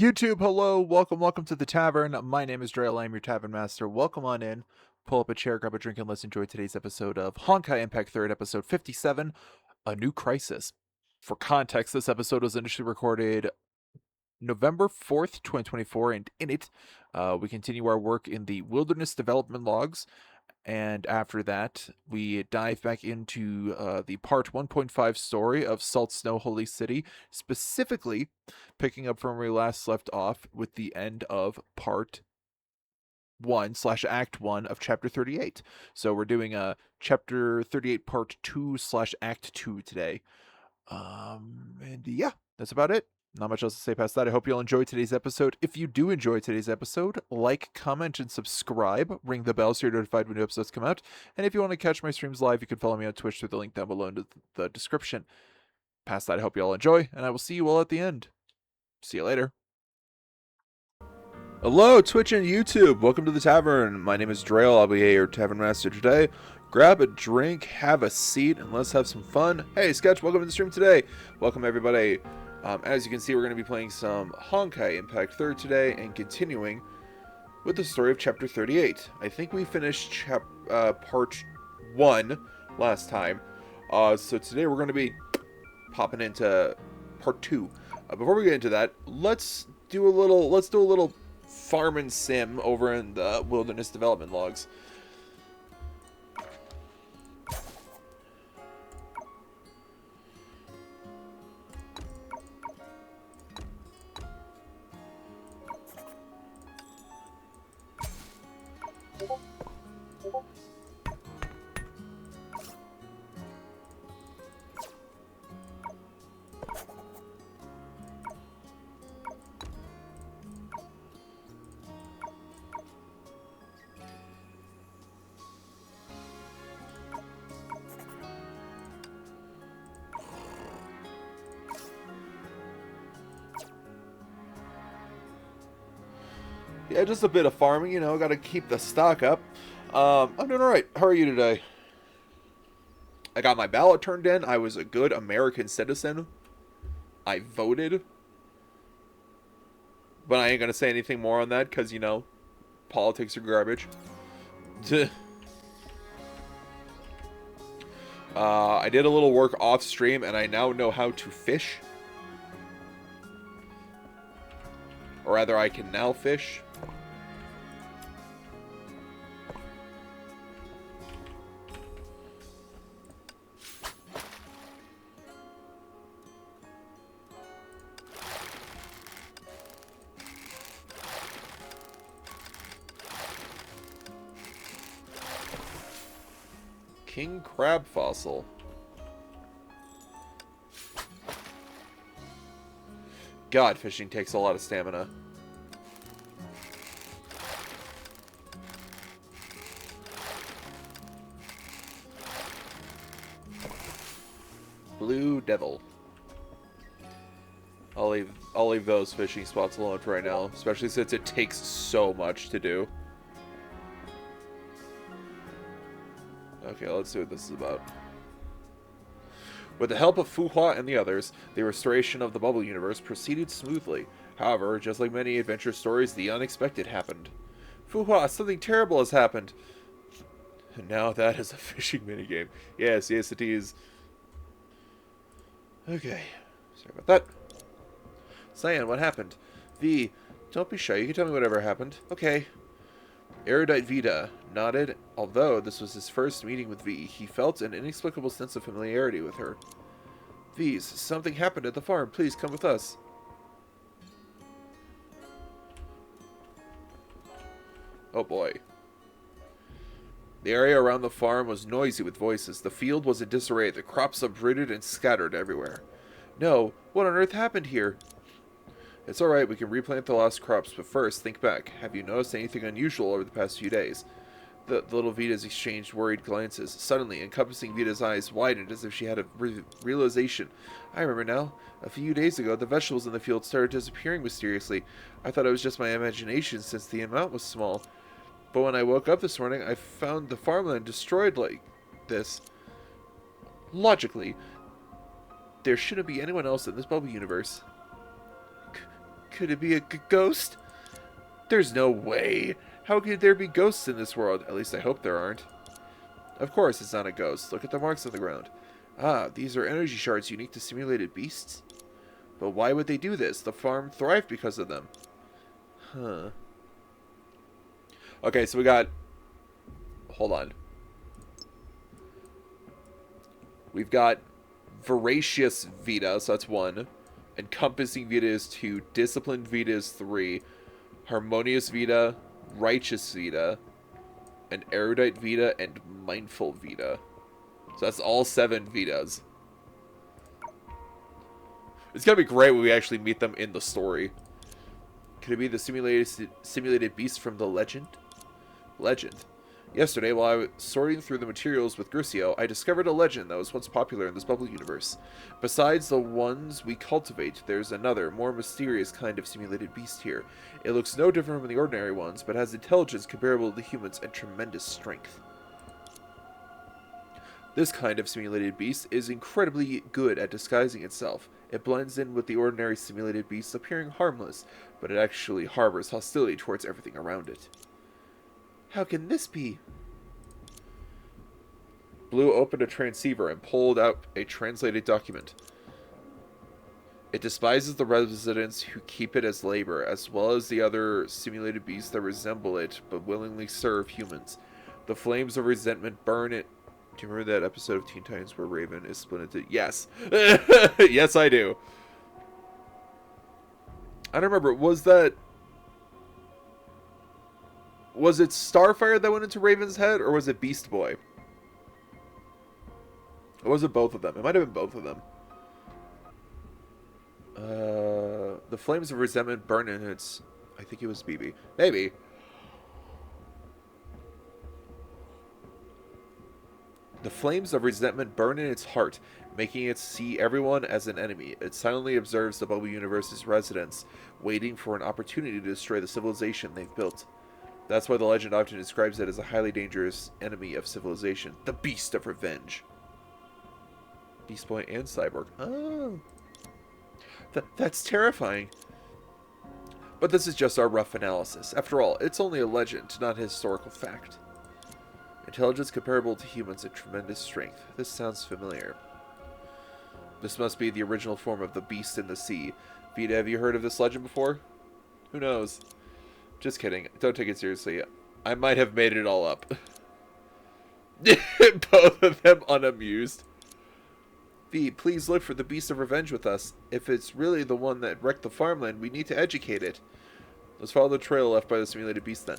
YouTube, hello, welcome to the tavern. My name is Drayle, I'm your tavern master. Welcome on in, pull up a chair, grab a drink, and let's enjoy today's episode of Honkai Impact 3rd, episode 57, A New Crisis. For context, this episode was initially recorded November 4th, 2024, and in it, we continue our work in the Wilderness Development Logs, and after that, we dive back into the part 1.5 story of Salt Snow Holy City, specifically picking up from where we last left off with the end of part 1 slash act 1 of chapter 38. So we're doing a chapter 38 part 2 slash act 2 today. And yeah, that's about it. Not much else to say past that. I hope you'll enjoy today's episode. If you do enjoy today's episode, like, comment, and subscribe. Ring the bell so you're notified when new episodes come out. And if you want to catch my streams live, you can follow me on Twitch through the link down below in the description. Past that, I hope you all enjoy, and I will see you all at the end. See you later. Hello, Twitch and YouTube. Welcome to the tavern. My name is Drayle. I'll be your tavern master today. Grab a drink, have a seat, and let's have some fun. Hey, Sketch, welcome to the stream today. Welcome, everybody. As you can see, we're going to be playing some Honkai Impact 3rd today and continuing with the story of Chapter 38. I think we finished Part 1 last time. So today we're going to be popping into Part 2. Before we get into that, let's do a little farm and sim over in the Wilderness Development Logs. Yeah, just a bit of farming, you know, gotta keep the stock up. I'm doing alright. How are you today? I got my ballot turned in. I was a good American citizen. I voted. But I ain't gonna say anything more on that, because, you know, politics are garbage. I did a little work off stream, and I now know how to fish. Or rather, I can now fish. King crab fossil. God, fishing takes a lot of stamina. Blue Devil. I'll leave those fishing spots alone for right now, especially since it takes so much to do. Okay, let's see what this is about. With the help of Fu Hua and the others, the restoration of the bubble universe proceeded smoothly. However, just like many adventure stories, the unexpected happened. Fu Hua, something terrible has happened. And now that is a fishing minigame. Yes, it is. Okay, sorry about that. Cyan, what happened? V, don't be shy, you can tell me whatever happened. Okay. Erudite Vita nodded. Although this was his first meeting with V, he felt an inexplicable sense of familiarity with her. V's, something happened at the farm. Please come with us. Oh boy. The area around the farm was noisy with voices. The field was in disarray, the crops uprooted and scattered everywhere. No, what on earth happened here? It's alright, we can replant the lost crops, but first, think back. Have you noticed anything unusual over the past few days? The little Vitas exchanged worried glances. Suddenly, encompassing Vita's eyes widened as if she had a realization. I remember now. A few days ago, the vegetables in the field started disappearing mysteriously. I thought it was just my imagination since the amount was small. But when I woke up this morning, I found the farmland destroyed like this. Logically, there shouldn't be anyone else in this bubble universe. Could it be a ghost? There's no way. How could there be ghosts in this world? At least I hope there aren't. Of course it's not a ghost. Look at the marks on the ground. Ah, these are energy shards unique to simulated beasts. But why would they do this? The farm thrived because of them. Huh. Okay, so we got... Hold on. We've got Voracious Vita, so that's 1. Encompassing Vita is 2. Disciplined Vita is 3. Harmonious Vita, Righteous Vita, and Erudite Vita, and Mindful Vita. So that's all 7 Vitas. It's gonna be great when we actually meet them in the story. Could it be the simulated beast from the legend? Legend. Yesterday, while I was sorting through the materials with Grucio, I discovered a legend that was once popular in this bubble universe. Besides the ones we cultivate, there's another, more mysterious kind of simulated beast here. It looks no different from the ordinary ones, but has intelligence comparable to humans and tremendous strength. This kind of simulated beast is incredibly good at disguising itself. It blends in with the ordinary simulated beasts, appearing harmless, but it actually harbors hostility towards everything around it. How can this be? Blue opened a transceiver and pulled out a translated document. It despises the residents who keep it as labor, as well as the other simulated beasts that resemble it, but willingly serve humans. The flames of resentment burn it. Do you remember that episode of Teen Titans where Raven is split into... Yes. Yes, I do. I don't remember. Was it Starfire that went into Raven's head, or was it Beast Boy? Or was it both of them? It might have been both of them. The flames of resentment burn in its... I think it was BB. Maybe. The flames of resentment burn in its heart, making it see everyone as an enemy. It silently observes the Bubble Universe's residents, waiting for an opportunity to destroy the civilization they've built. That's why the legend often describes it as a highly dangerous enemy of civilization. The Beast of Revenge. Beast Boy and Cyborg. Oh. That's terrifying. But this is just our rough analysis. After all, it's only a legend, not a historical fact. Intelligence comparable to humans and tremendous strength. This sounds familiar. This must be the original form of the beast in the sea. Vita, have you heard of this legend before? Who knows? Just kidding. Don't take it seriously. I might have made it all up. Both of them unamused. V, please look for the Beast of Revenge with us. If it's really the one that wrecked the farmland, we need to educate it. Let's follow the trail left by the simulated beast then.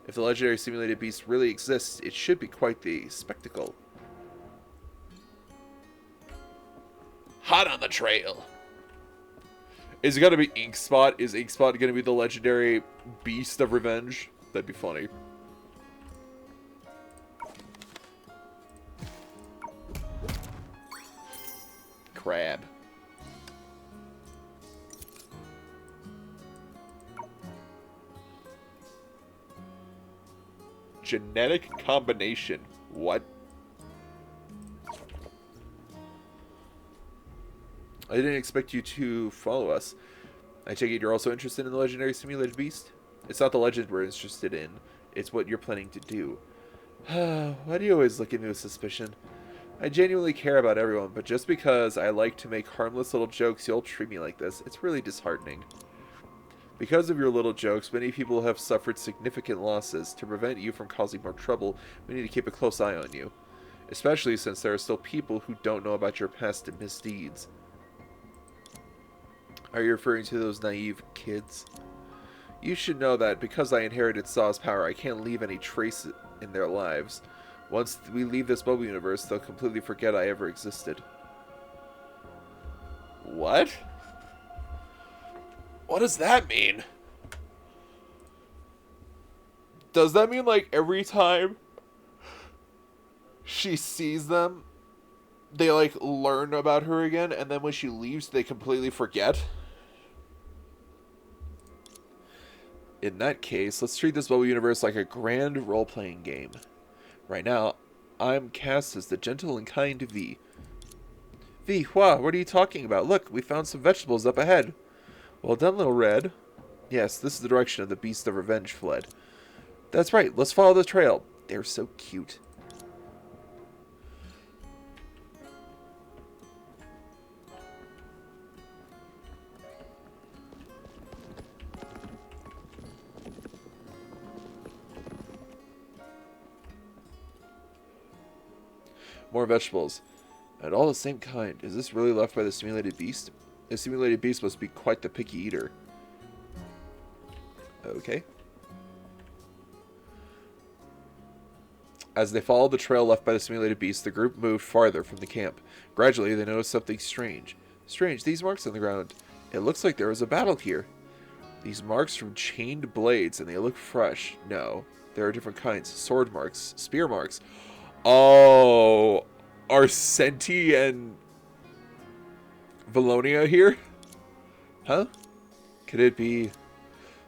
If the legendary simulated beast really exists, it should be quite the spectacle. Hot on the trail. Is it going to be Inkspot? Is Inkspot going to be the legendary Beast of Revenge? That'd be funny. Crab. Genetic combination. What? I didn't expect you to follow us. I take it you're also interested in the legendary simulated beast? It's not the legend we're interested in. It's what you're planning to do. Why do you always look at me with suspicion? I genuinely care about everyone, but just because I like to make harmless little jokes, you'll treat me like this. It's really disheartening. Because of your little jokes, many people have suffered significant losses. To prevent you from causing more trouble, we need to keep a close eye on you. Especially since there are still people who don't know about your past misdeeds. Are you referring to those naive kids? You should know that because I inherited Saw's power, I can't leave any trace in their lives. Once we leave this bubble universe, they'll completely forget I ever existed. What? What does that mean? Does that mean, like, every time she sees them, they, like, learn about her again, and then when she leaves, they completely forget? In that case, let's treat this bubble universe like a grand role-playing game. Right now, I'm cast as the gentle and kind V. V, what are you talking about? Look, we found some vegetables up ahead. Well done, little red. Yes, this is the direction of the Beast of Revenge fled. That's right, let's follow the trail. They're so cute. More vegetables. And all the same kind. Is this really left by the simulated beast? The simulated beast must be quite the picky eater. Okay. As they followed the trail left by the simulated beast, the group moved farther from the camp. Gradually, they noticed something strange. Strange, these marks on the ground. It looks like there was a battle here. These marks from chained blades, and they look fresh. No, there are different kinds. Sword marks, spear marks. Oh, are Senti and Valonia here? Huh? Could it be...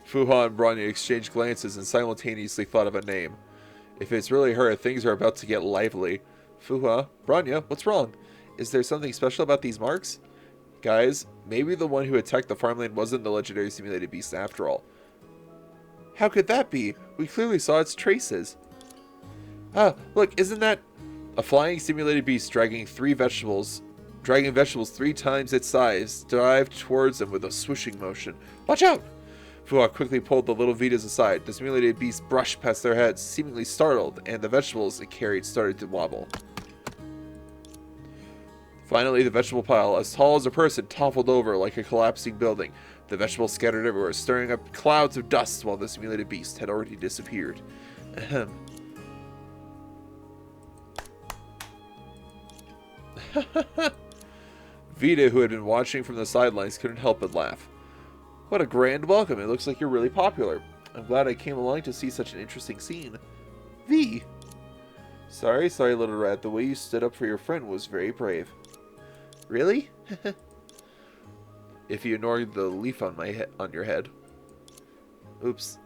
Fuha and Bronya exchanged glances and simultaneously thought of a name. If it's really her, things are about to get lively. Fuha, Bronya, what's wrong? Is there something special about these marks? Guys, maybe the one who attacked the farmland wasn't the legendary simulated beast after all. How could that be? We clearly saw its traces. Ah, look, isn't that a flying simulated beast dragging vegetables 3 times its size, dived towards them with a swooshing motion. Watch out! Fuha quickly pulled the little Vitas aside. The simulated beast brushed past their heads, seemingly startled, and the vegetables it carried started to wobble. Finally, the vegetable pile, as tall as a person, toppled over like a collapsing building. The vegetables scattered everywhere, stirring up clouds of dust while the simulated beast had already disappeared. Ahem. Vita, who had been watching from the sidelines, couldn't help but laugh. What a grand welcome. It looks like you're really popular. I'm glad I came along to see such an interesting scene. V. Sorry, little rat. The way you stood up for your friend was very brave. Really? If you ignore the leaf on your head. Oops.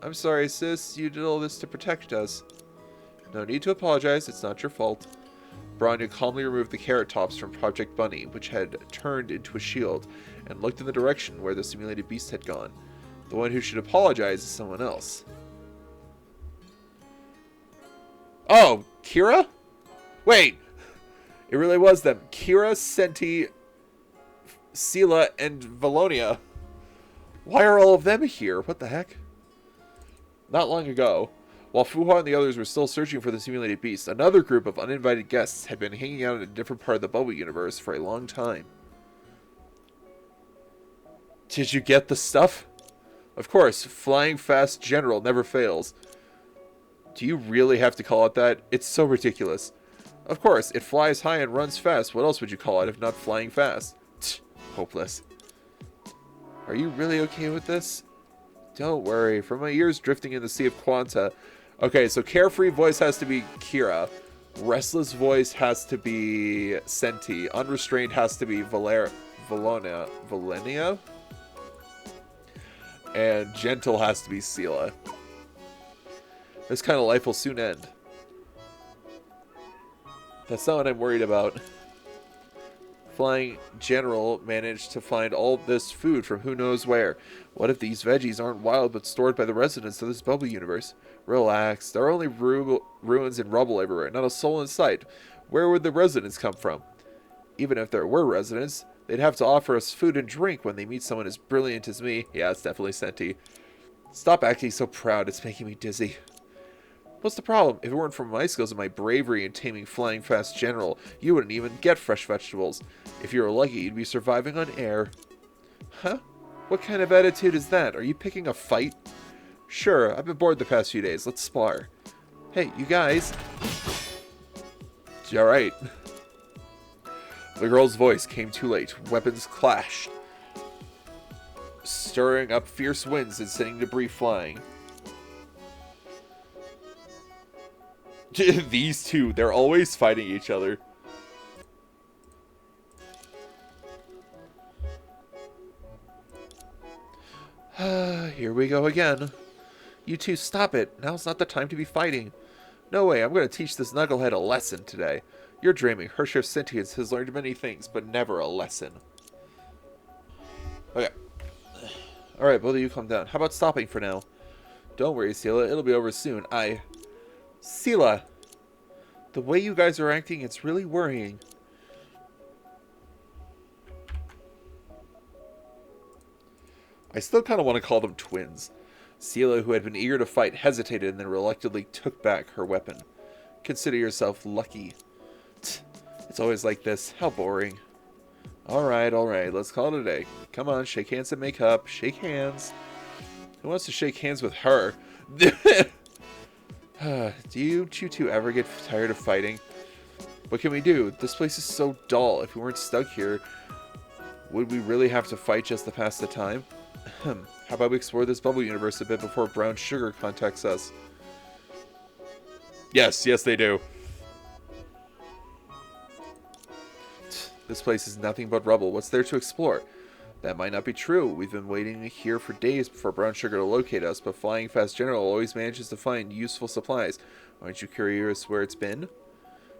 I'm sorry, sis. You did all this to protect us. No need to apologize. It's not your fault. Bronya calmly removed the carrot tops from Project Bunny, which had turned into a shield, and looked in the direction where the simulated beast had gone. The one who should apologize is someone else. Oh, Kira? Wait! It really was them. Kira, Senti, Sela, and Valonia. Why are all of them here? What the heck? Not long ago, while Fuha and the others were still searching for the simulated beast, another group of uninvited guests had been hanging out in a different part of the Bubble universe for a long time. Did you get the stuff? Of course, flying fast general never fails. Do you really have to call it that? It's so ridiculous. Of course, it flies high and runs fast. What else would you call it if not flying fast? Tch, hopeless. Are you really okay with this? Don't worry. From my ears drifting in the sea of Quanta. Okay, so carefree voice has to be Kira. Restless voice has to be Senti. Unrestrained has to be Valenia? And gentle has to be Sela. This kind of life will soon end. That's not what I'm worried about. Flying General managed to find all this food from who knows where. What if these veggies aren't wild but stored by the residents of this bubble universe? Relax. There are only ruins and rubble everywhere, not a soul in sight. Where would the residents come from? Even if there were residents, they'd have to offer us food and drink when they meet someone as brilliant as me. Yeah, it's definitely Senti. Stop acting so proud. It's making me dizzy. What's the problem? If it weren't for my skills and my bravery in taming Flying Fast General, you wouldn't even get fresh vegetables. If you were lucky, you'd be surviving on air. Huh? What kind of attitude is that? Are you picking a fight? Sure, I've been bored the past few days. Let's spar. Hey, you guys. Alright. The girl's voice came too late. Weapons clashed, stirring up fierce winds and sending debris flying. These two, they're always fighting each other. Here we go again. You two, stop it. Now's not the time to be fighting. No way, I'm going to teach this knucklehead a lesson today. You're dreaming. Her shift sentience has learned many things, but never a lesson. Okay. Alright, both of you calm down. How about stopping for now? Don't worry, Sela. It'll be over soon. Sela! The way you guys are acting, it's really worrying. I still kind of want to call them twins. Sela, who had been eager to fight, hesitated and then reluctantly took back her weapon. Consider yourself lucky. It's always like this. How boring. Alright, let's call it a day. Come on, shake hands and make up. Shake hands. Who wants to shake hands with her? Do you two ever get tired of fighting? What can we do? This place is so dull. If we weren't stuck here, would we really have to fight just to pass the time? How about we explore this bubble universe a bit before Brown Sugar contacts us? Yes, they do. This place is nothing but rubble. What's there to explore? That might not be true. We've been waiting here for days for Brown Sugar to locate us, but Flying Fast General always manages to find useful supplies. Aren't you curious where it's been?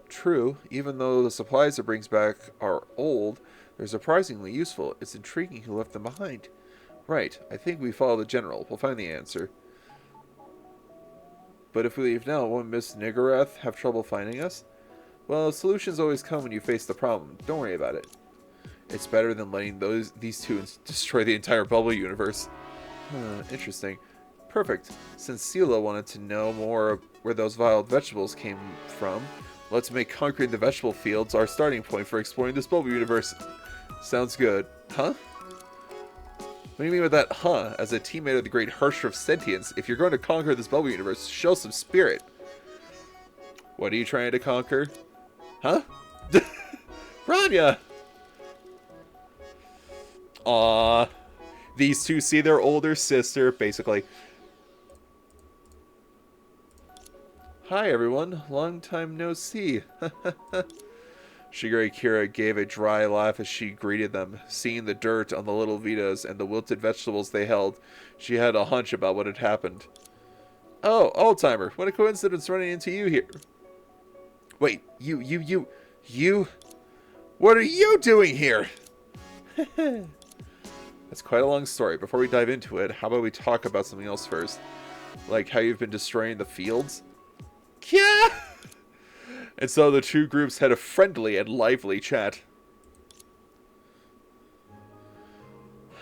True. Even though the supplies it brings back are old, they're surprisingly useful. It's intriguing who left them behind. Right. I think we follow the General. We'll find the answer. But if we leave now, won't Miss Niggurath have trouble finding us? Well, solutions always come when you face the problem. Don't worry about it. It's better than letting these two destroy the entire bubble universe. Interesting. Perfect. Since Sela wanted to know more where those wild vegetables came from, let's make conquering the vegetable fields our starting point for exploring this bubble universe. Sounds good. Huh? What do you mean with that, huh? As a teammate of the great Hersher of Sentience, if you're going to conquer this bubble universe, show some spirit. What are you trying to conquer? Huh? Rania! Aww. These two see their older sister, basically. Hi, everyone. Long time no see. Shigure Kira gave a dry laugh as she greeted them. Seeing the dirt on the little Vitas and the wilted vegetables they held, she had a hunch about what had happened. Oh, old-timer. What a coincidence running into you here. Wait, you... What are you doing here? That's quite a long story. Before we dive into it, how about we talk about something else first? Like how you've been destroying the fields? Yeah! And so the two groups had a friendly and lively chat.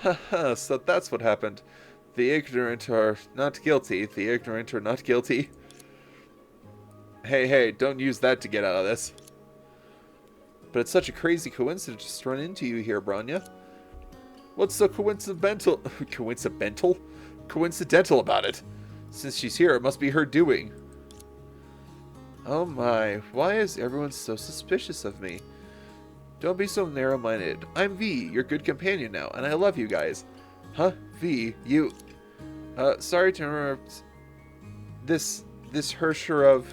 Haha, so that's what happened. The ignorant are not guilty. The ignorant are not guilty. Hey, don't use that to get out of this. But it's such a crazy coincidence to just run into you here, Branya. What's so coincidental about it? Since she's here, it must be her doing. Oh my, why is everyone so suspicious of me? Don't be so narrow-minded. I'm V, your good companion now, and I love you guys. Huh? V, you... sorry to interrupt. This Hersher of...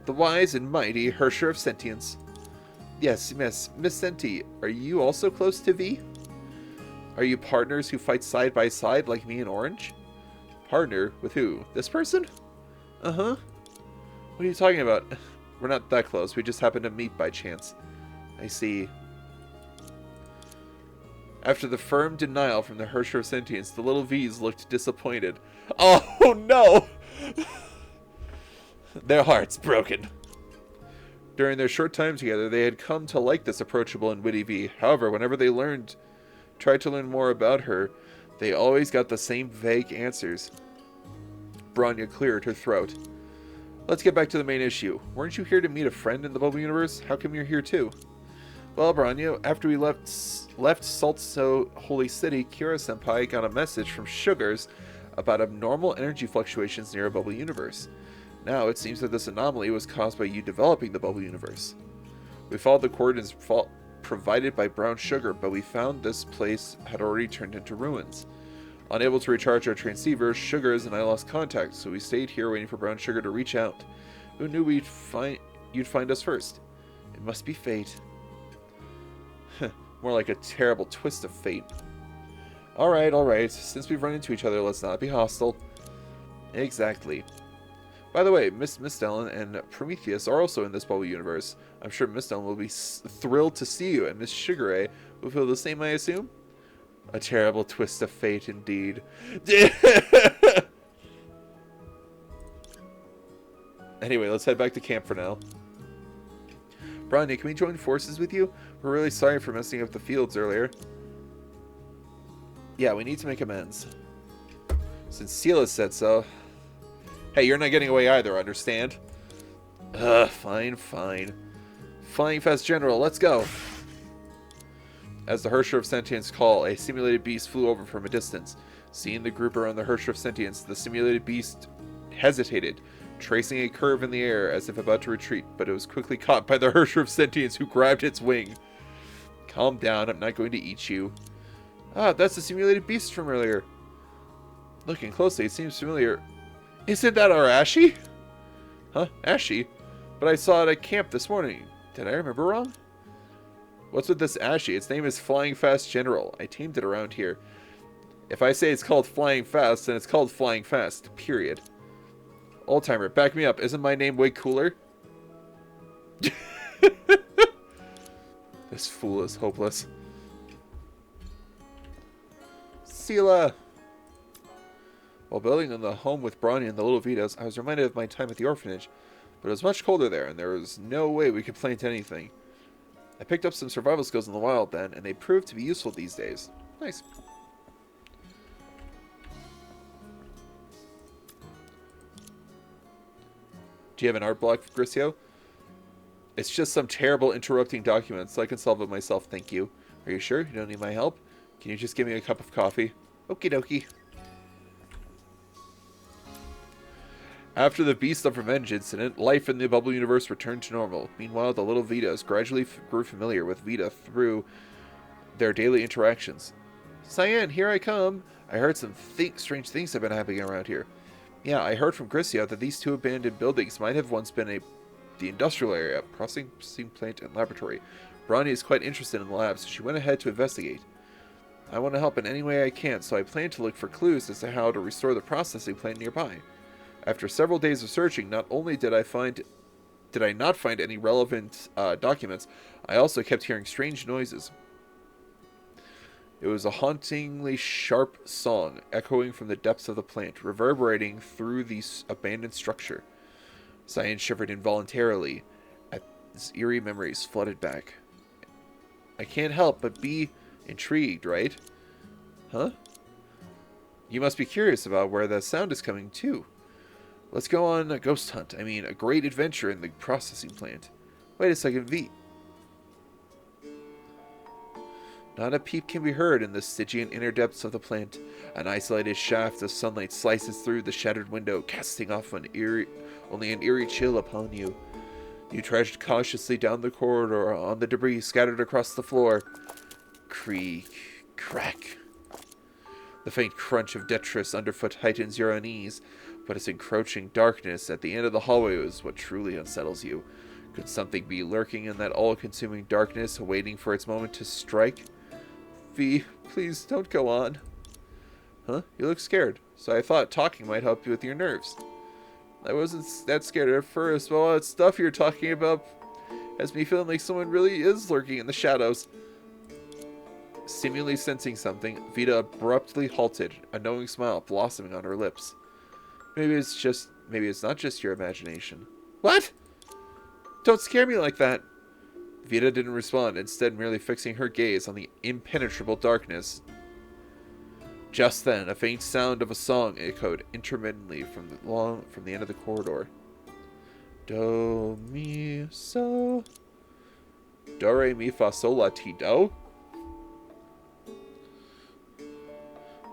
The wise and mighty Hersher of Sentience. Yes, Miss Senti, are you also close to V? Are you partners who fight side by side like me and Orange? Partner? With who? This person? Uh-huh. What are you talking about? We're not that close. We just happened to meet by chance. I see. After the firm denial from the Hersher of Sentience, the little V's looked disappointed. Oh, no! Their hearts broken. During their short time together, they had come to like this approachable and witty V. However, whenever they tried to learn more about her, they always got the same vague answers. Branya cleared her throat. Let's get back to the main issue. Weren't you here to meet a friend in the bubble universe? How come you're here too? Well, Branya, after we left Salt So Holy City, Kira-senpai got a message from Sugars about abnormal energy fluctuations near a bubble universe. Now, it seems that this anomaly was caused by you developing the bubble universe. We followed the coordinates provided by Brown Sugar, but we found this place had already turned into ruins. Unable to recharge our transceivers, Sugars and I lost contact, so we stayed here waiting for Brown Sugar to reach out. Who knew you'd find us first? It must be fate. More like a terrible twist of fate. Alright. Since we've run into each other, let's not be hostile. Exactly. By the way, Miss Ellen and Prometheus are also in this bubble universe. I'm sure Miss Ellen will be thrilled to see you, and Miss Shigure will feel the same, I assume? A terrible twist of fate, indeed. Anyway, let's head back to camp for now. Bronya, can we join forces with you? We're really sorry for messing up the fields earlier. Yeah, we need to make amends. Since Sela said so. Hey, you're not getting away either, understand? Fine, fine. Flying Fast General, let's go. As the Hersher of Sentience call, a simulated beast flew over from a distance. Seeing the group around the Hersher of Sentience, the simulated beast hesitated, tracing a curve in the air as if about to retreat, but it was quickly caught by the Hersher of Sentience, who grabbed its wing. Calm down, I'm not going to eat you. Ah, that's the simulated beast from earlier. Looking closely, it seems familiar. Isn't that our Ashy? Huh? Ashy? But I saw it at camp this morning. Did I remember wrong? What's with this Ashy? Its name is Flying Fast General. I tamed it around here. If I say it's called Flying Fast, then it's called Flying Fast. Period. Oldtimer, back me up. Isn't my name way cooler? This fool is hopeless. Sela! While building on the home with Bronya and the little Vitas, I was reminded of my time at the orphanage. But it was much colder there, and there was no way we could plant anything. I picked up some survival skills in the wild then, and they proved to be useful these days. Nice. Do you have an art block, Grisio? It's just some terrible interrupting document, so I can solve it myself, thank you. Are you sure? You don't need my help? Can you just give me a cup of coffee? Okie dokie. After the Beast of Revenge incident, life in the Bubble Universe returned to normal. Meanwhile, the little Vitas gradually grew familiar with Vita through their daily interactions. Cyan, here I come. I heard some strange things have been happening around here. Yeah, I heard from Grisio that these two abandoned buildings might have once been the industrial area, processing plant and laboratory. Bronya is quite interested in the lab, so she went ahead to investigate. I want to help in any way I can, so I plan to look for clues as to how to restore the processing plant nearby. After several days of searching, not only did I not find any relevant documents, I also kept hearing strange noises. It was a hauntingly sharp song, echoing from the depths of the plant, reverberating through the abandoned structure. Cyan shivered involuntarily as eerie memories flooded back. I can't help but be intrigued, right? Huh? You must be curious about where that sound is coming too. Let's go on a ghost hunt. I mean, a great adventure in the processing plant. Wait a second, V. Not a peep can be heard in the Stygian inner depths of the plant. An isolated shaft of sunlight slices through the shattered window, casting off only an eerie chill upon you. You trudged cautiously down the corridor on the debris scattered across the floor. Creak, crack. The faint crunch of detritus underfoot heightens your unease, but its encroaching darkness at the end of the hallway is what truly unsettles you. Could something be lurking in that all-consuming darkness, waiting for its moment to strike? V, please don't go on. Huh? You look scared, so I thought talking might help you with your nerves. I wasn't that scared at first, but all that stuff you're talking about has me feeling like someone really is lurking in the shadows. Seemingly sensing something, Vita abruptly halted, a knowing smile blossoming on her lips. Maybe it's not just your imagination. What? Don't scare me like that. Vita didn't respond, instead merely fixing her gaze on the impenetrable darkness. Just then, a faint sound of a song echoed intermittently from the end of the corridor. Do, mi, so. Do, re, mi, fa, sol, la, ti, do.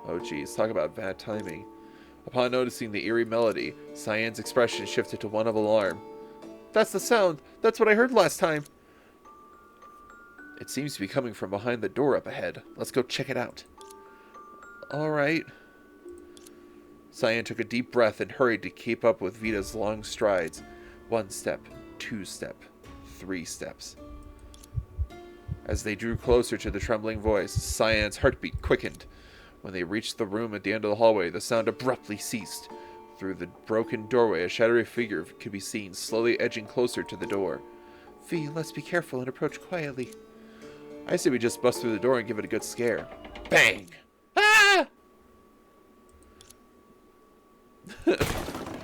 Oh geez, talk about bad timing. Upon noticing the eerie melody, Cyan's expression shifted to one of alarm. That's the sound! That's what I heard last time! It seems to be coming from behind the door up ahead. Let's go check it out. Alright. Cyan took a deep breath and hurried to keep up with Vita's long strides. 1 step, 2 step, 3 steps. As they drew closer to the trembling voice, Cyan's heartbeat quickened. When they reached the room at the end of the hallway, the sound abruptly ceased. Through the broken doorway, a shadowy figure could be seen, slowly edging closer to the door. V, let's be careful and approach quietly. I say we just bust through the door and give it a good scare. Bang! Ah!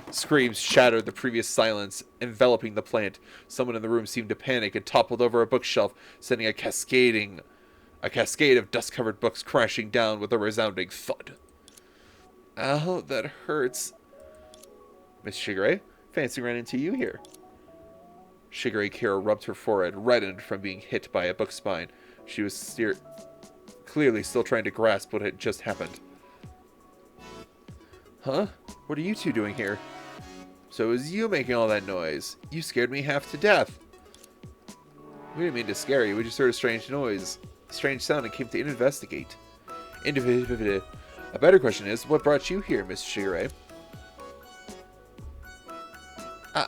Screams shattered the previous silence, enveloping the plant. Someone in the room seemed to panic and toppled over a bookshelf, sending a cascade of dust-covered books crashing down with a resounding thud. Ow, that hurts. Miss Shigure, fancy ran into you here. Shigure Kira rubbed her forehead, reddened from being hit by a book spine. She was clearly still trying to grasp what had just happened. Huh? What are you two doing here? So it was you making all that noise. You scared me half to death. We didn't mean to scare you. We just heard a strange noise. A strange sound and came to investigate. A better question is, what brought you here, Miss Shigure?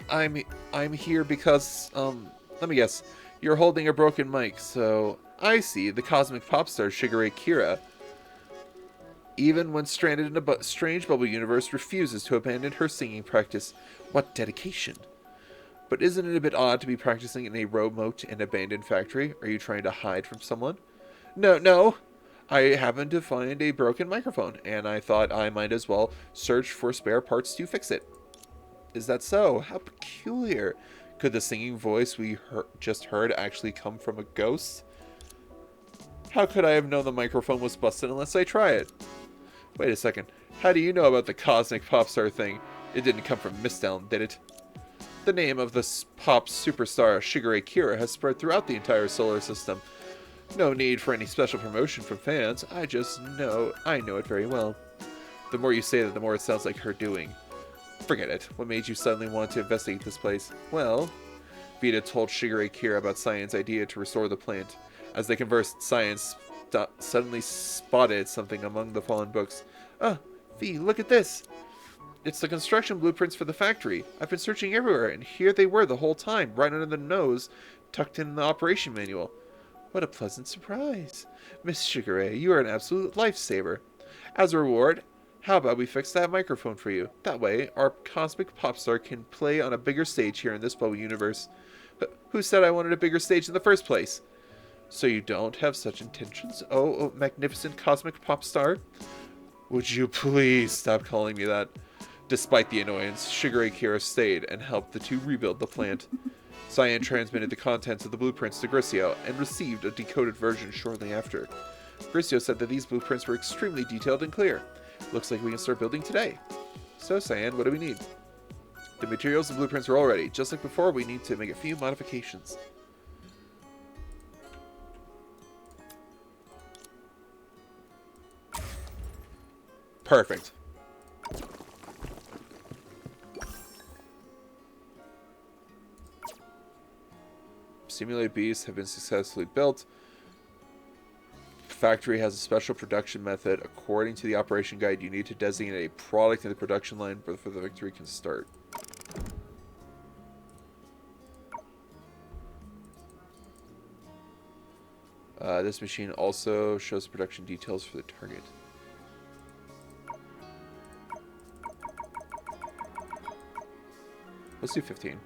I'm here because, let me guess. You're holding a broken mic, so... I see, the cosmic pop star Shigure Kira, even when stranded in a strange bubble universe, refuses to abandon her singing practice. What dedication. But isn't it a bit odd to be practicing in a remote and abandoned factory? Are you trying to hide from someone? No. I happened to find a broken microphone, and I thought I might as well search for spare parts to fix it. Is that so? How peculiar. Could the singing voice we just heard actually come from a ghost? How could I have known the microphone was busted unless I try it? Wait a second. How do you know about the cosmic pop star thing? It didn't come from Mistdown, did it? The name of the pop superstar Shigure Kira has spread throughout the entire solar system. No need for any special promotion from fans. I know it very well. The more you say that, the more it sounds like her doing. Forget it. What made you suddenly want to investigate this place? Well, Vita told Shigure Kira about Cyan's idea to restore the plant. As they conversed, Cyan suddenly spotted something among the fallen books. Ah, V, look at this! It's the construction blueprints for the factory. I've been searching everywhere, and here they were the whole time, right under the nose, tucked in the operation manual. What a pleasant surprise. Miss Shigure, you are an absolute lifesaver. As a reward, how about we fix that microphone for you? That way, our cosmic pop star can play on a bigger stage here in this bubble universe. Who said I wanted a bigger stage in the first place? So you don't have such intentions? Oh, magnificent cosmic pop star? Would you please stop calling me that? Despite the annoyance, Shigure Kira stayed and helped the two rebuild the plant. Cyan transmitted the contents of the blueprints to Grisio and received a decoded version shortly after. Grisio said that these blueprints were extremely detailed and clear. Looks like we can start building today. So, Cyan, what do we need? The materials and blueprints are all ready. Just like before, we need to make a few modifications. Perfect. Simulate beasts have been successfully built. Factory has a special production method. According to the operation guide, you need to designate a product in the production line before the factory can start. This machine also shows production details for the target. Let's do 15.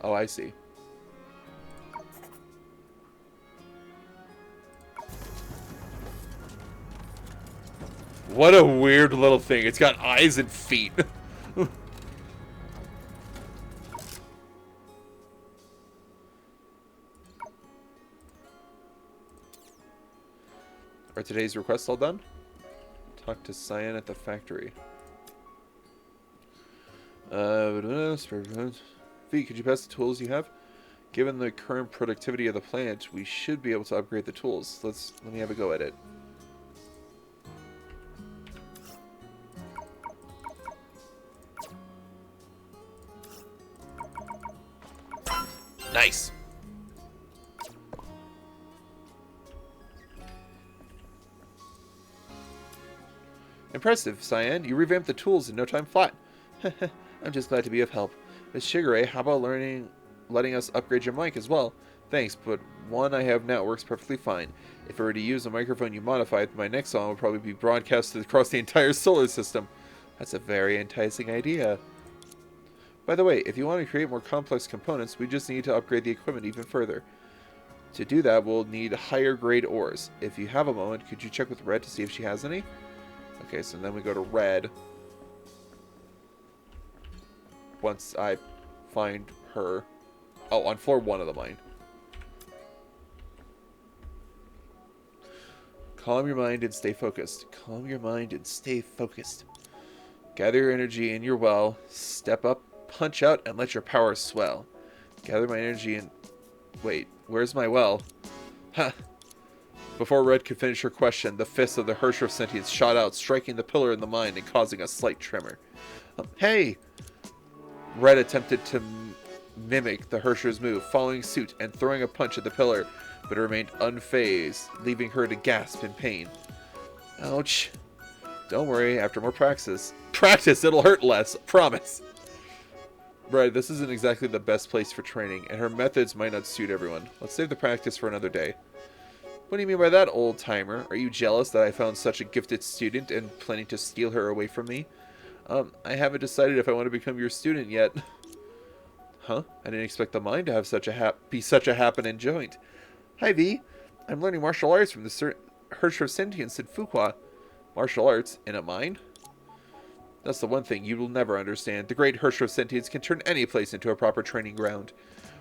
Oh, I see. What a weird little thing. It's got eyes and feet. Are today's requests all done? Talk to Cyan at the factory. V, could you pass the tools you have? Given the current productivity of the plant, we should be able to upgrade the tools. Let me have a go at it. Nice. Impressive, Cyan. You revamped the tools in no time flat. I'm just glad to be of help. Miss Shigure, how about letting us upgrade your mic as well? Thanks, but one I have now works perfectly fine. If I were to use a microphone you modified, my next song would probably be broadcasted across the entire solar system. That's a very enticing idea. By the way, if you want to create more complex components, we just need to upgrade the equipment even further. To do that, we'll need higher grade ores. If you have a moment, could you check with Red to see if she has any? Okay, so then we go to Red. Once I find her. Oh, on floor 1 of the mine. Calm your mind and stay focused. Calm your mind and stay focused. Gather your energy in your well. Step up, punch out, and let your power swell. Gather my energy and... Wait, where's my well? Ha! Before Red could finish her question, the fist of the Hersher of Sentience shot out, striking the pillar in the mine and causing a slight tremor. Hey! Red attempted to mimic the Hersher's move, following suit and throwing a punch at the pillar, but it remained unfazed, leaving her to gasp in pain. Ouch. Don't worry, after more practice, it'll hurt less, promise. Right, this isn't exactly the best place for training, and her methods might not suit everyone. Let's save the practice for another day. What do you mean by that, old-timer? Are you jealous that I found such a gifted student and planning to steal her away from me? I haven't decided if I want to become your student yet. Huh? I didn't expect the mine to have be such a happening joint. Hi, V. I'm learning martial arts from the Hersher of Sentience in Fuqua. Martial arts in a mine? That's the one thing you will never understand. The great Hersher of Sentience can turn any place into a proper training ground.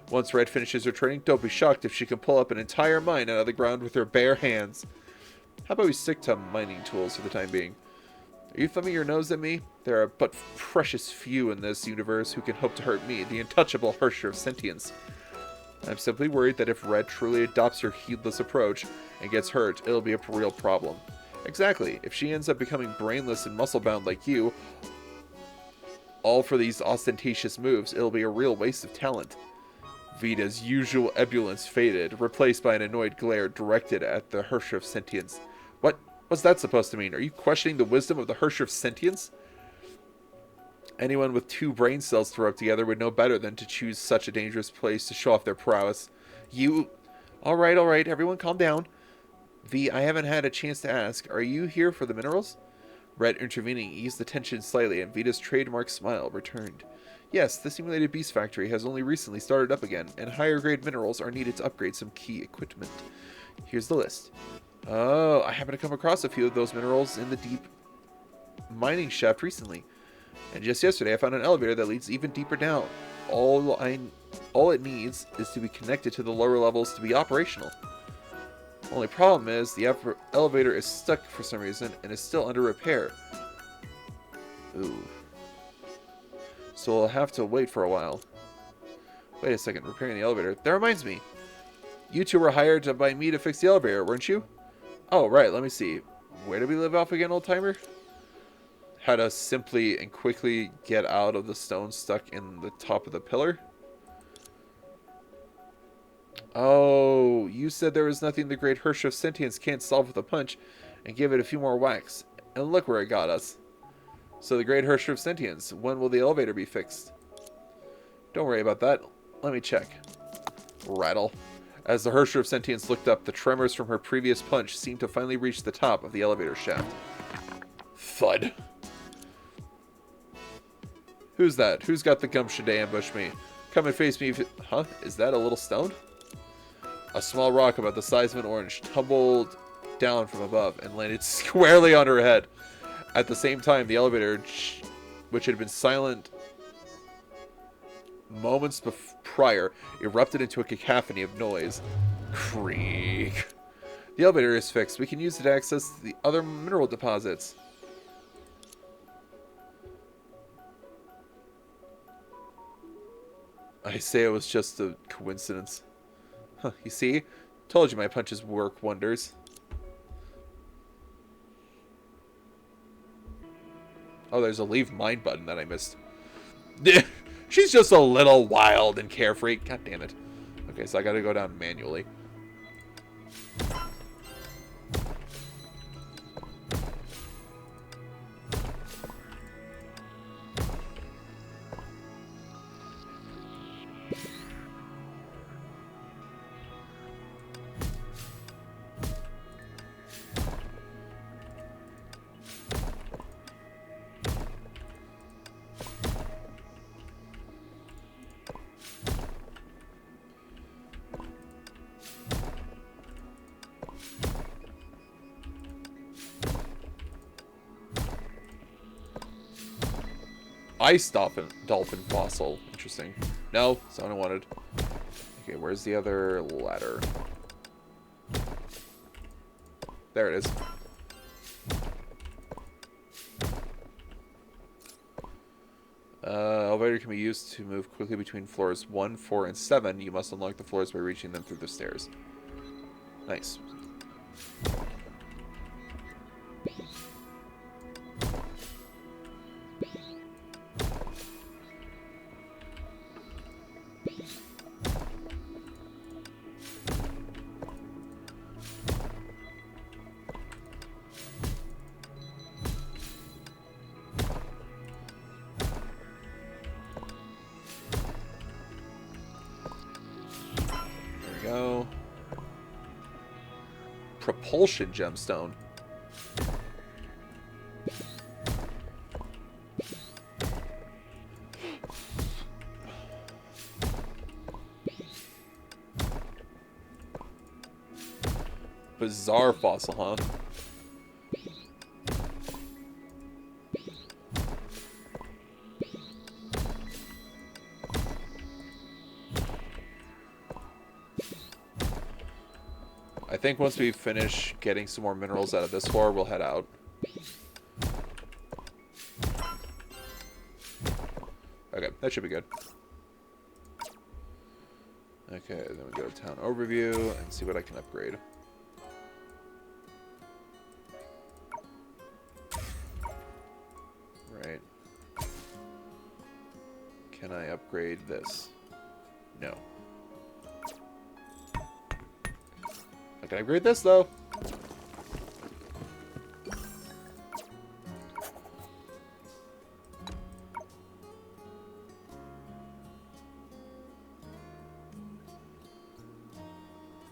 Once Red finishes her training, don't be shocked if she can pull up an entire mine out of the ground with her bare hands. How about we stick to mining tools for the time being? Are you thumbing your nose at me? There are but precious few in this universe who can hope to hurt me, the untouchable Hersher of Sentience. I'm simply worried that if Red truly adopts your heedless approach and gets hurt, it'll be a real problem. Exactly. If she ends up becoming brainless and muscle-bound like you, all for these ostentatious moves, it'll be a real waste of talent. Vita's usual ebullience faded, replaced by an annoyed glare directed at the Hersher of Sentience. What's that supposed to mean? Are you questioning the wisdom of the Hersher of Sentience? Anyone with 2 brain cells to rub together would know better than to choose such a dangerous place to show off their prowess. You... Alright, everyone calm down. V, I haven't had a chance to ask, are you here for the minerals? Red, intervening, eased the tension slightly, and Vita's trademark smile returned. Yes, the simulated beast factory has only recently started up again, and higher grade minerals are needed to upgrade some key equipment. Here's the list. Oh, I happened to come across a few of those minerals in the deep mining shaft recently. And just yesterday I found an elevator that leads even deeper down. All it needs is to be connected to the lower levels to be operational. Only problem is the elevator is stuck for some reason and is still under repair. Ooh. So we'll have to wait for a while. Wait a second, repairing the elevator. That reminds me. You two were hired by me to fix the elevator, weren't you? Oh, right, let me see. Where did we live off again, old-timer? How to simply and quickly get out of the stone stuck in the top of the pillar? Oh, you said there was nothing the great Hersher of Sentience can't solve with a punch, and give it a few more whacks. And look where it got us. So the great Hersher of Sentience, when will the elevator be fixed? Don't worry about that. Let me check. Rattle. As the Hersher of Sentience looked up, the tremors from her previous punch seemed to finally reach the top of the elevator shaft. Thud. Who's that? Who's got the gumption to ambush me? Come and face me if Huh? Is that a little stone? A small rock about the size of an orange tumbled down from above and landed squarely on her head. At the same time, the elevator, which had been silent moments prior, erupted into a cacophony of noise. Creak. The elevator is fixed. We can use it to access the other mineral deposits. I say it was just a coincidence. Huh, you see? Told you my punches work wonders. Oh, there's a leave mine button that I missed. She's just a little wild and carefree. God damn it. Okay, so I gotta go down manually. Ice dolphin fossil. Interesting. No, that's not what I wanted. Okay, where's the other ladder? There it is. Elevator can be used to move quickly between floors 1, 4, and 7. You must unlock the floors by reaching them through the stairs. Nice. Go. Propulsion gemstone. Bizarre fossil, huh? I think once we finish getting some more minerals out of this floor, we'll head out. Okay, that should be good. Okay, then we go to town overview and see what I can upgrade. Right. Can I upgrade this? No. I can upgrade this, though.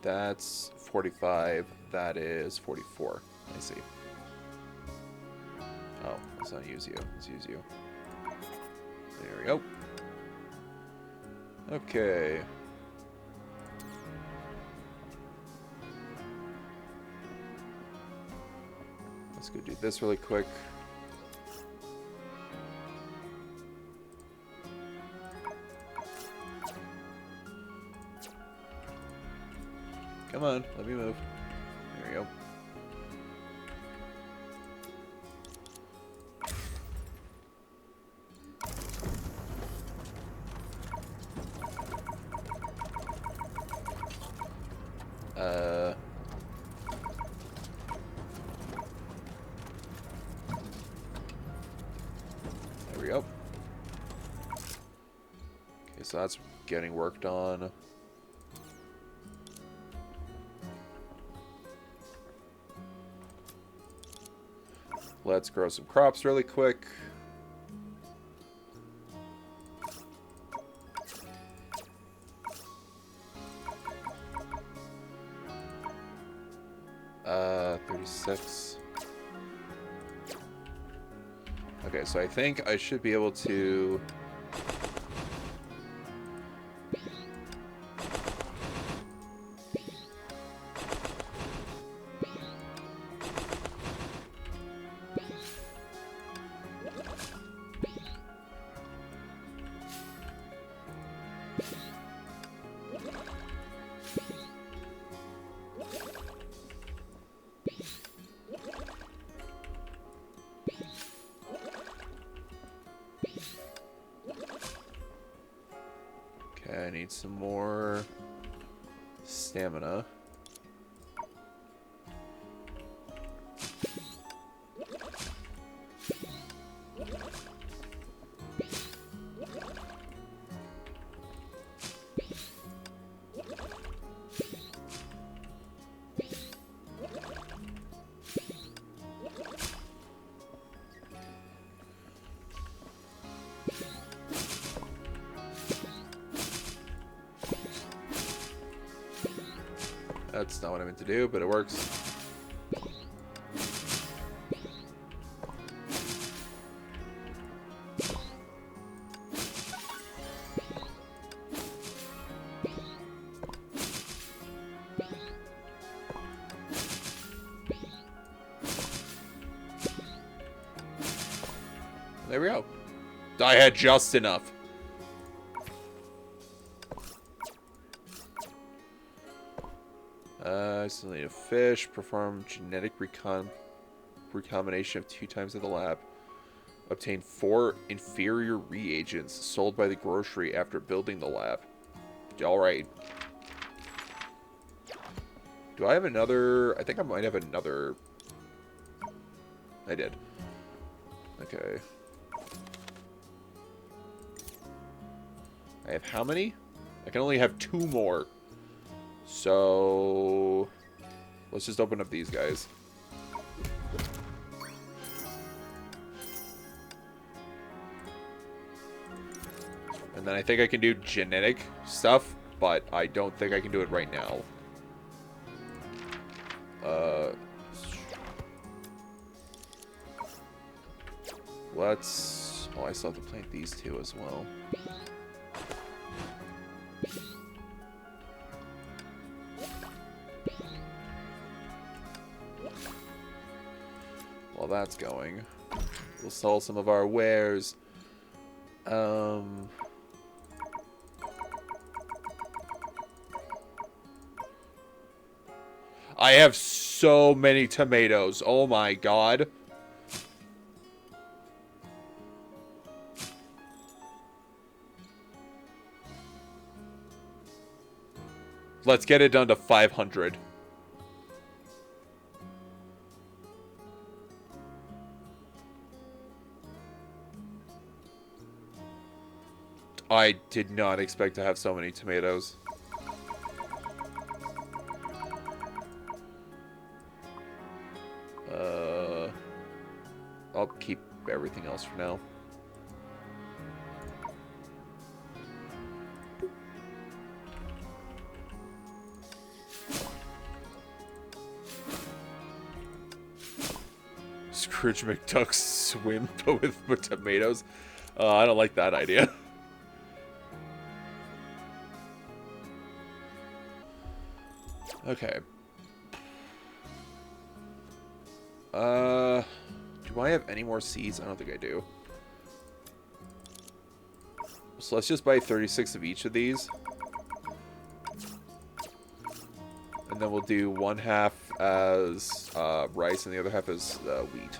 That's 45. That is 44. I see. Oh, let's not use you. Let's use you. There we go. Okay. Let's go do this really quick. Come on, let me move. There we go. There we go. Okay, so that's getting worked on. Let's grow some crops really quick. Uh, 36. Okay, so I think I should be able to... Okay, I need some more stamina. That's not what I meant to do, but it works. There we go. I had just enough. I still need a fish. Perform genetic recombination of 2 times at the lab. Obtain 4 inferior reagents sold by the grocery after building the lab. Alright. Do I have another? I think I might have another. I did. Okay. I have how many? I can only have 2 more. So let's just open up these guys. And then I think I can do genetic stuff, but I don't think I can do it right now. Let's... Oh, I still have to plant these 2 as well. While that's going, we'll sell some of our wares. I have so many tomatoes. Oh my god. Let's get it down to 500. I did not expect to have so many tomatoes. I'll keep everything else for now. Scrooge McDuck swim but with tomatoes. I don't like that idea. Okay. Do I have any more seeds? I don't think I do. So let's just buy 36 of each of these. And then we'll do 1/2 as rice and the other half as wheat.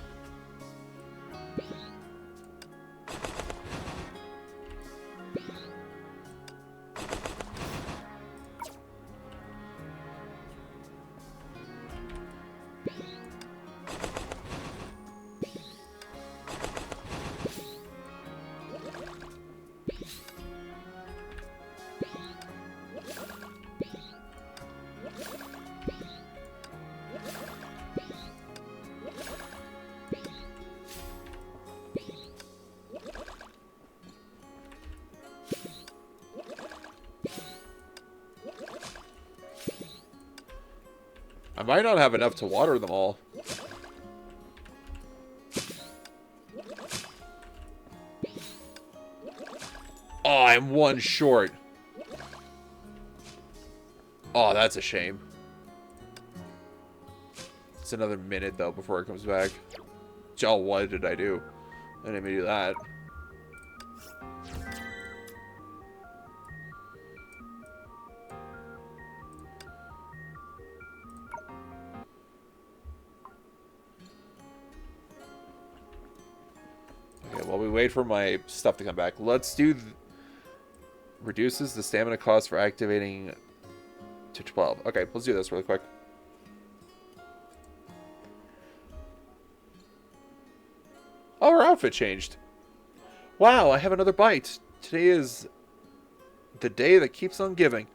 I might not have enough to water them all. Oh, I'm 1 short. Oh, that's a shame. It's another minute, though, before it comes back. Oh, what did I do? I didn't even do that. While we wait for my stuff to come back, let's do... reduces the stamina cost for activating to 12. Okay, let's do this really quick. Oh, our outfit changed. Wow, I have another bite. Today is the day that keeps on giving.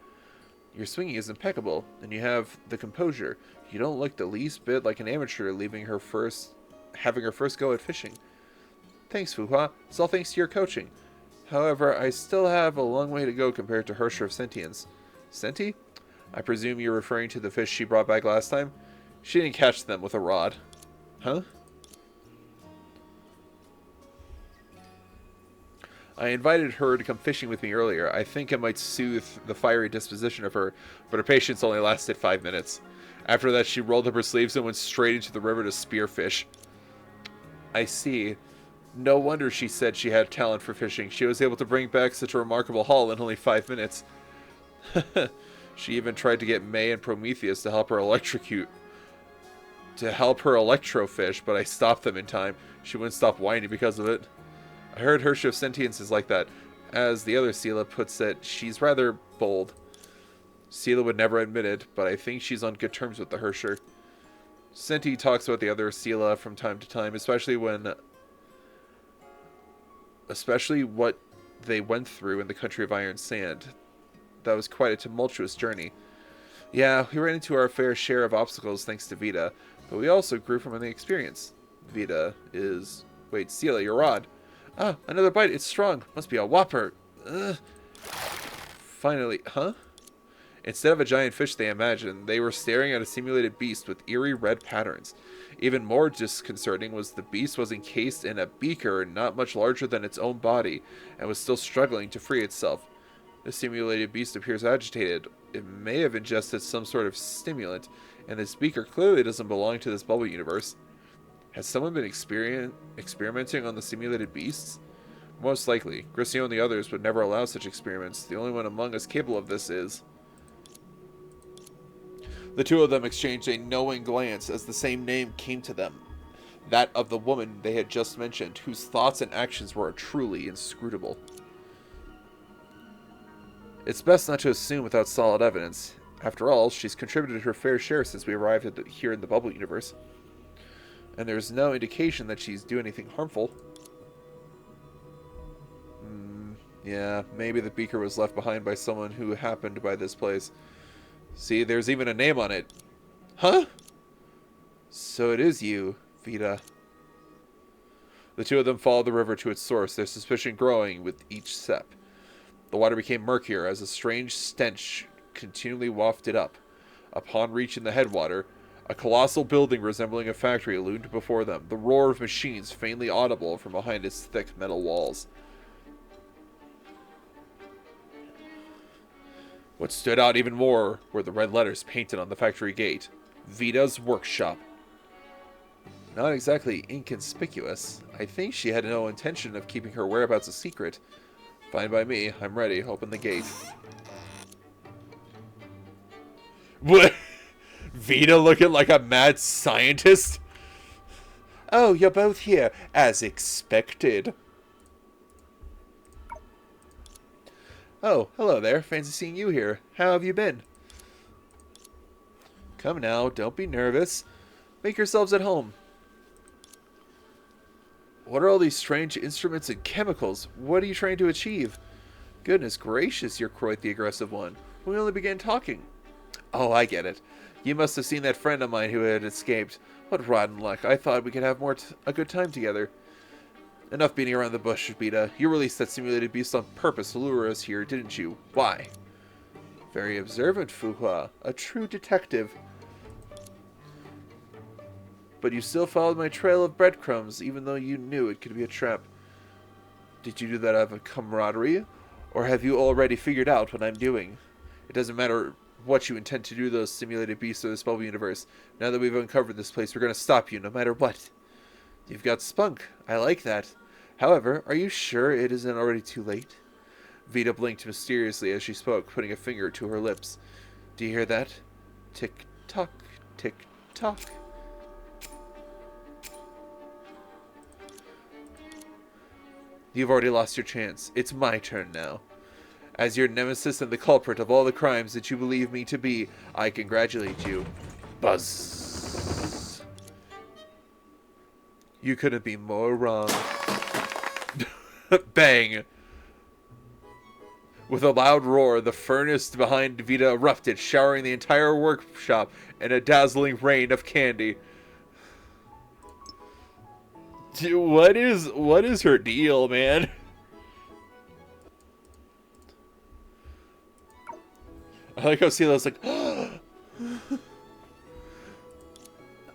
Your swinging is impeccable, and you have the composure. You don't look the least bit like an amateur having her first go at fishing. Thanks, Fuhua. It's all thanks to your coaching. However, I still have a long way to go compared to Hersher of Sentience. Senti? I presume you're referring to the fish she brought back last time? She didn't catch them with a rod. Huh? I invited her to come fishing with me earlier. I think it might soothe the fiery disposition of her, but her patience only lasted 5 minutes. After that, she rolled up her sleeves and went straight into the river to spear fish. I see. No wonder she said she had talent for fishing. She was able to bring back such a remarkable haul in only 5 minutes. She even tried to get May and Prometheus to help her electrofish, but I stopped them in time. She wouldn't stop whining because of it. I heard her show sentience is like that. As the other Sela puts it, she's rather bold. Sela would never admit it, but I think she's on good terms with the Hersher. Senti talks about the other Sela from time to time, especially what they went through in the country of Iron Sand. That was quite a tumultuous journey. Yeah, we ran into our fair share of obstacles thanks to Vita, but we also grew from the experience. Vita is... Wait, Sela, your rod. Ah, another bite. It's strong. Must be a whopper. Ugh. Finally, huh? Instead of a giant fish they imagined, they were staring at a simulated beast with eerie red patterns. Even more disconcerting was the beast was encased in a beaker not much larger than its own body, and was still struggling to free itself. The simulated beast appears agitated. It may have ingested some sort of stimulant, and this beaker clearly doesn't belong to this bubble universe. Has someone been experimenting on the simulated beasts? Most likely. Grissio and the others would never allow such experiments. The only one among us capable of this is... The two of them exchanged a knowing glance as the same name came to them. That of the woman they had just mentioned, whose thoughts and actions were truly inscrutable. It's best not to assume without solid evidence. After all, she's contributed her fair share since we arrived here in the bubble universe. And there's no indication that she's doing anything harmful. Yeah, maybe the beaker was left behind by someone who happened by this place. See, there's even a name on it. Huh? So it is you, Vita. The two of them followed the river to its source, their suspicion growing with each step. The water became murkier as a strange stench continually wafted up. Upon reaching the headwater, a colossal building resembling a factory loomed before them, the roar of machines faintly audible from behind its thick metal walls. What stood out even more were the red letters painted on the factory gate. Vita's Workshop. Not exactly inconspicuous. I think she had no intention of keeping her whereabouts a secret. Fine by me. I'm ready. Open the gate. What? Vita looking like a mad scientist? Oh, you're both here, as expected. Oh, hello there. Fancy seeing you here. How have you been? Come now, don't be nervous. Make yourselves at home. What are all these strange instruments and chemicals? What are you trying to achieve? Goodness gracious, you're quite the aggressive one. We only began talking. Oh, I get it. You must have seen that friend of mine who had escaped. What rotten luck. I thought we could have a good time together. Enough beating around the bush, Vita. You released that simulated beast on purpose to lure us here, didn't you? Why? Very observant, Fuhua. A true detective. But you still followed my trail of breadcrumbs, even though you knew it could be a trap. Did you do that out of camaraderie? Or have you already figured out what I'm doing? It doesn't matter what you intend to do to those simulated beasts or this bubble universe. Now that we've uncovered this place, we're going to stop you, no matter what. You've got spunk. I like that. However, are you sure it isn't already too late? Vita blinked mysteriously as she spoke, putting a finger to her lips. Do you hear that? Tick-tock, tick-tock. You've already lost your chance. It's my turn now. As your nemesis and the culprit of all the crimes that you believe me to be, I congratulate you. Buzz. You couldn't be more wrong. Bang. With a loud roar, the furnace behind Vita erupted, showering the entire workshop in a dazzling rain of candy. Dude, what is her deal, man? I like how Sila's like,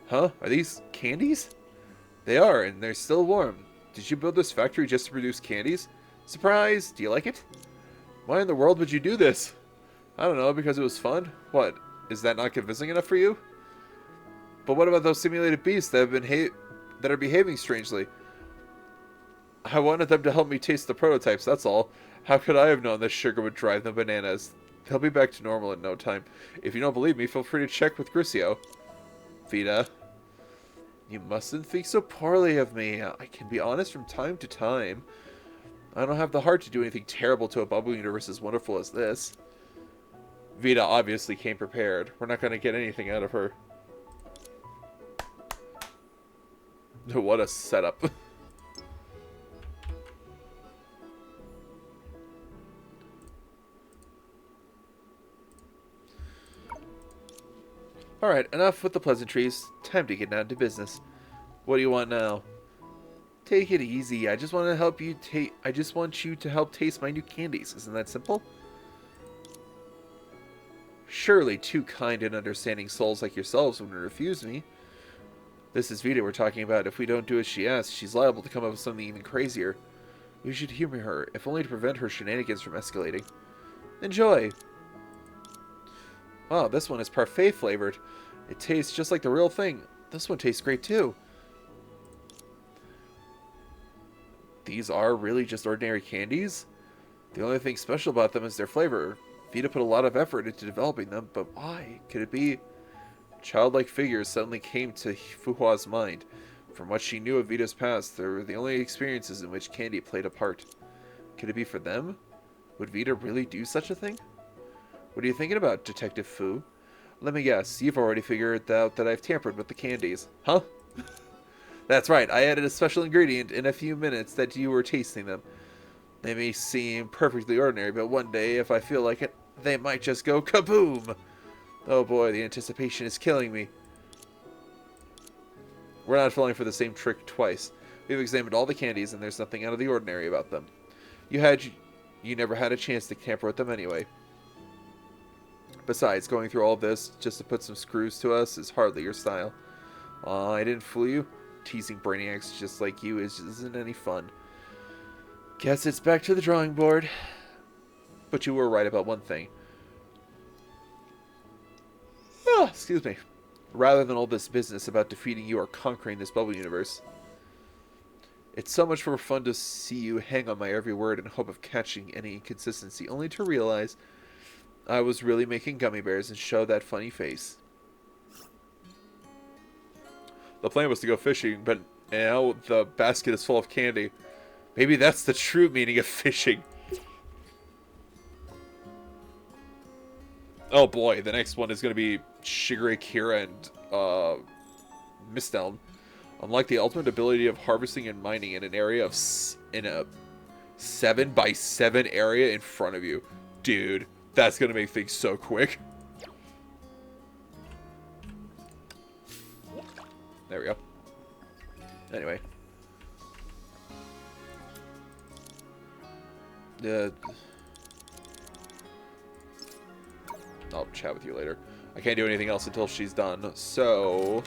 huh? Are these candies? They are, and they're still warm. Did you build this factory just to produce candies? Surprise! Do you like it? Why in the world would you do this? I don't know, because it was fun? What? Is that not convincing enough for you? But what about those simulated beasts that are behaving strangely? I wanted them to help me taste the prototypes, that's all. How could I have known this sugar would drive them bananas? They'll be back to normal in no time. If you don't believe me, feel free to check with Crucio. Vita. You mustn't think so poorly of me. I can be honest from time to time. I don't have the heart to do anything terrible to a bubble universe as wonderful as this. Vita obviously came prepared. We're not going to get anything out of her. What a setup. Alright, enough with the pleasantries. Time to get down to business. What do you want now? Take it easy. I just want to help you I just want you to help taste my new candies. Isn't that simple? Surely two kind and understanding souls like yourselves wouldn't refuse me. This is Vita we're talking about. If we don't do as she asks, she's liable to come up with something even crazier. We should humor her, if only to prevent her shenanigans from escalating. Enjoy! Wow, this one is parfait flavored. It tastes just like the real thing. This one tastes great too. These are really just ordinary candies? The only thing special about them is their flavor. Vita put a lot of effort into developing them, but why? Could it be? Childlike figures suddenly came to Fuhua's mind. From what she knew of Vita's past, they were the only experiences in which candy played a part. Could it be for them? Would Vita really do such a thing? What are you thinking about, Detective Fu? Let me guess, you've already figured out that I've tampered with the candies. Huh? That's right, I added a special ingredient in a few minutes that you were tasting them. They may seem perfectly ordinary, but one day, if I feel like it, they might just go kaboom! Oh boy, the anticipation is killing me. We're not falling for the same trick twice. We've examined all the candies, and there's nothing out of the ordinary about them. You never had a chance to tamper with them anyway. Besides, going through all this just to put some screws to us is hardly your style. Aw, I didn't fool you. Teasing brainiacs just like you isn't any fun. Guess it's back to the drawing board. But you were right about one thing. Ah, excuse me. Rather than all this business about defeating you or conquering this bubble universe. It's so much more fun to see you hang on my every word in hope of catching any inconsistency, only to realize I was really making gummy bears and show that funny face. The plan was to go fishing, but now the basket is full of candy. Maybe that's the true meaning of fishing. Oh boy, the next one is going to be Shigure Kira and Mistelm. Unlike the ultimate ability of harvesting and mining in an area of in a 7x7 area in front of you, dude, that's going to make things so quick. There we go. Anyway. I'll chat with you later. I can't do anything else until she's done, so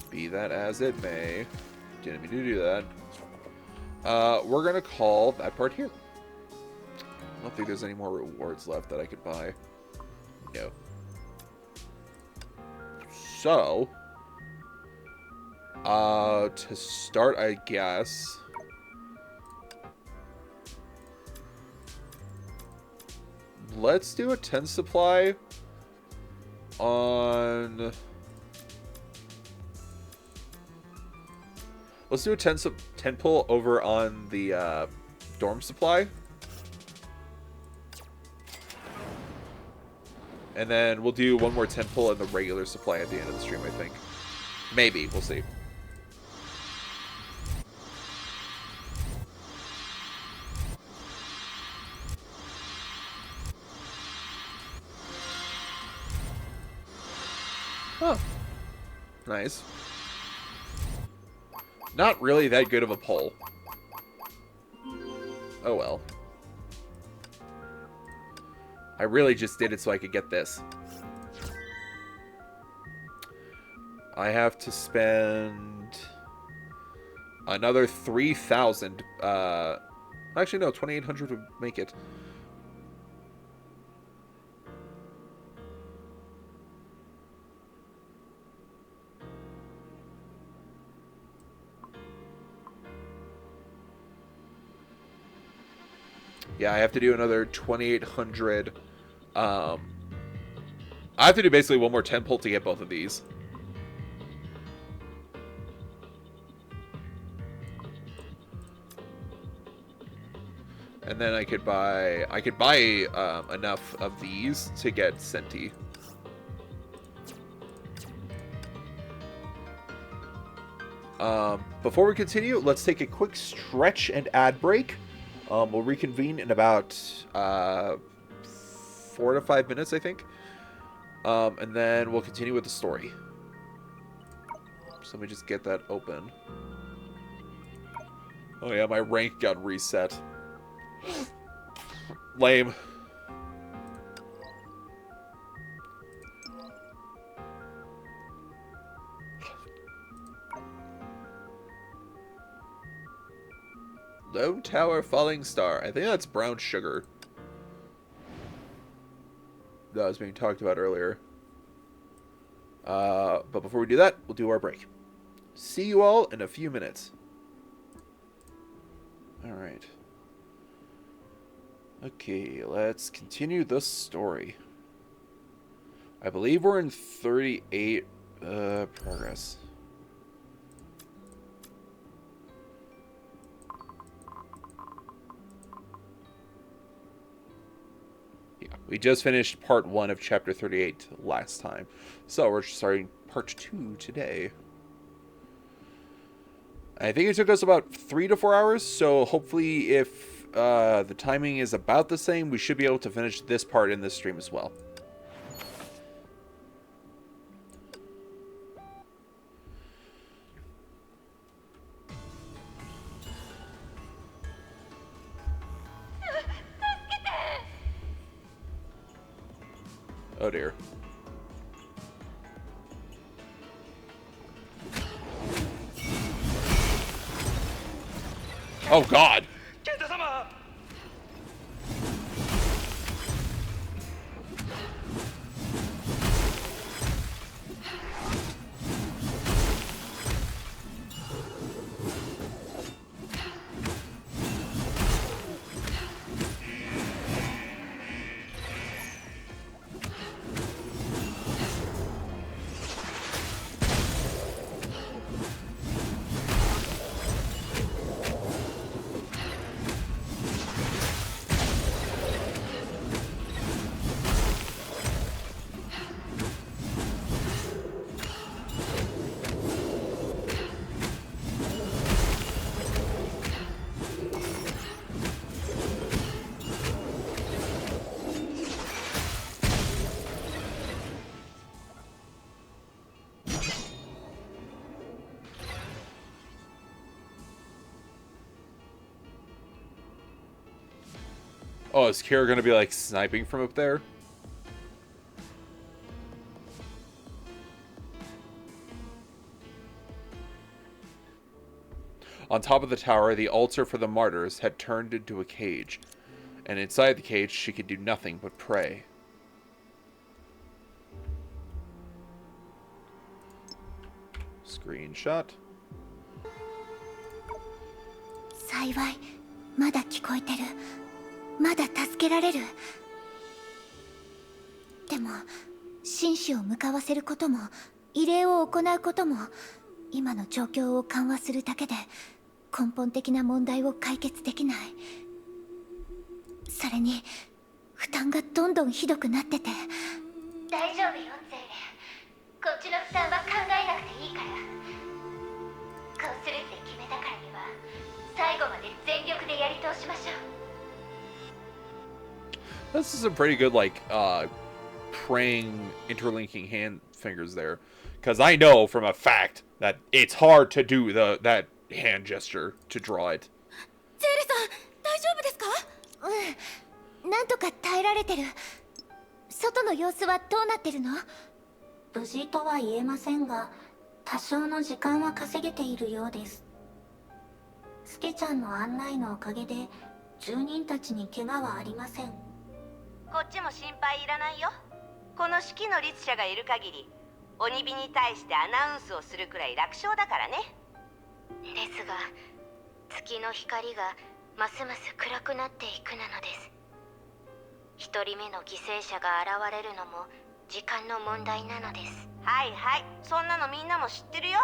be that as it may. Didn't mean to do that. We're gonna call that part here. I don't think there's any more rewards left that I could buy. No. So, to start, I guess. Let's do a 10 supply on... Let's do a 10 pull over on the dorm supply. And then we'll do one more 10 pull in the regular supply at the end of the stream, I think. Maybe. We'll see. Oh. Nice. Not really that good of a pull. Oh well. I really just did it so I could get this. I have to spend another 3,000. Actually, no, 2,800 would make it. Yeah, I have to do another 2,800. I have to do basically one more 10 pull to get both of these. And then I could buy enough of these to get Senti. Before we continue, let's take a quick stretch and ad break. We'll reconvene in about 4 to 5 minutes, I think. And then we'll continue with the story. So let me just get that open. Oh yeah, my rank got reset. Lame. Lone Tower Falling Star. I think that's brown sugar. That was being talked about earlier. But before we do that, we'll do our break. See you all in a few minutes. Alright. Okay, let's continue the story. I believe we're in 38 progress. Yeah, we just finished part 1 of chapter 38 last time. So we're starting part 2 today. I think it took us about 3 to 4 hours, so hopefully if the timing is about the same, we should be able to finish this part in this stream as well. Oh dear. Oh god! Oh, is Kira gonna be like sniping from up there? On top of the tower, the altar for the martyrs had turned into a cage, and inside the cage she could do nothing but pray. Screenshot. 幸い、まだ聞こえてる。まだ助けられる。でも、紳士を向かわせることも、異例を行うことも、今の状況を緩和するだけで根本的な問題を解決できない。それに、負担がどんどんひどくなってて。大丈夫よ、ゼイレ。こっちの負担は考えなくていいから。こうするって決めたからには、最後まで全力でやり通しましょう。This is some pretty good, like, praying, interlinking hand fingers there. Because I know from a fact that it's hard to do that hand gesture to draw it. ゼーレさん、大丈夫ですか？うん、なんとか耐えられてる。外の様子はどうなってるの？無事とは言えませんが、多少の時間は稼げているようです。スケちゃんの案内のおかげで、住人たちに怪我はありません。こっちも心配いらないよ。この指揮の律者がいる限り、鬼火に対してアナウンスをするくらい楽勝だからね。ですが、月の光がますます暗くなっていくなのです。一人目の犠牲者が現れるのも時間の問題なのです。はいはい、そんなのみんなも知ってるよ。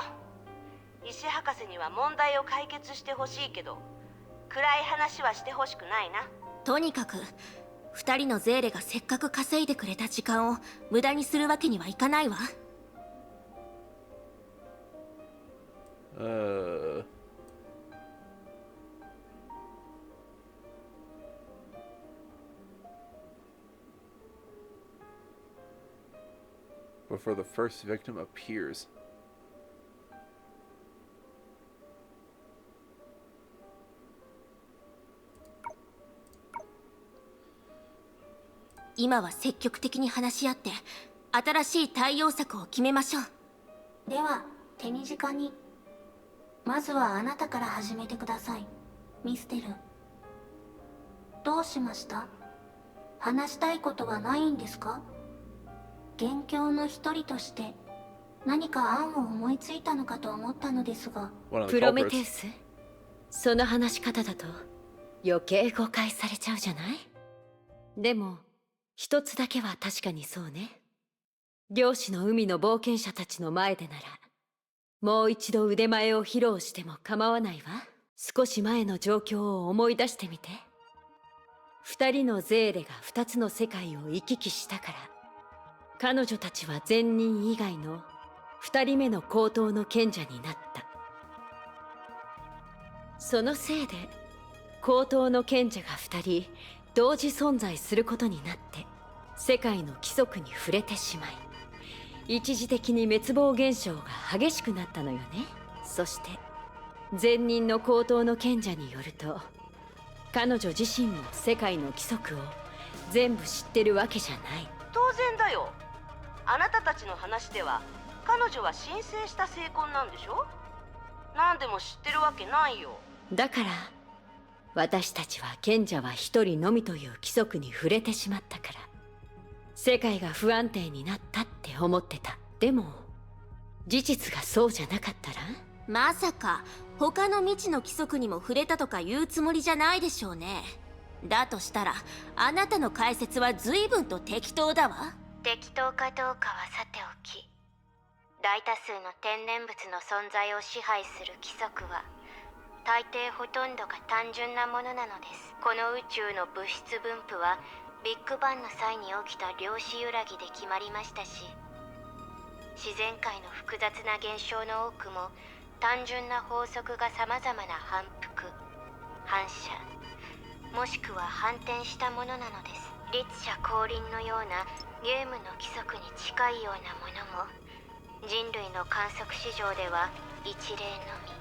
石博士には問題を解決してほしいけど、暗い話はしてほしくないな。とにかく2人のゼーレがせっかく稼いでくれた時間を無駄にするわけにはいかないわ。Before the first victim appears. 今は積極的に話し合って新しい対応策を決めましょう。では手短に。まずはあなたから始めてください、ミステル。どうしました？話したいことはないんですか？元凶の一人として何か案を思いついたのかと思ったのですが。プロメテウス、その話し方だと余計誤解されちゃうじゃない？でも一つだけは確かにそうね。漁師の海の冒険者たちの前でならもう一度腕前を披露しても構わないわ。少し前の状況を思い出してみて。二人のゼーレが二つの世界を行き来したから、彼女たちは善人以外の二人目の高等の賢者になった。そのせいで高等の賢者が二人同時存在することになって世界の規則に触れてしまい、一時的に滅亡現象が激しくなったのよね。そして善人の高等の賢者によると、彼女自身も世界の規則を全部知ってるわけじゃない。当然だよ。あなたたちの話では彼女は申請した成婚なんでしょ。何でも知ってるわけないよ。だから私たちは賢者は一人のみという規則に触れてしまったから世界が不安定になったって思ってた。でも事実がそうじゃなかったら。まさか他の未知の規則にも触れたとか言うつもりじゃないでしょうね。だとしたらあなたの解説は随分と適当だわ。適当かどうかはさておき、大多数の天然物の存在を支配する規則は大抵ほとんどが単純なものなのです。この宇宙の物質分布はビッグバンの際に起きた量子揺らぎで決まりましたし、自然界の複雑な現象の多くも単純な法則がさまざまな反復、反射、もしくは反転したものなのです。律者降臨のようなゲームの規則に近いようなものも人類の観測史上では一例のみ。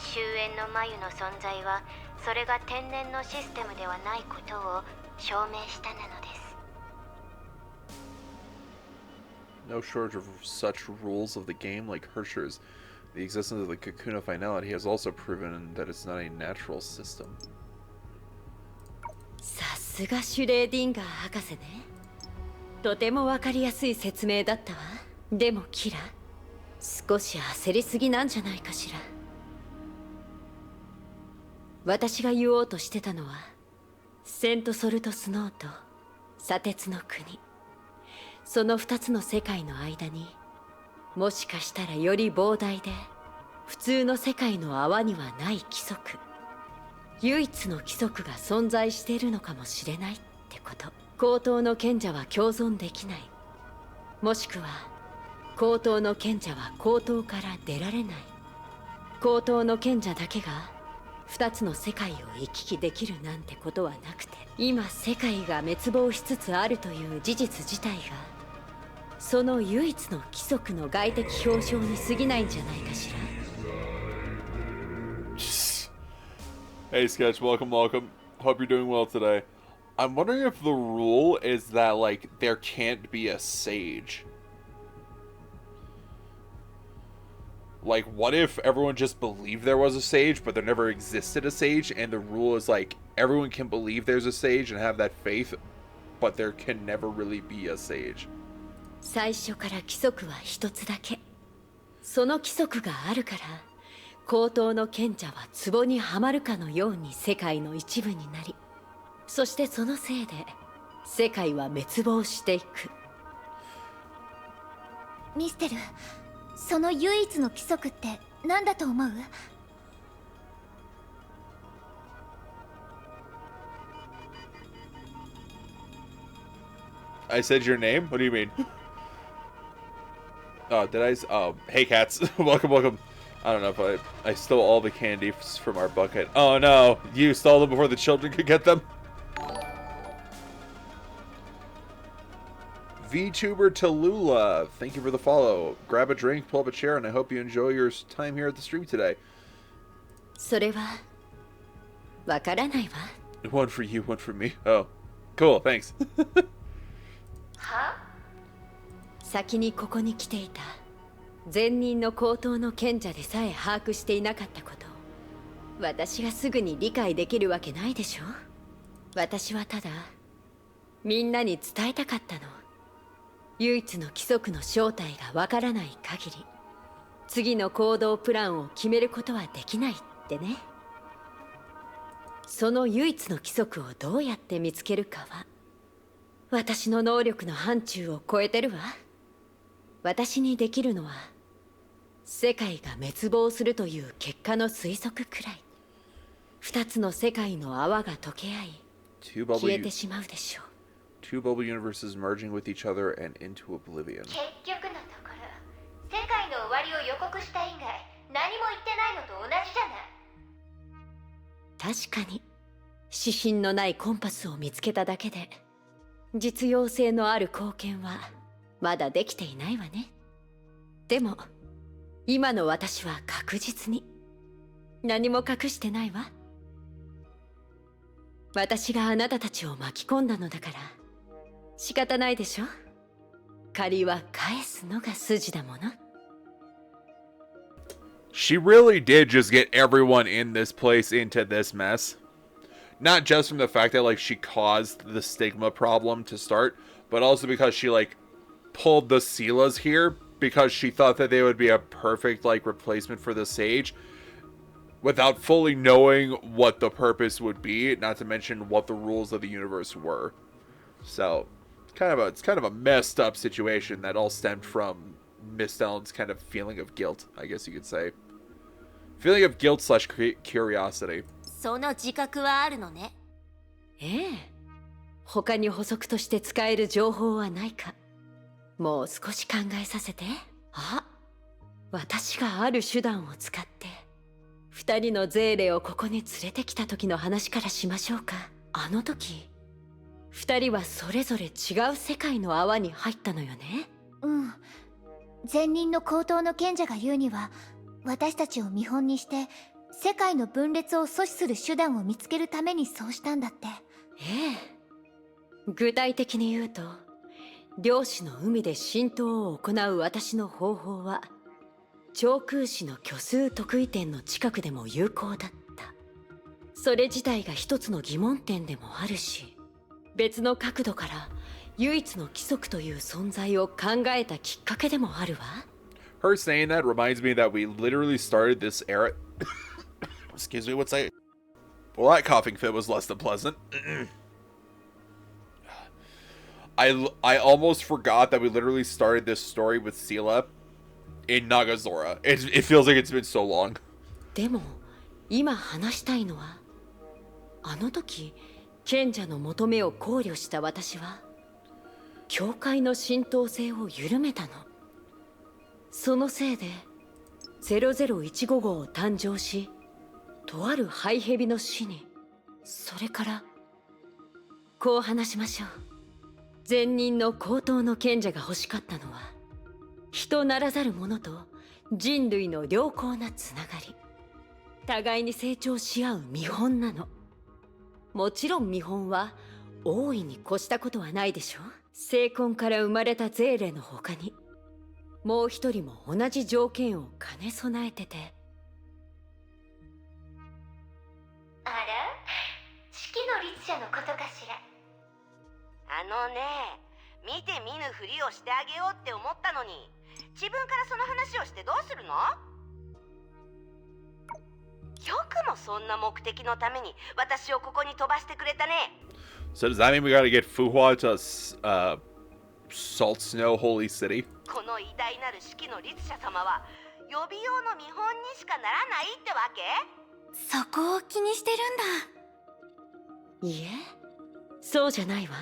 終焉の眉の存在はそれが天然のシステムではないことを証明したなのです。 No shortage of such rules of the game like Hersher's. The existence of the cocoon of finality has also proven that it's not a natural system. さすがシュレーディンガー博士ね。とてもわかりやすい説明だったわ。でもキラ、少し焦りすぎなんじゃないかしら。私が言おうとしてたのはセントソルトスノーと砂鉄の国、その二つの世界の間にもしかしたらより膨大で普通の世界の泡にはない規則、唯一の規則が存在しているのかもしれないってこと。高等の賢者は共存できない、もしくは高等の賢者は高等から出られない。高等の賢者だけが二つの世界を行き来できるなんてことはなくて、今世界が滅亡しつつあるという事実自体がその唯一の規則の外的表彰に過ぎないんじゃないかしら。Hey Sketch, welcome, welcome. Hope you're doing well today. I'm wondering if the rule is that, like, there can't be a sage. Like, what if everyone just believed there was a sage, but there never existed a sage, and the rule is, like, everyone can believe there's a sage and have that faith, but there can never really be a sage. 最初から規則は一つだけ。その規則があるから高等の賢者は壺にはまるかのように世界の一部になり、そしてそのせいで世界は滅亡していく。ミステル、その唯一の規則って何だと思う？I said your name? What do you mean? Oh, did I? Oh, hey cats. Welcome, welcome. I don't know if I stole all the candy from our bucket. Oh no, you stole them before the children could get them? VTuber Tallulah, thank you for the follow. Grab a drink, pull up a chair, and I hope you enjoy your time here at the stream today. それはわからないわ。One for you, one for me. Oh, cool, thanks. は？先にここに来ていた前任の高等の賢者でさえ把握していなかったことを私がすぐに理解できるわけないでしょ。私はただみんなに伝えたかったの。唯一の規則の正体がわからない限り次の行動プランを決めることはできないってね。その唯一の規則をどうやって見つけるかは私の能力の範疇を超えてるわ。私にできるのは世界が滅亡するという結果の推測くらい。二つの世界の泡が溶け合い消えてしまうでしょう。Two bubble universes merging with each other and into oblivion. 結局のところ、世界の終わりを予告した以外何も言ってないのと同じじゃない。確かに指針のないコンパスを見つけただけで実用性のある貢献はまだできていないわね。でも今の私は確実に何も隠してないわ。私があなたたちを巻き込んだのだから仕方ないでしょ。借りは返すのが筋だもの。She really did just get everyone in this place into this mess. Not just from the fact that, like, she caused the stigma problem to start, but also because she, like, pulled the Seelas here because she thought that they would be a perfect, like, replacement for the Sage without fully knowing what the purpose would be, not to mention what the rules of the universe were. So, it's kind of a messed up situation that all stemmed from Miss Ellen's kind of feeling of guilt, I guess you could say. Feeling of guilt slash curiosity. その自覚はあるのね。ええ。他に補足として使える情報はないか。もう少し考えさせて。あ、私がある手段を使って二人のゼーレをここに連れてきた時の話からしましょうか。あの時二人はそれぞれ違う世界の泡に入ったのよね。うん。前任の高等の賢者が言うには、私たちを見本にして世界の分裂を阻止する手段を見つけるためにそうしたんだって。ええ。具体的に言うと、量子の海で浸透を行う私の方法は超空子の虚数特異点の近くでも有効だった。それ自体が一つの疑問点でもあるし、別の角度から唯一の規則という存在を考えたきっかけでもあるわ。Her saying that reminds me that we literally started this era. Excuse me, what's that? Well, that coughing fit was less than pleasant. I almost forgot that we literally started this story with Seela in Nagazora. It feels like it's been so long. でも今話したいのは、あの時賢者の求めを考慮した私は教会の浸透性を緩めたの。そのせいで0015号を誕生し、とあるハイヘビの死に、それからこう話しましょう。前任の高等の賢者が欲しかったのは人ならざる者と人類の良好なつながり、互いに成長し合う見本なの。もちろん見本は大いに越したことはないでしょ。精魂から生まれたゼーレの他にもう一人も同じ条件を兼ね備えてて。あら、式の律者のことかしら。あのね、見て見ぬふりをしてあげようって思ったのに、自分からその話をしてどうするの？よくもそんな目的のために私をここに飛ばしてくれたね。 So does that mean we gotta get Fuhua to Salt Snow Holy City? この偉大なる式の律者様は予備用の見本にしかならないってわけ？そこを気にしてるんだ。いえ、そうじゃないわ。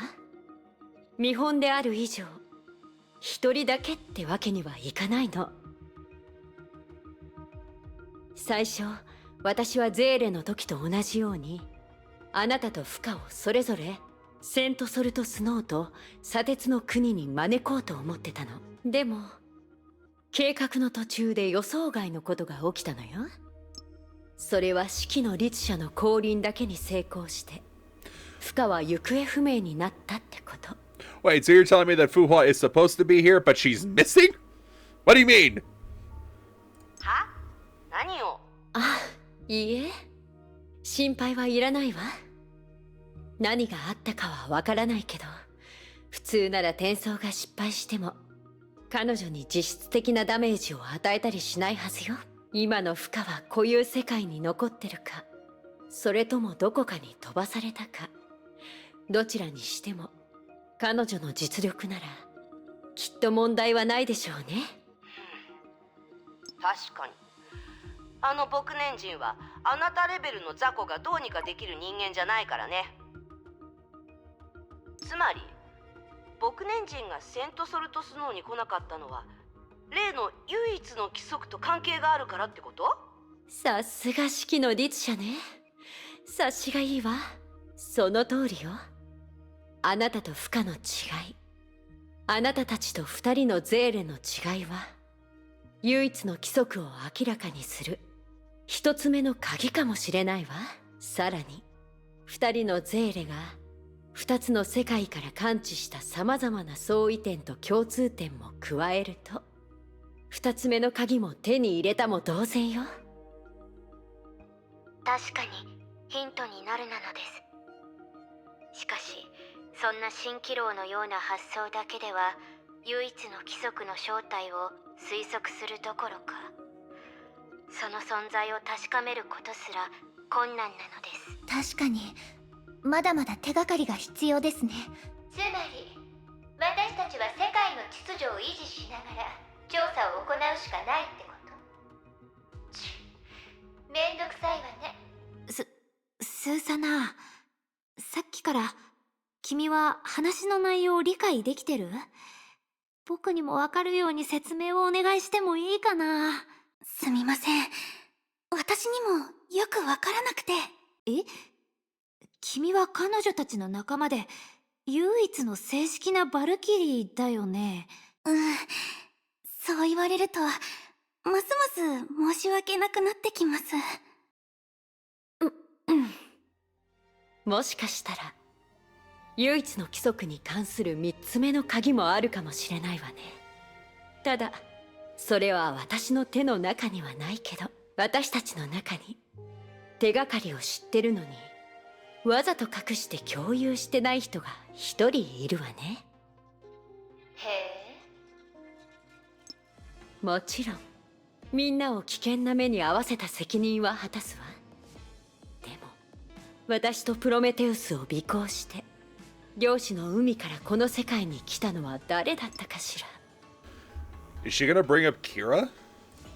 見本である以上、一人だけってわけにはいかないの。最初、私はゼーレの時と同じように、あなたとフカをそれぞれセントソルトスノーと砂鉄の国に招こうと思ってたの。でも計画の途中で予想外のことが起きたのよ。それは式の律者の降臨だけに成功してフカは行方不明になったってこと。 Wait, so you're telling me that Fuhua is supposed to be here, but she's missing? What do you mean? は？何を？あ、いいえ、心配はいらないわ。何があったかはわからないけど、普通なら転送が失敗しても彼女に実質的なダメージを与えたりしないはずよ。今の負荷は固有世界に残ってるか、それともどこかに飛ばされたか、どちらにしても彼女の実力ならきっと問題はないでしょうね。確かにあの牧年人はあなたレベルの雑魚がどうにかできる人間じゃないからね。つまり牧年人がセントソルトスノーに来なかったのは例の唯一の規則と関係があるからってこと？さすが式の律者ね。察しがいいわ。その通りよ。あなたとフカの違い、あなたたちと二人のゼーレの違いは唯一の規則を明らかにする一つ目の鍵かもしれないわ。さらに二人のゼーレが二つの世界から感知した様々な相違点と共通点も加えると二つ目の鍵も手に入れたも同然よ。確かにヒントになるなのです。しかしそんな蜃気楼のような発想だけでは唯一の規則の正体を推測するどころかその存在を確かめることすら困難なのです。確かにまだまだ手がかりが必要ですね。つまり私たちは世界の秩序を維持しながら調査を行うしかないってこと？めんどくさいわね。スーサナ、さっきから君は話の内容を理解できてる？僕にもわかるように説明をお願いしてもいいかな？すみません、私にもよくわからなくて。え？君は彼女たちの仲間で唯一の正式なバルキリーだよね？そう言われるとますます申し訳なくなってきます。もしかしたら唯一の規則に関する三つ目の鍵もあるかもしれないわね。ただそれは私の手の中にはないけど、私たちの中に手がかりを知ってるのにわざと隠して共有してない人が一人いるわね。へえ。もちろんみんなを危険な目に遭わせた責任は果たすわ。でも私とプロメテウスを尾行して漁師の海からこの世界に来たのは誰だったかしら。 Is she gonna bring up Kira?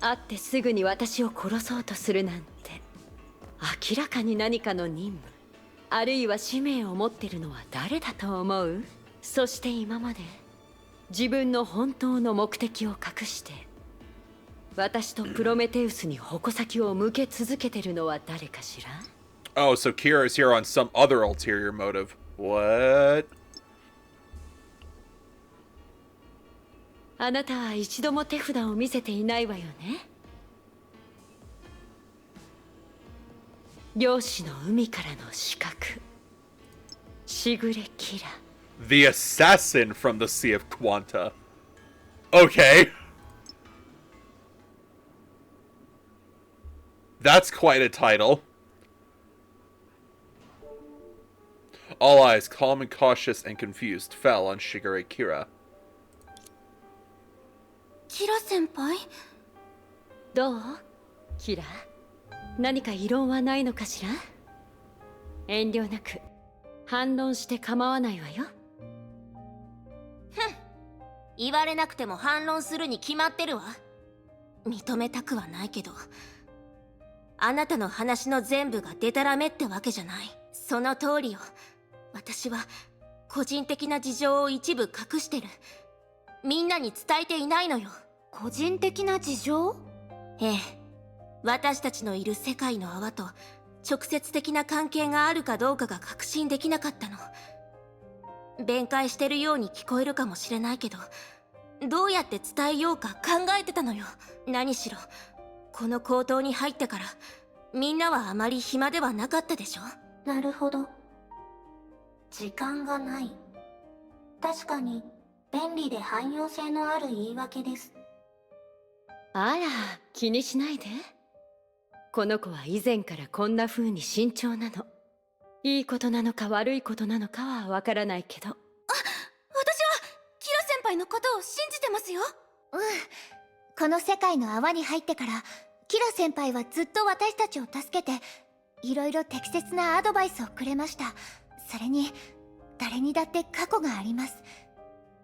会ってすぐに私を殺そうとするなんて明らかに何かの任務あるいは使命を持ってるのは誰だと思う？そして今まで自分の本当の目的を隠して私とプロメテウスに矛先を向け続けてるのは誰かしら？ Oh, so Kira is here on some other ulterior motive. What? あなたは一度も手札を見せていないわよね。漁師の海からの刺客しぐれキラ。 The assassin from the Sea of Quanta. Okay. That's quite a title. All eyes, calm and cautious and confused, fell on Shigure Kira. キラ先輩？どうキラ？何か異論はないのかしら？遠慮なく反論して構わないわよ。言われなくても反論するに決まってるわ。認めたくはないけど、あなたの話の全部がデタラメってわけじゃない。その通りよ。私は個人的な事情を一部隠してる。みんなに伝えていないのよ。個人的な事情？ええ、私たちのいる世界の泡と直接的な関係があるかどうかが確信できなかったの。弁解してるように聞こえるかもしれないけど、どうやって伝えようか考えてたのよ。何しろこの高等に入ってからみんなはあまり暇ではなかったでしょ。なるほど。時間がない。確かに便利で汎用性のある言い訳です。あら、気にしないで。この子は以前からこんな風に慎重なの。いいことなのか悪いことなのかはわからないけど。私はキラ先輩のことを信じてますよ。この世界の泡に入ってからキラ先輩はずっと私たちを助けていろいろ適切なアドバイスをくれました。それに誰にだって過去があります。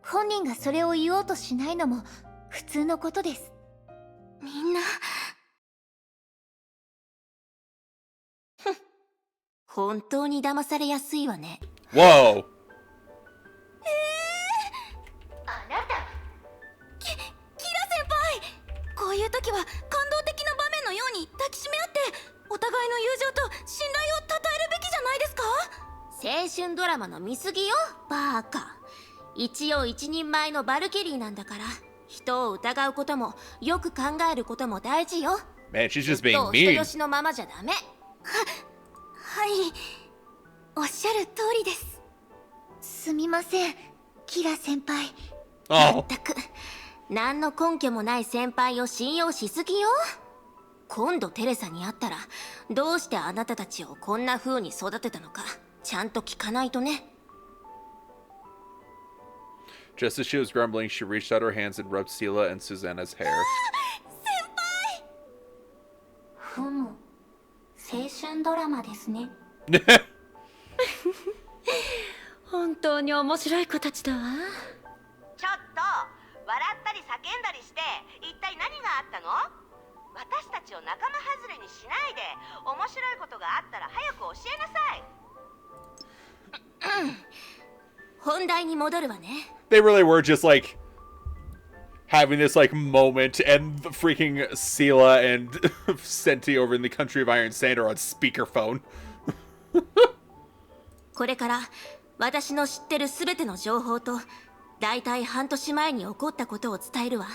本人がそれを言おうとしないのも普通のことです。みんな本当に騙されやすいわね。 Whoa! あなた、キラ先輩、こういう時は感動的な場面のように抱きしめ合ってお互いの友情と信頼を称えるべきじゃないですか。青春ドラマの見過ぎよ、バーカ。一応一人前のバルキリーなんだから、人を疑うこともよく考えることも大事よ。 Man, she's just ずっ being と人 mean. よしのままじゃダメ。はい、おっしゃる通りです。すみません、キラ先輩。Oh. まったく何の根拠もない先輩を信用しすぎよ。今度テレサに会ったらどうしてあなたたちをこんな風に育てたのかちゃんと聞かないとね。 Just as she was grumbling, she reached out her hands and rubbed Sela and Susanna's hair. ふむ。青春ドラマですね。本当に面白い子たちだわ。ちょっと笑ったり叫んだりして一体何があったの？私たちを仲間外れにしないで、面白いことがあったら早く教えなさい。本題に戻るわね。 They really were just like having this like moment, and the freaking Sela and Senti over in the country of Iron Sand are on speakerphone. これから私の知ってるすべての情報とだいたい半年前に起こったことを伝えるわ。は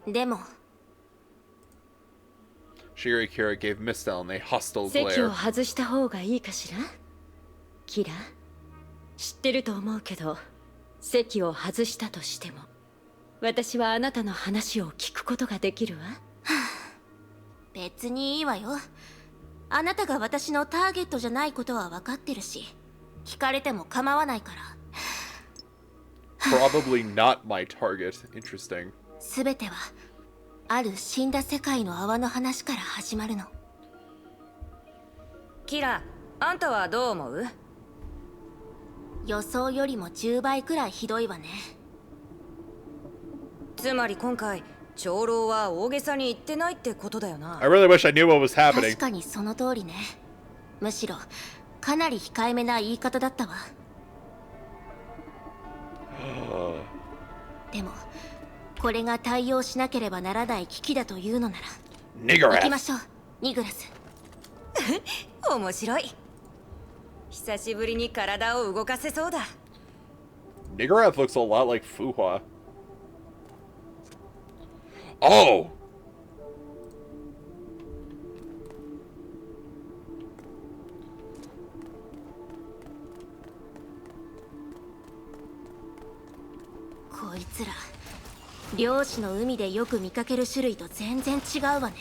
い。でも Shirikira gave Miss Ellen a hostile 席を glare. 外した方がいいかしら？キラ、知ってると思うけど、席を外したとしても私はあなたの話を聞くことができるわ。別にいいわよ。あなたが私のターゲットじゃないことは分かってるし、聞かれても構わないから。 Probably not my target. Interesting. すべてはある死んだ世界の泡の話から始まるの。キラ、あんたはどう思う？予想よりも10倍くらいひどいわね。つまり今回長老は大げさに言ってないってことだよな。 I really wish I knew what was 確 happening. かにその通りね。むしろかなり控えめな言い方だったわ。でもこれが対応しなければならない危機だというのなら行きま Niggurath. しょう、ニグラス。面白い。久しぶりに体を動かせそうだ。 Niggurath looks a lot like Fuhua. Oh! こいつら漁師の海でよく見かける種類と全然違うわね。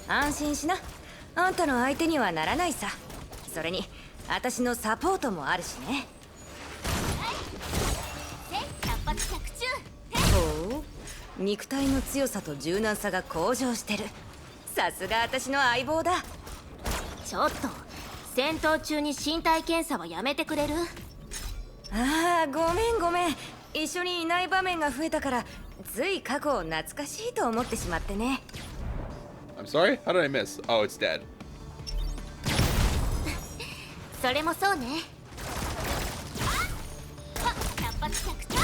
安心しな。あんたの相手にはならないさ。それに私のサポートもあるしね。百発百中。ほう。肉体の強さと柔軟さが向上してる。さすが私の相棒だ。ちょっと戦闘中に身体検査はやめてくれる？ああ、ごめんごめん。一緒にいない場面が増えたからつい過去を懐かしいと思ってしまってね。 I'm sorry? How did I miss? Oh, it's dead. それもそうね。百発百中。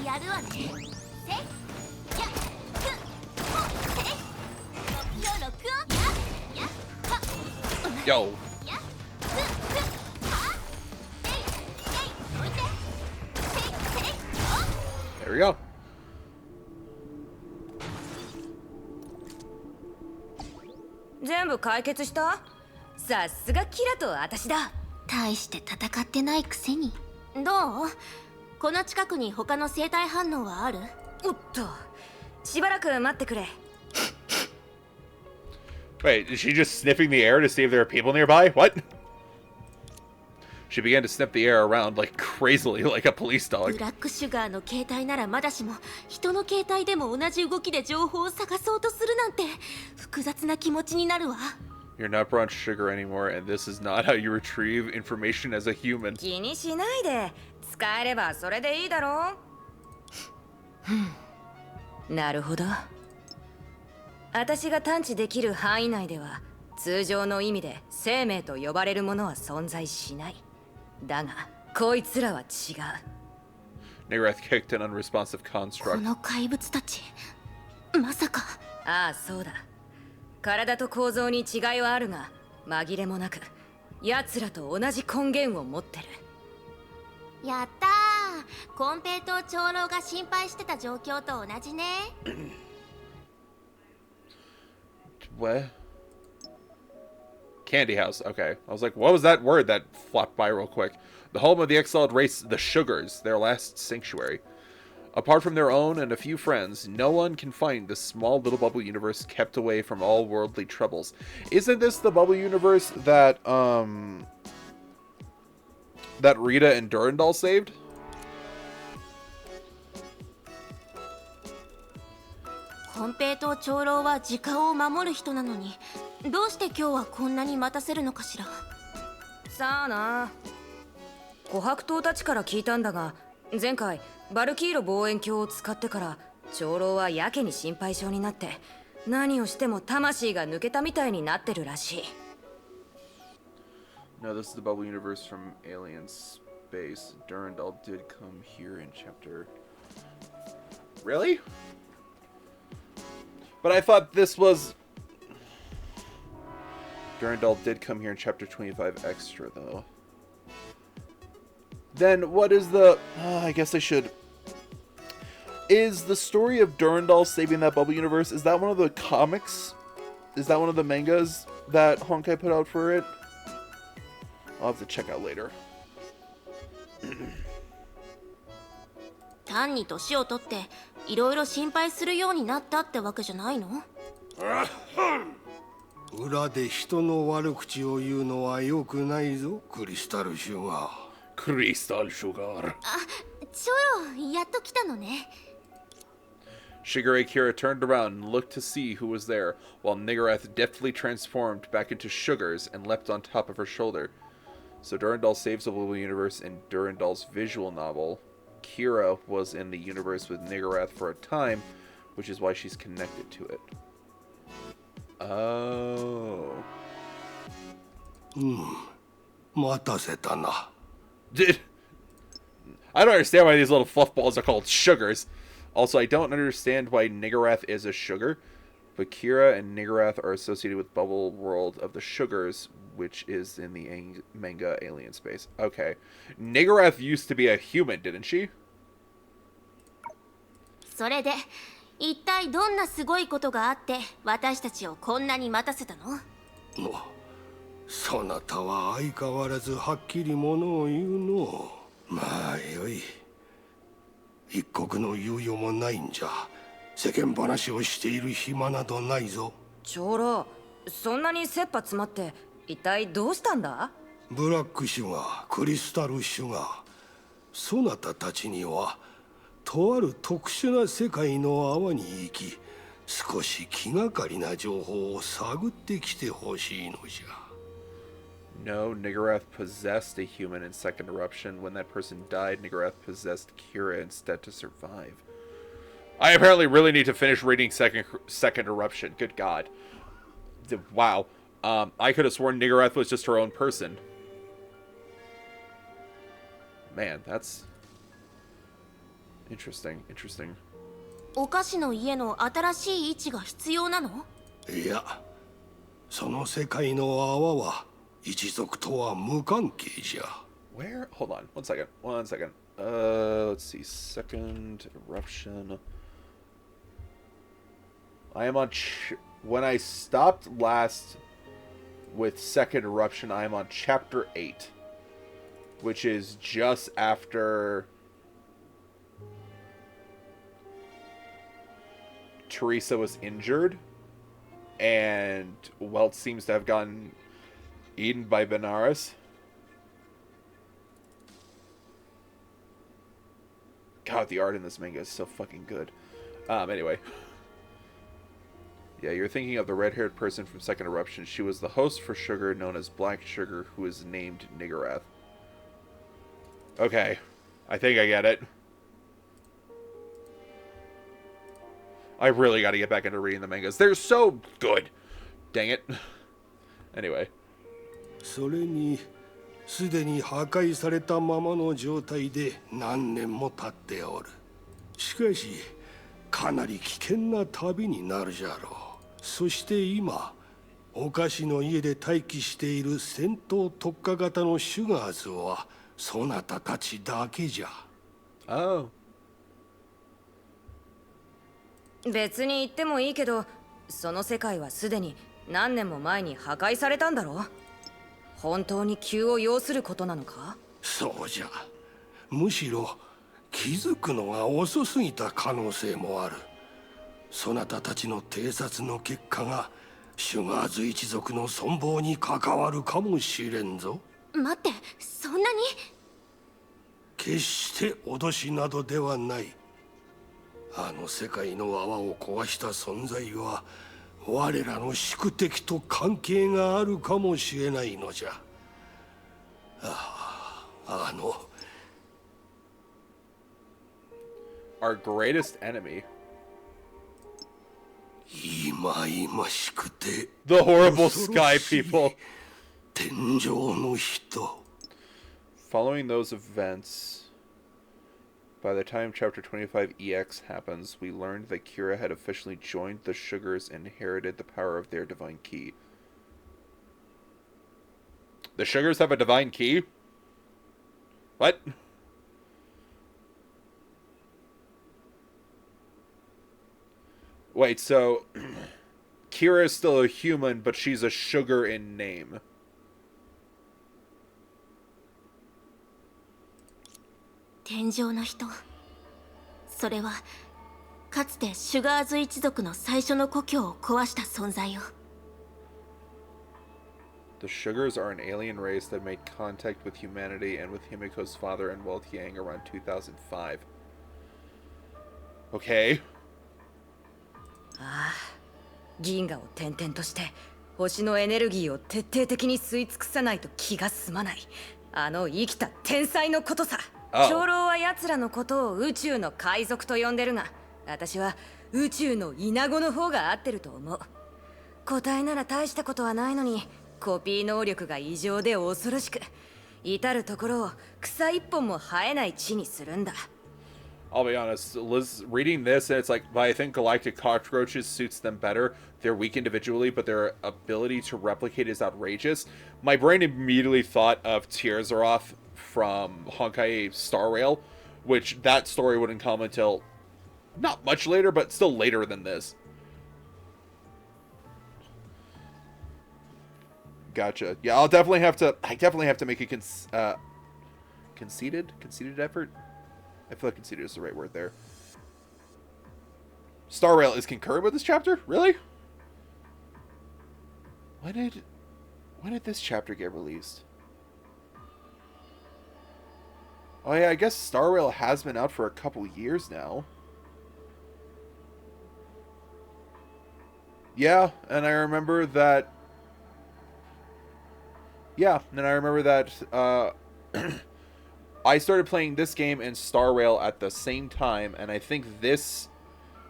やるわね。Yo. There we go. 全部解決した？さすがキラと私だ。大して戦ってないくせに。どう？この近くに他の生体反応はある？おっと、しばらく待ってくれ。Wait, is she just sniffing the air to see if there are people nearby? What? She began to sniff the air around like crazily, like a police ブ dog. ラックシュガーの携帯ならまだしも、人の携帯でも同じ動きで情報を探そうとするなんて複雑な気持ちになるわ。You're not brown sugar anymore, and this is not how you retrieve information as a human. 気にしないで、使えればそれでいいだろう。なるほど。私が探知できる範囲内では通常の意味で生命と呼ばれるものは存在しない。だがこいつらは違う。 Nigarath kicked an unresponsive こ construct. の怪物たち、まさか。ああ、そうだ。体と構造に違いはあるが紛れもなく奴らと同じ根源を持ってる。やったー。コンペイト長老が心配してた状況と同じね。What? Candy house. Okay. I was like, what was that word that flopped by real quick? The home of the exiled race, the Sugars, their last sanctuary. Apart from their own and a few friends, no one can find this small little bubble universe kept away from all worldly troubles. Isn't this the bubble universe that Rita and Durandal saved? コンペイト長老は時間を守る人なのに、どうして今日はこんなに待たせるのかしら。さあな。琥珀島たちから聞いたんだが、前回バルキーロ望遠鏡を使ってから長老はやけに心配性になって何をしても魂が抜けたみたいになってるらしい。 No, this is the bubble universe from alien space. Durandal did come here in chapter... Really? But I thought this was... Durandal did come here in chapter 25 extra, though. Then what is the... I guess I should... Is the story of Durandal saving that bubble universe, is that one of the comics? Is that one of the mangas that Honkai put out for it? I'll have to check out later. 単に年を取っていろいろ心配するようになったってわけじゃないの？裏で人の悪口を言うのは良くないぞ、クリスタルシュガー。Crystal sugar. チョロ、やっと来たのね。Shigure Kira turned around and looked to see who was there, while Nigarath deftly transformed back into Sugars and leapt on top of her shoulder. So Durandal saves the Bubble Universe in Durandal's visual novel. Kira was in the universe with Nigarath for a time, which is why she's connected to it. Oh. 待たせたな。 I don't understand why these little fluff balls are called sugars. Also, I don't understand why Nigarath is a sugar, but Kira and Nigarath are associated with Bubble World of the Sugars, which is in the manga Alien Space. Okay. Nigarath used to be a human, didn't she? それで一体どんなすごいことがあって私たちをこんなに待たせたの？そなたは相変わらずはっきりものを言うの。まあよい。一刻の猶予もないんじゃ。世間話をしている暇などないぞ。長老、そんなに切羽詰まって一体どうしたんだ？ブラックシュガー、クリスタルシュガー、そなたたちにはとある特殊な世界の泡に行き、少し気がかりな情報を探ってきてほしいのじゃ。No, Nigarath possessed a human in Second Eruption. When that person died, Nigarath possessed Kira instead to survive. I apparently really need to finish reading Second Eruption. Good God. Wow. I could have sworn Nigarath was just her own person. Man, that's interesting. Interesting. お菓子の家の新しい位置が必要なの？いや、その世界の泡は一族とは無関係じゃ。Where? Hold on. One second. One second. Let's see. Second Eruption. I am on... when I stopped last with Second Eruption, I am on Chapter 8. Which is just after... Teresa was injured. And Welt seems to have gotten eaten by Benares. God, the art in this manga is so fucking good. Anyway. Yeah, you're thinking of the red-haired person from Second Eruption. She was the host for Sugar, known as Black Sugar, who is named Nigarath. Okay. I think I get it. I really gotta get back into reading the mangas. They're so good! Dang it. Anyway. それにすでに破壊されたままの状態で何年も経っておる。しかしかなり危険な旅になるじゃろう。そして今お菓子の家で待機している戦闘特化型のシュガーズはそなたたちだけじゃ。Oh. 別に言ってもいいけど、その世界はすでに何年も前に破壊されたんだろ？本当に急を要することなのか？そうじゃ。むしろ気づくのが遅すぎた可能性もある。そなたたちの偵察の結果がシュガーズ一族の存亡に関わるかもしれんぞ。待って、そんなに？決して脅しなどではない。あの世界の泡を壊した存在は我らの宿敵と関係があるかもしれないのじゃ。Our greatest enemy. いまいましくて The horrible sky people. 天上の人。 Following those events, by the time Chapter 25 EX happens, we learned that Kira had officially joined the Sugars and inherited the power of their divine key. The Sugars have a divine key? What? Wait, so Kira is still a human, but she's a sugar in name. 天上の人。それはかつてシュガーズ一族の最初の故郷を壊した存在よ。The Sugars are an alien race that made contact with humanity and with Himiko's father and Weltiang around 2005. Okay. ああ、銀河を転々として星のエネルギーを徹底的に吸い尽くさないと気が済まない。あの生きた天才のことさ。長老は奴らのことを宇宙の海賊と呼んでるが、私は宇宙のイナゴの方が合ってると思う。個体なら大したことはないのに、コピー能力が異常で恐ろしく、至る所を草一本も生えない地にするんだ。I'll be honest, reading this, and it's like, but I think galactic cockroaches suits them better. They're weak individually, but their ability to replicate is outrageous. My brain immediately thought of Tierzeroth from Honkai Star Rail, which that story wouldn't come until not much later, but still later than this. Gotcha. Yeah, I definitely have to make a conceited effort. I feel like conceited is the right word there. Star Rail is concurrent with this chapter? Really? When did this chapter get released? Oh yeah, I guess Star Rail has been out for a couple years now. Yeah, and I remember that... Yeah, and I remember that I started playing this game and Star Rail at the same time, and I think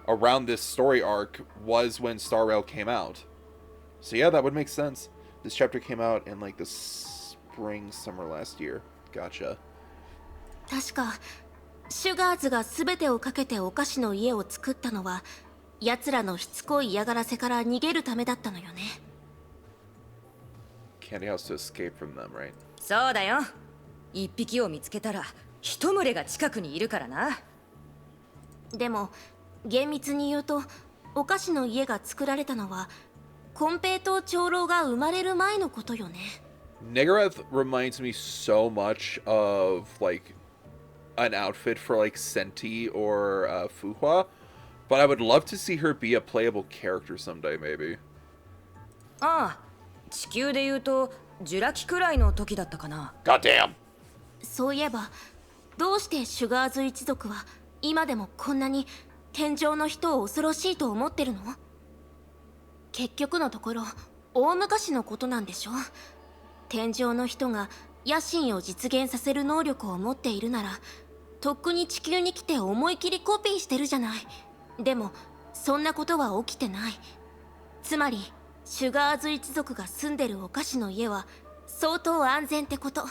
around this story arc was when Star Rail came out. So yeah, that would make sense. This chapter came out in like the spring, summer last year. Gotcha. 確かシュガーズが全てをかけてお菓子の家を作ったのは奴らのしつこい嫌がらせから逃げるためだったのよね。 Candy house to escape from them, right? そうだよ。一匹を見つけたら一群れが近くにいるからな。でも厳密に言うとお菓子の家が作られたのはコンペイと長老が生まれる前のことよね。 Negarath reminds me so much of like an outfit for like Senti or Fuhua, but I would love to see her be a playable character someday, maybe. ああ、地球で言うとジュラ紀くらいの時だったかな。 Goddamn! そういえばどうしてシュガーズ一族は今でもこんなに天上の人を恐ろしいと思ってるの？結局のところ大昔のことなんでしょ。天上の人が野心を実現させる能力を持っているならとっくに地球に来て思い切りコピーしてるじゃない。でもそんなことは起きてない。つまりシュガーズ一族が住んでるお菓子の家は相当安全ってこと。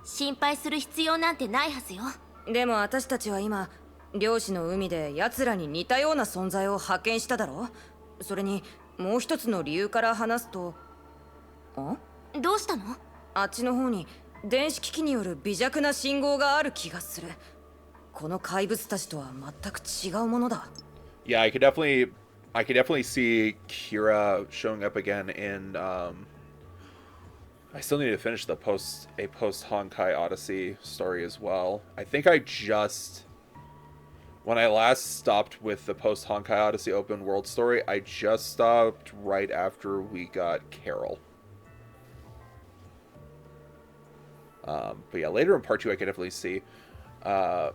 心配する必要なんてないはずよ。でも私たちは今漁師の海で奴らに似たような存在を発見しただろ。それにもう一つの理由から話すと、どうしたの？あっちの方に電子機器による微弱な信号がある気がする。この怪物たちとは全く違うものだ。 Yeah, I could definitely see Kira showing up again in I still need to finish the post Honkai Odyssey story as well. I think when I last stopped with the post Honkai Odyssey open world story, I just stopped right after we got Carol. But yeah, later in part 2 I could definitely see. I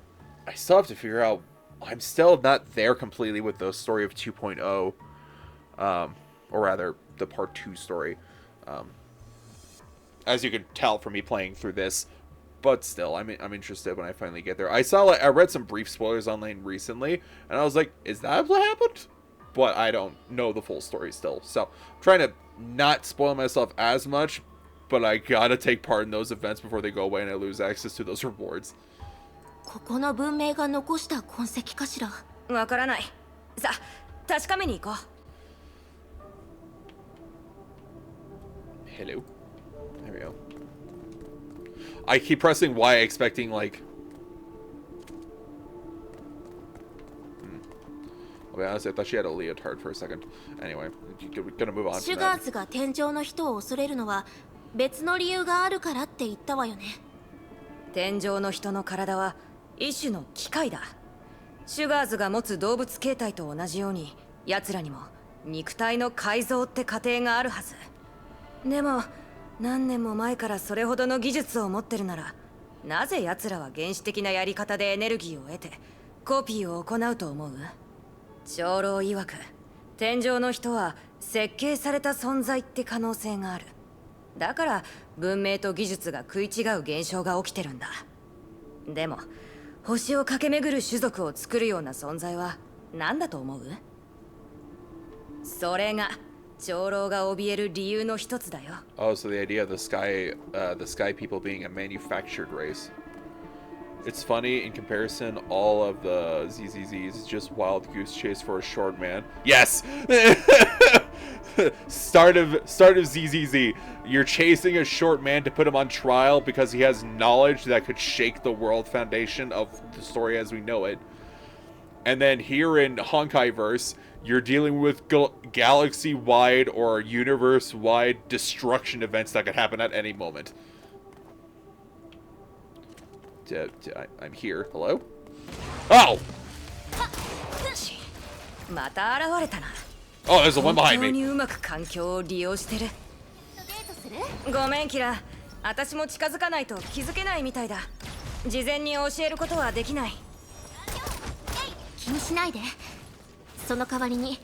still have to figure out, I'm still not there completely with the story of 2.0, or rather the part 2 story. As you can tell from me playing through this, but still, I'm interested when I finally get there. I read some brief spoilers online recently, and I was like, is that what happened? But I don't know the full story still, so I'm trying to not spoil myself as much, but I gotta take part in those events before they go away and I lose access to those rewards. ここの文明が残した痕跡かしら。わからない。さあ、確かめに行こう。 Hello. There we go. I keep pressing Y expecting like... I'll be honest, I thought she had a leotard for a second. Anyway, we're gonna move on シ from ュガー that. ズが天上の人を恐れるのは別の理由があるからって言ったわよね。天上の人の体は一種の機械だ。シュガーズが持つ動物形態と同じように奴らにも肉体の改造って過程があるはず。でも何年も前からそれほどの技術を持ってるならなぜ奴らは原始的なやり方でエネルギーを得てコピーを行うと思う？長老曰く天上の人は設計された存在って可能性がある。だから文明と技術が食い違う現象が起きてるんだ。でも星を駆け巡る種族を作るような存在は何だと思う？それが長老が怯える理由の一つだよ。 Oh, so the idea of the sky people being a manufactured race. It's funny, in comparison, all of the ZZZs is just wild goose chase for a short man. Yes! Start of ZZZ. You're chasing a short man to put him on trial because he has knowledge that could shake the world foundation of the story as we know it. And then here in Honkai verse, you're dealing with galaxy-wide or universe-wide destruction events that could happen at any moment. I'm here. Hello? Oh! また現れたな。 Oh, there's the one 本 behind 当 me. にうまく環境を利用してる。デートする？ごめんキラ、私も近づかないと気づけないみたいだ。事前に教えることはできない。気にしないで。その代わりに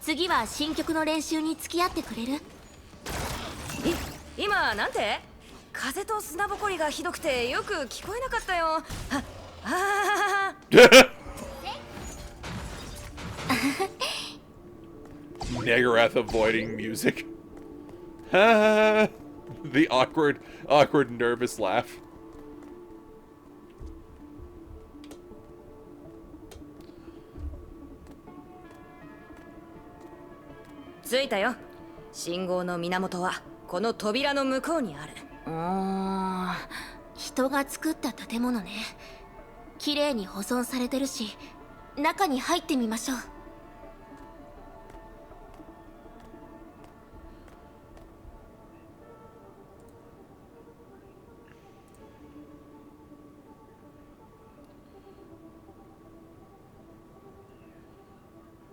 次は新曲の練習に付き合ってくれる？今なんて？風と砂ぼこりがひどくてよく聞こえなかったよ。Nagarath avoiding music. The awkward, nervous laugh. 着いたよ。信号の源はこの扉の向こうにある。人が作った建物ね。綺麗に保存されてるし、中に入ってみましょう。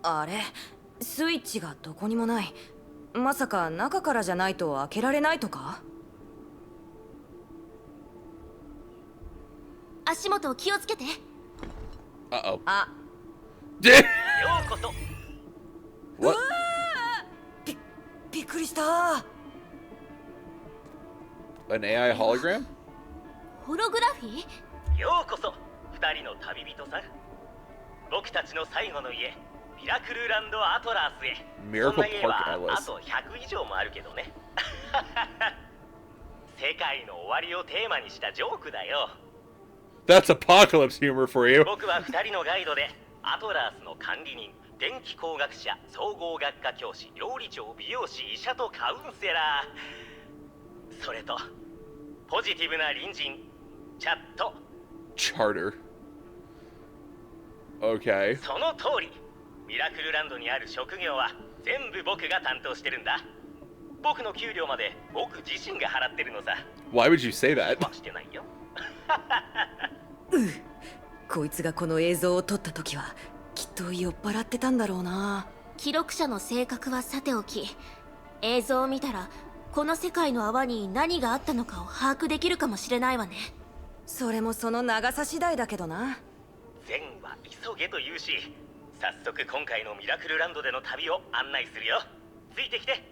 あれ、スイッチがどこにもない。まさか中からじゃないと開けられないとか？足元気をつけて。Uh-oh. あ、ようこそ。What? びっくりした。 An AI hologram? ホログラフィー？ようこそ二人の旅人さん。僕たちの最後の家、ミラクルランドアトラースへ。 Miracle そんな家 Park は Atlas. あと100以上もあるけどね。世界の終わりをテーマにしたジョークだよ。That's apocalypse humor for you. 僕は二人のガイドでアトラースの管理人、電気工学者、総合学科教師、料理長、美容師、医者とカウンセラー、それとポジティブな隣人、チャット。 Charter. Okay. その通り。ミラクルランドにある職業は全部僕が担当してるんだ。僕の給料まで僕自身が払ってるのさ。 Why would you say that? はしてないよ。こいつがこの映像を撮った時はきっと酔っ払ってたんだろうな。記録者の性格はさておき、映像を見たらこの世界の泡に何があったのかを把握できるかもしれないわね。それもその長さ次第だけどな。善は急げと言うし、早速今回のミラクルランドでの旅を案内するよ。ついてきて。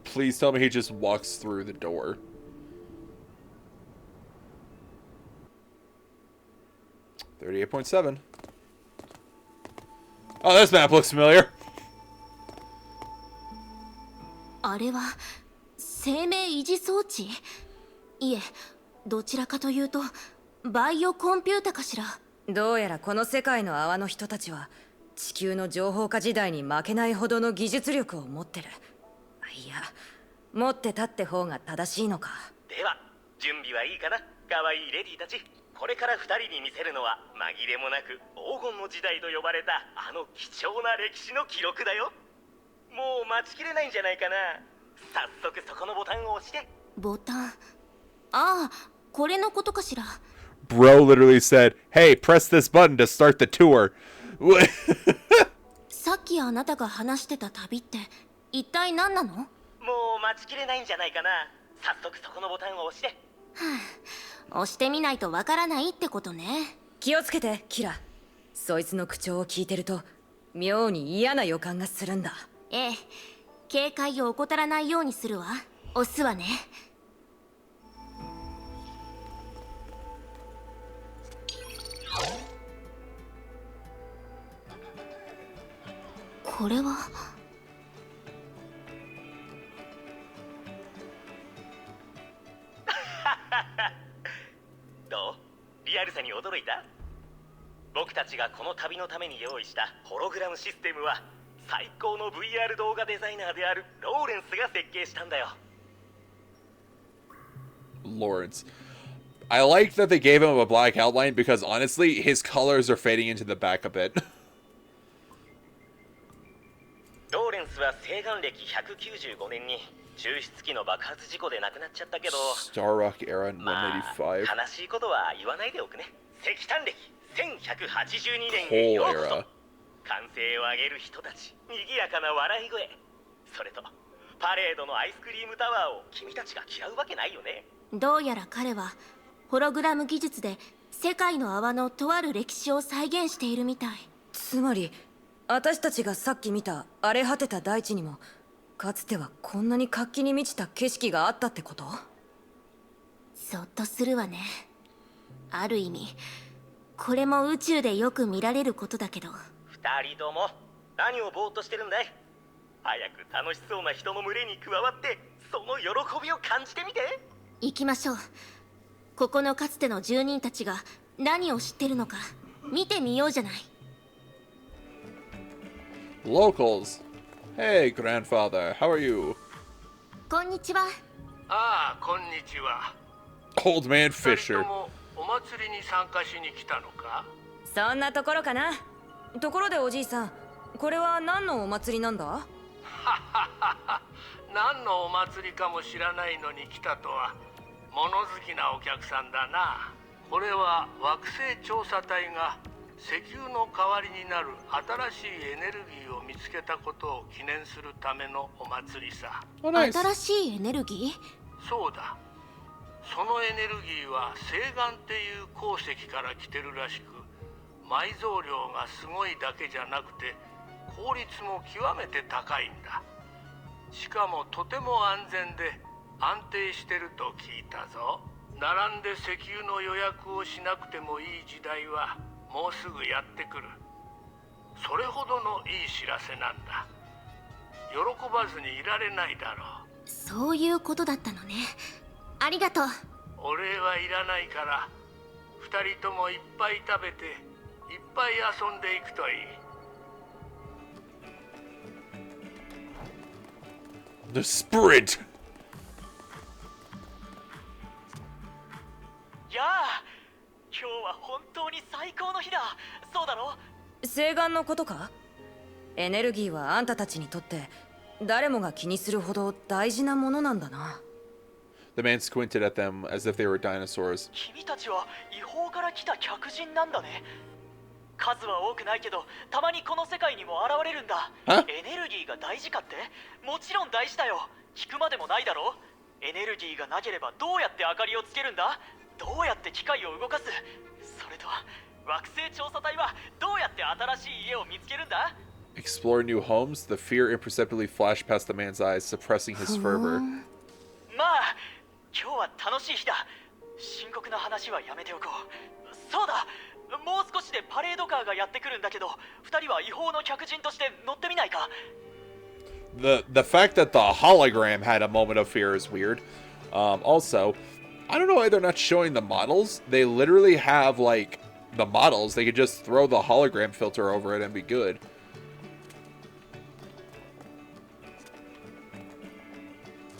Please tell me he just walks through the door. $38.7. Oh, this map looks familiar. あれは生命維持装置？いえ、どちらかというとバイオコンピュータかしら。どうやらこの世界の泡の人たちは地球の情報化時代に負けないほどの技術力を持ってる。いや、持ってたって方が正しいのか。では準備はいいかな、可愛いレディーたち。これから2人に見せるのは紛れもなく黄金の時代と呼ばれたあの貴重な歴史の記録だよ。もう待ちきれないんじゃないかな。早速そこのボタンを押して。ボタン。ああ、これのことかしら。Bro literally said, "Hey, press this button to start the tour." さっきあなたが話してた旅って一体何なの？もう待ちきれないんじゃないかな。早速そこのボタンを押して。押してみないとわからないってことね。気をつけてキラ。そいつの口調を聞いてると妙に嫌な予感がするんだ。ええ、警戒を怠らないようにするわ。押すわね。これはどう？リアルさに驚いた？僕たちがこの旅のために用意したホログラムシステムは最高の VR 動画デザイナーであるローレンスが設計したんだよ。 Lawrence. I like that they gave him a black outline because honestly, his colors are fading into the back a bit. ローレンスは西岸歴195年に抽出機の爆発事故で亡くなっちゃったけど、 Star Rock era in まあ185. 悲しいことは言わないでおくね。石炭歴1182年へようこ Whole そ。 era. 歓声を上げる人たち、賑やかな笑い声、それとパレードのアイスクリームタワーを君たちが嫌うわけないよね。どうやら彼はホログラム技術で世界の泡のとある歴史を再現しているみたい。つまり私たちがさっき見た荒れ果てた大地にもかつてはこんなに活気に満ちた景色があったってこと？そっとするわね。ある意味これも宇宙でよく見られることだけど。二人とも何をぼーっとしてるんだい？早く楽しそうな人の群れに加わってその喜びを感じてみて。行きましょう。ここのかつての住人たちが何を知ってるのか見てみようじゃない。Locals. Hey, grandfather. How are you? こんにちは。ああ、こんにちは。 Old man 二人 Fisher. ともお祭りに参加しに来たのか？そんなところかな。ところでおじいさん、これは何のお祭りなんだ？何のお祭りかも知らないのに来たとは物好きなお客さんだな。これは惑星調査隊が石油の代わりになる新しいエネルギーを見つけたことを記念するためのお祭りさ。Oh, nice. 新しいエネルギー？そうだ。そのエネルギーは青岩っていう鉱石から来てるらしく、埋蔵量がすごいだけじゃなくて効率も極めて高いんだ。しかもとても安全で安定してると聞いたぞ。並んで石油の予約をしなくてもいい時代はもうすぐやってくる。それほどのいい知らせなんだ。喜ばずにいられないだろう。そういうことだったのね。ありがとう。お礼はいらないから、二人ともいっぱい食べていっぱい遊んでいくといい。The sprint. やあ、今日は本当に最高の日だ。そうだろ？青岩のことか？エネルギーはあんたたちにとって誰もが気にするほど大事なものなんだな。The man squinted at them as if they were dinosaurs. 君たちは違法から来た客人なんだね。数は多くないけどたまにこの世界にも現れるんだ。エネルギーが大事かって？もちろん大事だよ。聞くまでもないだろ。エネルギーがなければどうやって明かりをつけるんだ？どうやって機械を動かす？それと惑星調査隊はどうやって新しい家を見つけるんだ？ Explore new homes. The fear imperceptibly flashed past the man's eyes, suppressing his fervor. まあ今日は楽しい日だ。深刻な話はやめておこう。そうだ、もう少しでパレードカーがやってくるんだけど、二人は違法の客人として乗ってみないか？ The fact that the hologram had a moment of fear is weird. Also, I don't know why they're not showing the models. They literally have like the models. They could just throw the hologram filter over it and be good.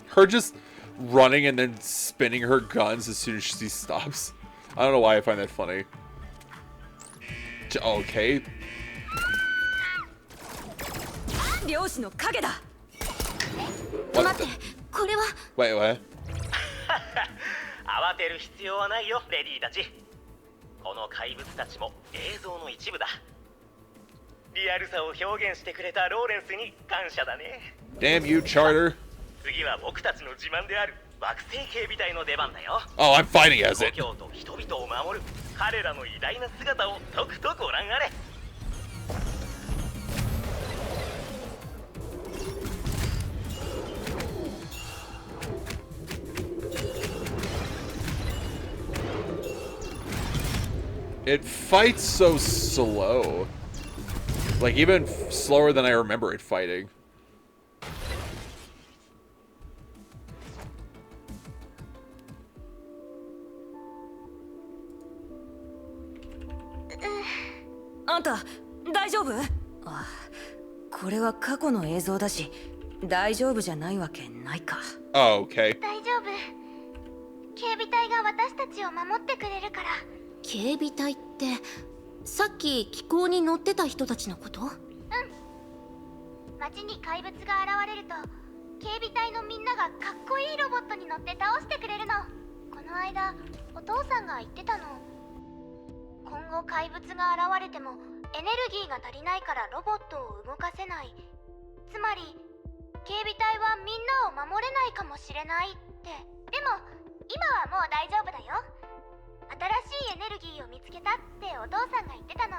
Her just running and then spinning her guns as soon as she stops. I don't know why I find that funny. Okay. 漁師の影だ。待って、これは。Wait, what? 慌てる必要はないよ、レディーたち。この怪物たちも映像の一部だ。リアルさを表現してくれたローレンスに感謝だね。Damn you, Charter. 次は僕たちの自慢である惑星警備隊の出番だよ。Oh, I'm fighting as 故 it. 郷と人々を守る彼らの偉大な姿をとくとご覧あれ。It fights so slow. Like, even slower than I remember it fighting. Anta, 大丈夫？あ、これは過去の映像だし、大丈夫じゃないわけないか。Oh, okay. 大丈夫。警備隊が私たちを守ってくれるから。警備隊ってさっき機構に乗ってた人たちのこと？街に怪物が現れると警備隊のみんながかっこいいロボットに乗って倒してくれるの。この間お父さんが言ってたの。今後怪物が現れてもエネルギーが足りないからロボットを動かせない。つまり警備隊はみんなを守れないかもしれないって。でも今はもう大丈夫だよ。新しいエネルギーを見つけたってお父さんが言ってたの。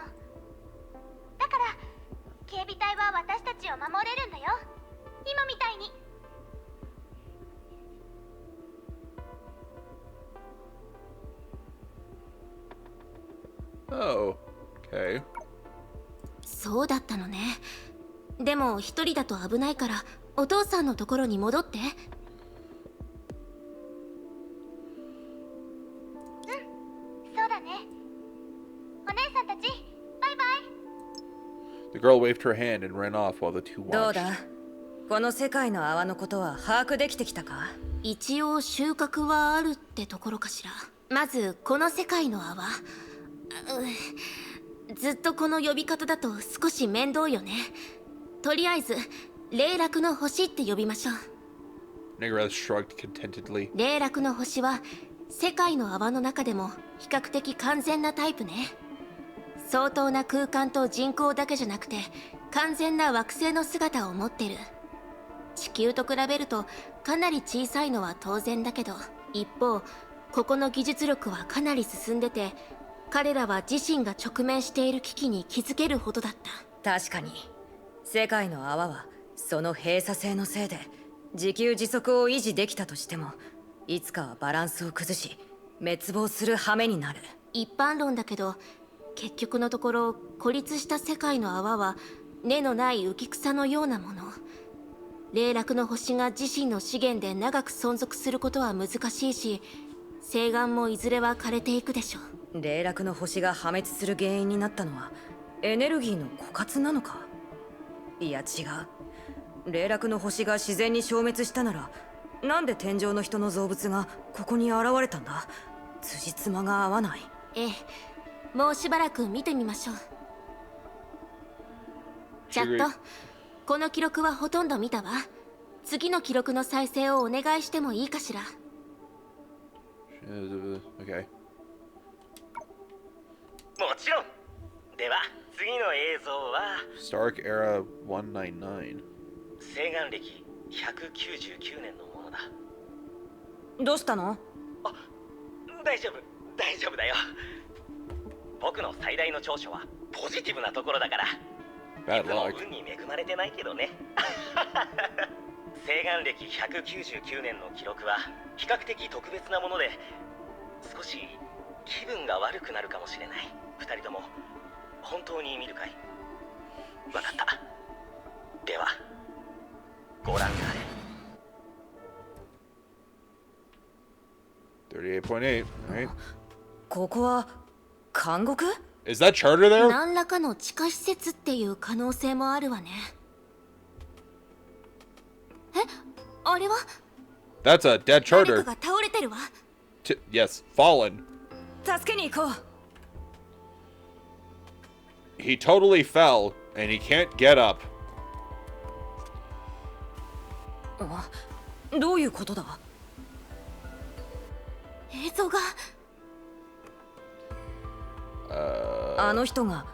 だから警備隊は私たちを守れるんだよ、今みたいに。Oh, okay. そうだったのね。でも一人だと危ないからお父さんのところに戻って。そうだね。お姉さんたち、バイバイ。 The girl waved her hand and ran off while the two どう watched. だ、この世界の泡のことは把握できてきたか？一応収穫はあるってところかしら。まずこの世界の泡、ずっとこの呼び方だと少し面倒よね。とりあえず霊落の星って呼びましょう。 Negreth shrugged contentedly. 霊落の星は世界の泡の中でも比較的完全なタイプね。相当な空間と人口だけじゃなくて完全な惑星の姿を持ってる。地球と比べるとかなり小さいのは当然だけど、一方ここの技術力はかなり進んでて、彼らは自身が直面している危機に気づけるほどだった。確かに世界の泡はその閉鎖性のせいで自給自足を維持できたとしても、いつかはバランスを崩し滅亡する羽目になる。一般論だけど、結局のところ孤立した世界の泡は根のない浮き草のようなもの。霊落の星が自身の資源で長く存続することは難しいし、星岩もいずれは枯れていくでしょう。霊落の星が破滅する原因になったのはエネルギーの枯渇なのか？いや違う。霊落の星が自然に消滅したなら、なんで天上の人の造物がここに現れたんだ？辻褄が合わない。ええ、もうしばらく見てみましょう。チャット、この記録はほとんど見たわ。次の記録の再生をお願いしてもいいかしら。Okay. もちろん。では次の映像は Stark Era 199. 西岸歴199年のものだ。どうしたの？あ、大丈夫だよ。僕の最大の長所はポジティブなところだから。 Bad いつも luck. 運に恵まれてないけどね。西岸歴199年の記録は比較的特別なもので、少し気分が悪くなるかもしれない。二人とも本当に見るかい？わかった。ではご覧あれ。 38.8. Alright. ここは監獄？ Is that charter there? 何らかの地下施設っていう可能性もあるわね。え、あれは That's a dead 誰 charter. かが倒れてるわ。Yes, fallen. 助けに行こう。 He totally fell, and he can't get up. どういうことだ？映像があの人が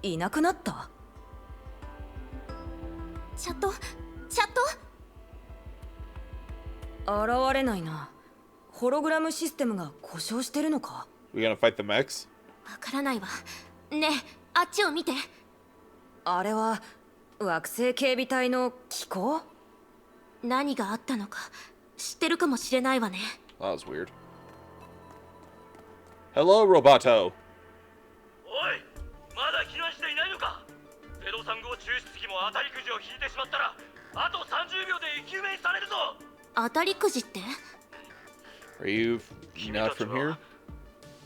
いなくなった？チャット現れないな。ホログラムシステムが故障してるのか？ We gonna fight the mechs? わからないわ。ねえ、あっちを見て。あれは惑星警備隊の機構？何があったのか知ってるかもしれないわね。 That was weird. Hello, Roboto. おい、まだ避難していないのか？03号抽出機も当たりくじを引いてしまったら、あと30秒で生き埋めにされるぞ。当たりくじって Are you not from here?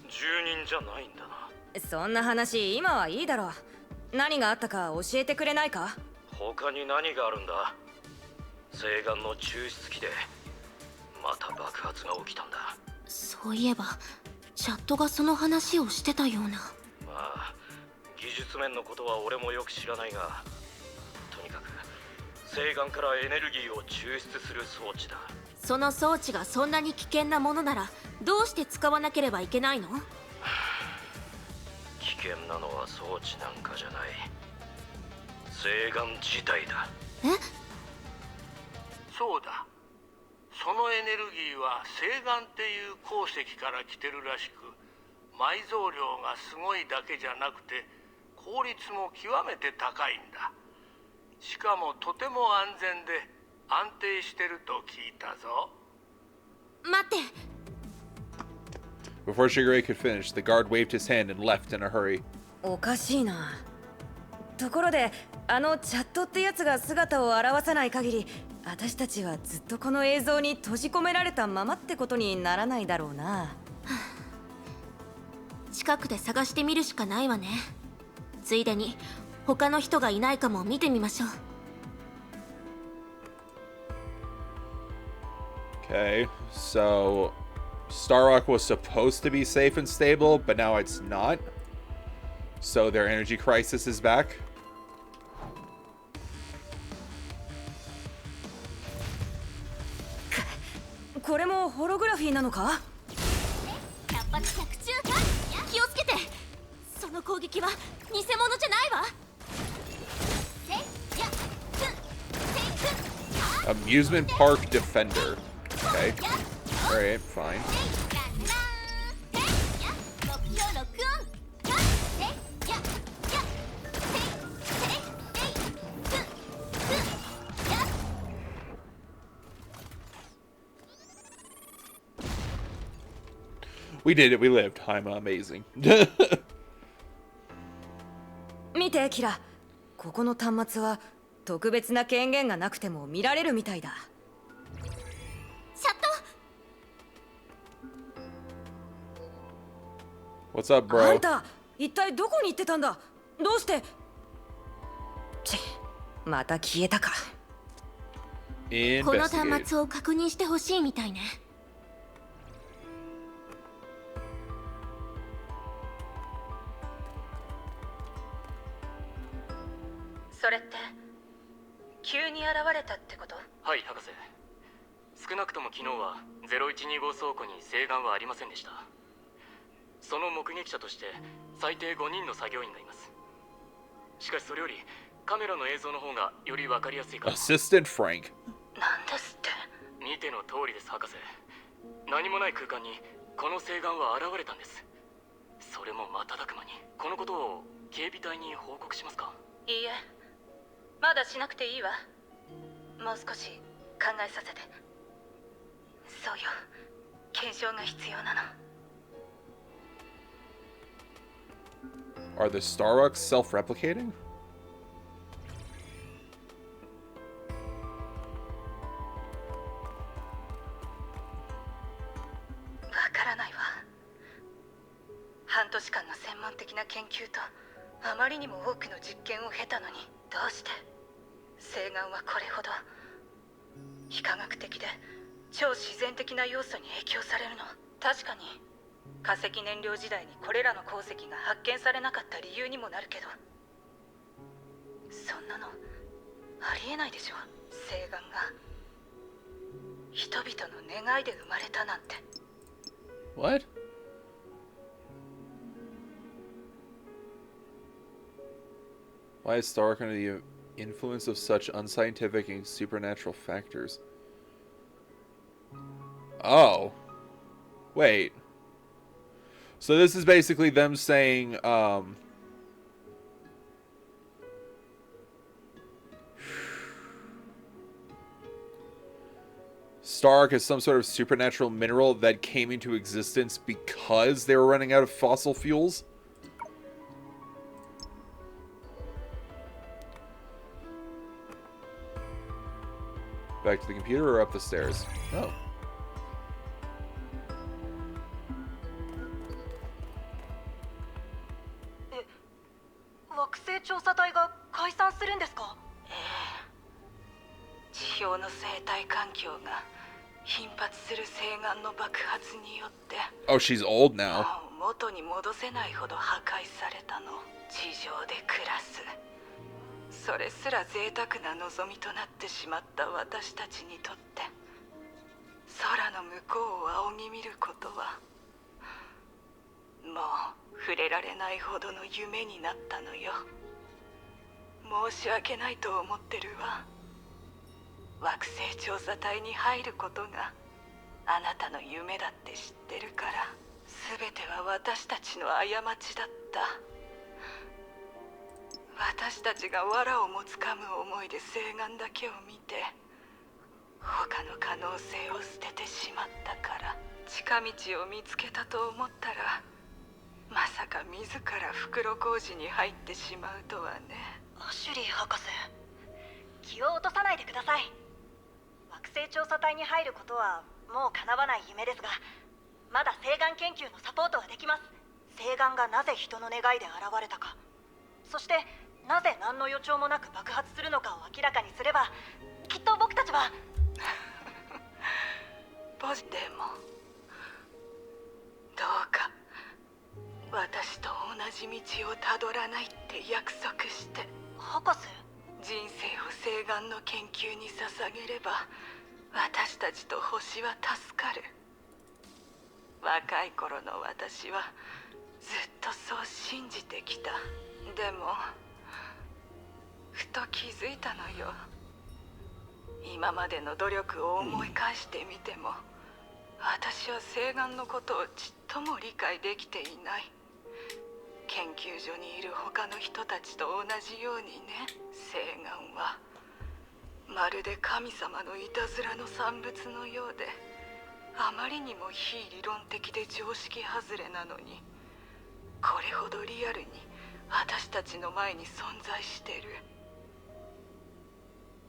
住人じゃないんだな。そんな話今はいいだろう。何があったか教えてくれないか？他に何があるんだ？西岸の抽出機でまた爆発が起きたんだ。そういえばチャットがその話をしてたような。まあ技術面のことは俺もよく知らないが、とにかく西岸からエネルギーを抽出する装置だ。その装置がそんなに危険なものならどうして使わなければいけないの？危険なのは装置なんかじゃない、西岸自体だ。え？そうだ、そのエネルギーは星岩っていう鉱石から来てるらしく、埋蔵量がすごいだけじゃなくて効率も極めて高いんだ。しかもとても安全で安定してると聞いたぞ。待って。 Before Shigure could finish, the guard waved his hand and left in a hurry. おかしいな。ところであのチャットってやつが姿を現さない限り、私たちはずっとこの映像に閉じ込められたままってことにならないだろうな。近くで探してみるしかないわね。ついでに他の人がいないかも見てみましょう。 Okay, so Starrock was supposed to be safe and stable, but now it's not. So their energy crisis is back. これもホログラフィーなのか？百発百中。気をつけて。その攻撃は偽物じゃないわ。 Amusement Park Defender. Okay. Alright, fine. We did it, we lived. I'm amazing. 見てキラ、ここの端末は特別な権限がなくても見られるみたいだ。シャット。 What's up, あ bro? んた一体どこに行ってたんだ？どうして？ち、また消えたか。この端 Investigate. 末を確認してほしいみたいね。それって急に現れたってこと？はい、博士。少なくとも昨日は0125倉庫に星岩はありませんでした。その目撃者として最低5人の作業員がいます。しかしそれよりカメラの映像の方がより分かりやすいかと。 Assistant Frank. なんですって？見ての通りです、博士。何もない空間にこの星岩は現れたんです。それも瞬く間に。このことを警備隊に報告しますか？いいえ、まだしなくていいわ。もう少し考えさせて。そうよ、検証が必要なの。 Are the Starrocks self-replicating? わからないわ。半年間の専門的な研究とあまりにも多くの実験を経たのに、どうして星岩はこれほど非科学的で超自然的な要素に影響されるの？確かに化石燃料時代にこれらの鉱石が発見されなかった理由にもなるけど、そんなのありえないでしょ。星岩が人々の願いで生まれたなんて。 What? Why is Starrock under the influence of such unscientific and supernatural factors? Oh. Wait. So this is basically them saying, Starrock is some sort of supernatural mineral that came into existence because they were running out of fossil fuels? Back to the computer or up the stairs? Oh. 惑星調査隊が解散するんですか？ええ。地表の生態環境が頻発する星岩の爆発によって Oh, she's old now. もう元に戻せないほど破壊されたの。地上で暮らす、それすら贅沢な望みとなってしまった私たちにとって、空の向こうを仰ぎ見ることはもう触れられないほどの夢になったのよ。申し訳ないと思ってるわ。惑星調査隊に入ることがあなたの夢だって知ってるから、全ては私たちの過ちだった。私たちが藁をもつかむ思いで誓願だけを見て、他の可能性を捨ててしまったから。近道を見つけたと思ったら、まさか自ら袋小路に入ってしまうとはね。アシュリー博士、気を落とさないでください。惑星調査隊に入ることはもう叶わない夢ですが、まだ誓願研究のサポートはできます。誓願がなぜ人の願いで現れたか、そしてなぜ何の予兆もなく爆発するのかを明らかにすれば、きっと僕たちはポジでもどうか私と同じ道をたどらないって約束して。博士、人生を誓願の研究に捧げれば、私たちと星は助かる。若い頃の私はずっとそう信じてきた。でもふと気づいたのよ。今までの努力を思い返してみても、私は誓願のことをちっとも理解できていない。研究所にいる他の人たちと同じようにね。誓願はまるで神様のいたずらの産物のようで、あまりにも非理論的で常識外れなのに、これほどリアルに私たちの前に存在してる。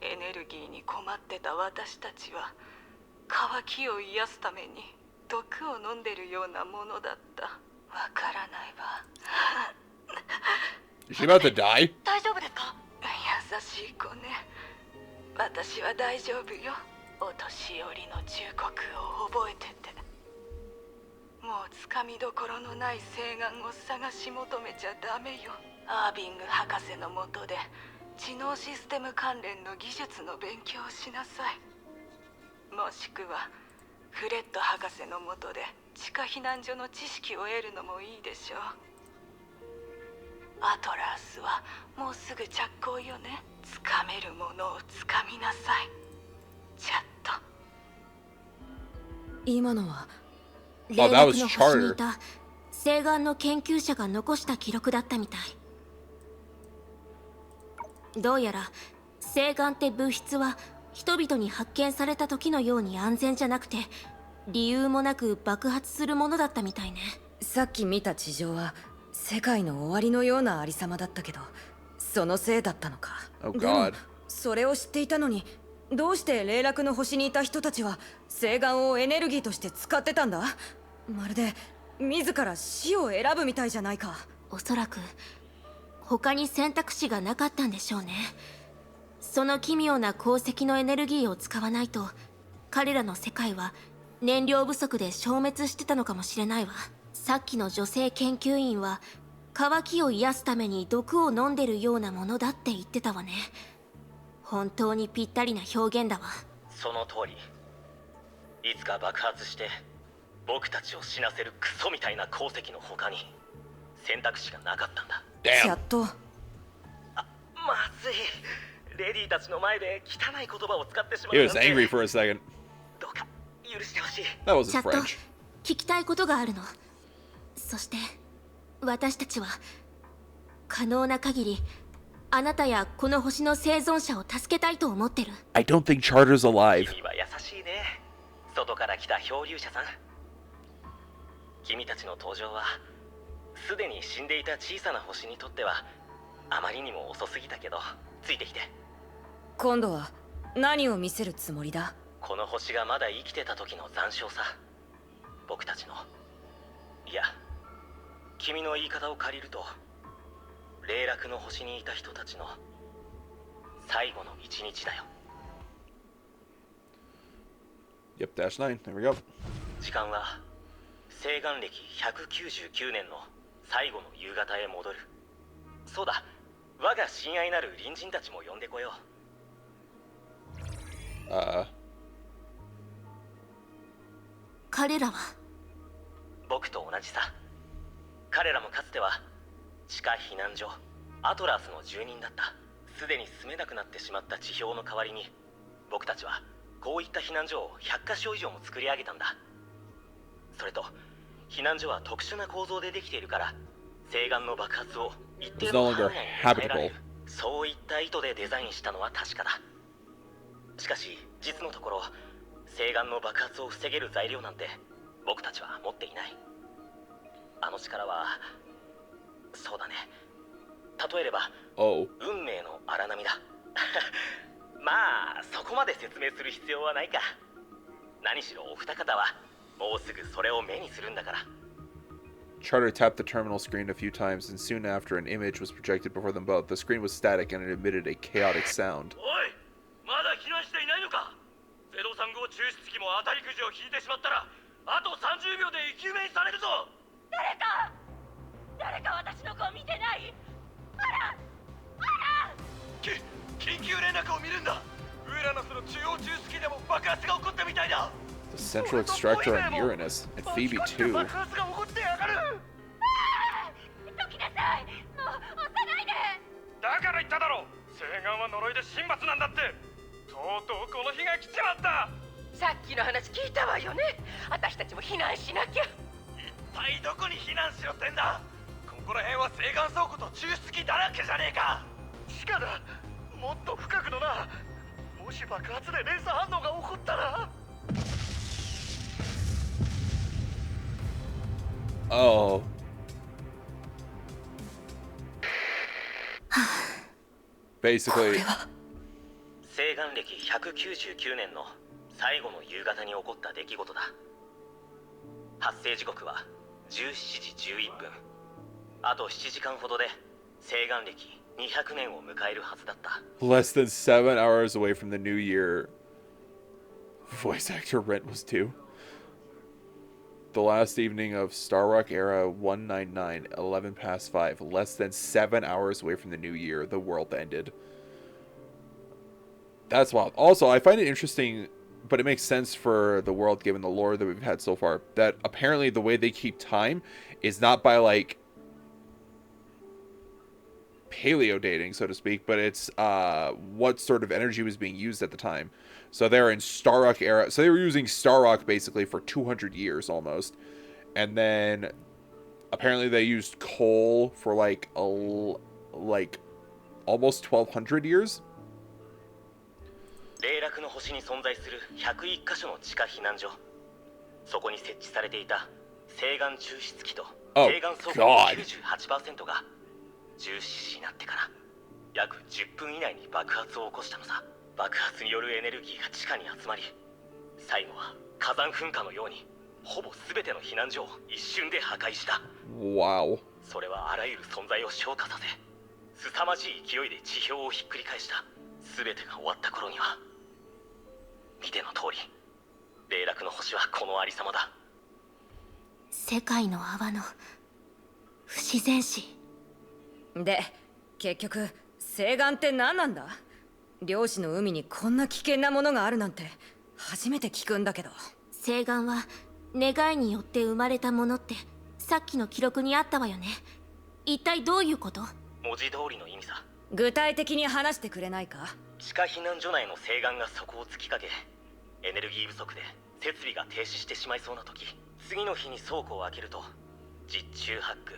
エネルギーに困ってた私たちは、渇きを癒すために毒を飲んでるようなものだった。わからないわ。Is she about to die? 大丈夫ですか？優しい子ね。私は大丈夫よ。お年寄りの忠告を覚えてて。もうつかみどころのない誓願を探し求めちゃダメよ。アービング博士のもとで知能システム関連の技術の勉強をしなさい。もしくはフレッド博士のもとで地下避難所の知識を得るのもいいでしょう。アトラースはもうすぐ着工よね。つかめるものをつかみなさい。ちゃっと。今のは Oh, 霊 that 楽 was の星にい Charter. た誓願の研究者が残した記録だったみたい。どうやら誓願って物質は人々に発見された時のように安全じゃなくて、理由もなく爆発するものだったみたいね。さっき見た地上は世界の終わりのようなありさまだったけど、そのせいだったのか。 Oh でも God. それを知っていたのに、どうして霊楽の星にいた人たちは誓願をエネルギーとして使ってたんだ？まるで自ら死を選ぶみたいじゃないか。おそらく他に選択肢がなかったんでしょうね。その奇妙な鉱石のエネルギーを使わないと、彼らの世界は燃料不足で消滅してたのかもしれないわ。さっきの女性研究員は渇きを癒すために毒を飲んでるようなものだって言ってたわね。本当にぴったりな表現だわ。その通り。いつか爆発して僕たちを死なせるクソみたいな鉱石の他に選択肢がなかったんだ。やっと。まずい。レディーたちの前で汚い言葉を使ってしまう He なん was て。 angry for a second. どうか許してほしい。 That wasn't チャット、 French. 聞きたいことがあるの。そして私たちは可能な限りあなたやこの星の生存者を助けたいと思ってる。 I don't think Charter's alive. 君は優しいね。外から来た漂流者さん。君たちの登場はすでに死んでいた小さな星にとってはあまりにも遅すぎたけど、ついてきて。今度は何を見せるつもりだ？この星がまだ生きてた時の残照さ。僕たちの、いや君の言い方を借りると、霊楽の星にいた人たちの最後の一日だよ。 Yep, dash 9. There we go. 時間は誓願歴199年の最後の夕方へ戻る。そうだ、我が親愛なる隣人たちも呼んでこよう。彼らは僕と同じさ。彼らもかつては地下避難所アトラスの住人だった。すでに住めなくなってしまった地表の代わりに僕たちはこういった避難所を100カ所以上も作り上げたんだ。それと避難所は特殊な構造でできているから西岸の爆発を一定の範囲内に抑えられる、そういった意図でデザインしたのは確かだ。しかし実のところ西岸の爆発を防げる材料なんて僕たちは持っていない。あの力はそうだね、例えれば運命の荒波だまあそこまで説明する必要はないか。何しろお二方はもうすぐそれを目にするんだから。 Charter tapped the terminal screen a few times, and soon after, an image was projected before them both. The screen was static, and it emitted a chaotic sound. おい、まだ避難していないのか。035抽出機も当たりくじを引いてしまったらあと30秒で生き埋めにされるぞ。誰か私の子を見てない？緊急連絡を見るんだ。ウラノスの中央抽出機でも爆発が起こったみたいだ。 The central extractor on Uranus, and Phoebe too. 爆発が起こってやがる。どきなさい。もう押さないで。だから言っただろう、西岸は呪いで神罰なんだって。とうとうこの日が来ちまった。さっきの話聞いたわよね。私たちも避難しなきゃ。一体どこに避難しろってんだ。ここら辺は西岸倉庫と抽出機だらけじゃねえか。地下だ、もっと深くのな。もし爆発で連鎖反応が起こったら。Oh. 西岸歴199年の最後の夕方に起こった出来事だ。発生時刻は17時11分。あと7時間ほどで西岸歴200年を迎えるはずだった。 Less than 7 hours away from the new year, voice actor rent was due. The last evening of Star Rock era 199, 11 past 5. Less than 7 hours away from the new year, the world ended. That's wild. Also, I find it interesting, but it makes sense for the world given the lore that we've had so far, that apparently the way they keep time is not by, like, paleo dating, so to speak, but it's what sort of energy was being used at the time. So they're in Star Rock era. So they were using Star Rock basically for 200 years almost. And then apparently they used coal for like almost 1200 years. 霊落の星に存在する101カ所の地下避難所。そこに設置されていた西岸抽出機と西岸倉庫の 98% が17時になってから約10分以内に爆発を起こしたのさ。爆発によるエネルギーが地下に集まり、最後は火山噴火のようにほぼ全ての避難所を一瞬で破壊した。 Wow. それはあらゆる存在を消化させ、凄まじい勢いで地表をひっくり返した。全てが終わった頃には見ての通り、霊落の星はこのありさまだ。世界の泡の不自然死で、結局西岸って何なんだ？漁師の海にこんな危険なものがあるなんて初めて聞くんだけど。西岸は願いによって生まれたものってさっきの記録にあったわよね。一体どういうこと？文字通りの意味さ。具体的に話してくれないか？地下避難所内の西岸が底を突きかけ、エネルギー不足で設備が停止してしまいそうな時、次の日に倉庫を開けると実中ハック、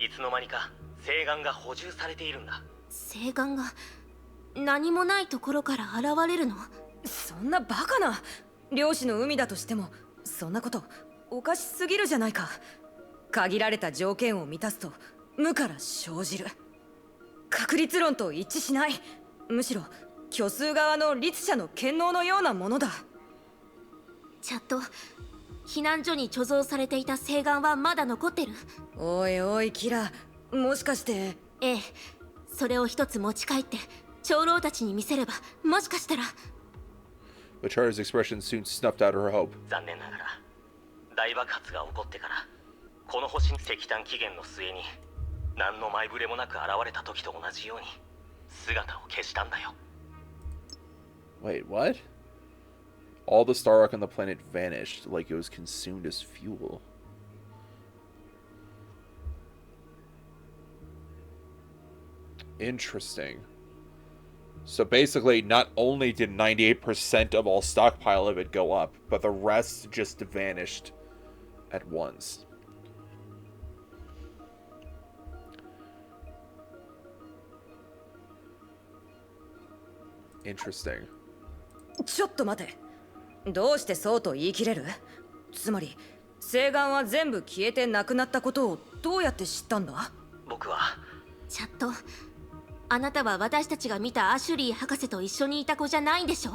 いつの間にか西岸が補充されているんだ。西岸が何もないところから現れるの？そんなバカな。漁師の海だとしてもそんなことおかしすぎるじゃないか。限られた条件を満たすと無から生じる。確率論と一致しない。むしろ虚数側の律者の権能のようなものだ。ちゃんと避難所に貯蔵されていた西岸はまだ残ってる？おいおいキラ、もしかして。ええ、それを一つ持ち帰って長老たちに見せれば、もしかしたら。 But Charter's expression soon snuffed out her hope. 残念ながら大爆発が起こってからこの星に石炭起源の末に何の前触れもなく現れた時と同じように姿を消したんだよ。 Wait, what? All the star rock on the planet vanished like it was consumed as fuel. Interesting. So basically, not only did 98% of all stockpile of it go up, but the rest just vanished at once. Interesting. ちょっと待て。どうしてそうと言い切れる？つまり誓願は全部消えてなくなったことをどうやって知ったんだ？僕はチャット、あなたは私たちが見たアシュリー博士と一緒にいた子じゃないんでしょ？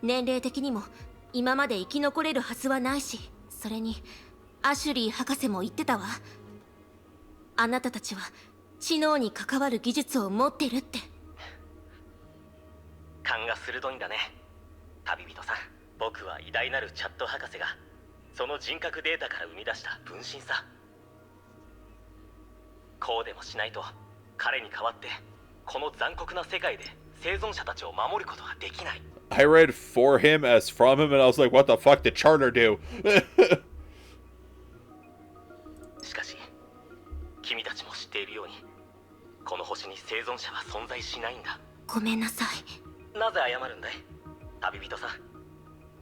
年齢的にも今まで生き残れるはずはないし、それにアシュリー博士も言ってたわ。あなたたちは知能に関わる技術を持ってるって。勘が鋭いんだね、旅人さん。僕は偉大なるチャット博士がその人格データから生み出した分身さ。こうでもしないと彼に代わってこの残酷な世界で生存者たちを守ることができない。 I read for him as from him, and I was like, what the fuck did Charter do? しかし君たちも知っているようにこの星に生存者は存在しないんだ。ごめんなさい。なぜ謝るんだい、旅人さん。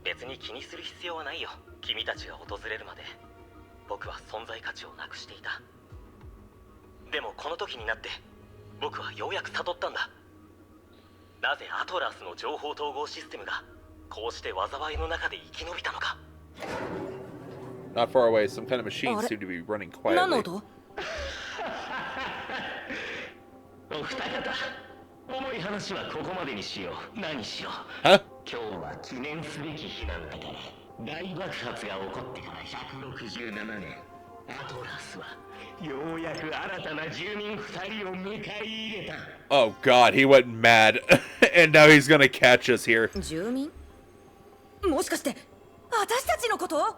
別に気にする必要はないよ。君たちが訪れるまで僕は存在価値をなくしていた。でもこの時になって僕はようやく悟ったんだ。なぜアトラスの情報統合システムがこうして災いの中で生き延びたのか。 Not far away, some kind of machine seemed to be running 何の quietly. 音？お二方、重い話はここまでにしよう。何しよう。 Huh? 今日は記念すべき日なんだから。大爆発が起こってから167年、アトラスはようやく新たな住民2人を迎え入れた。 Oh god, he went mad. And now he's gonna catch us here. 住民？もしかして私たちのこと？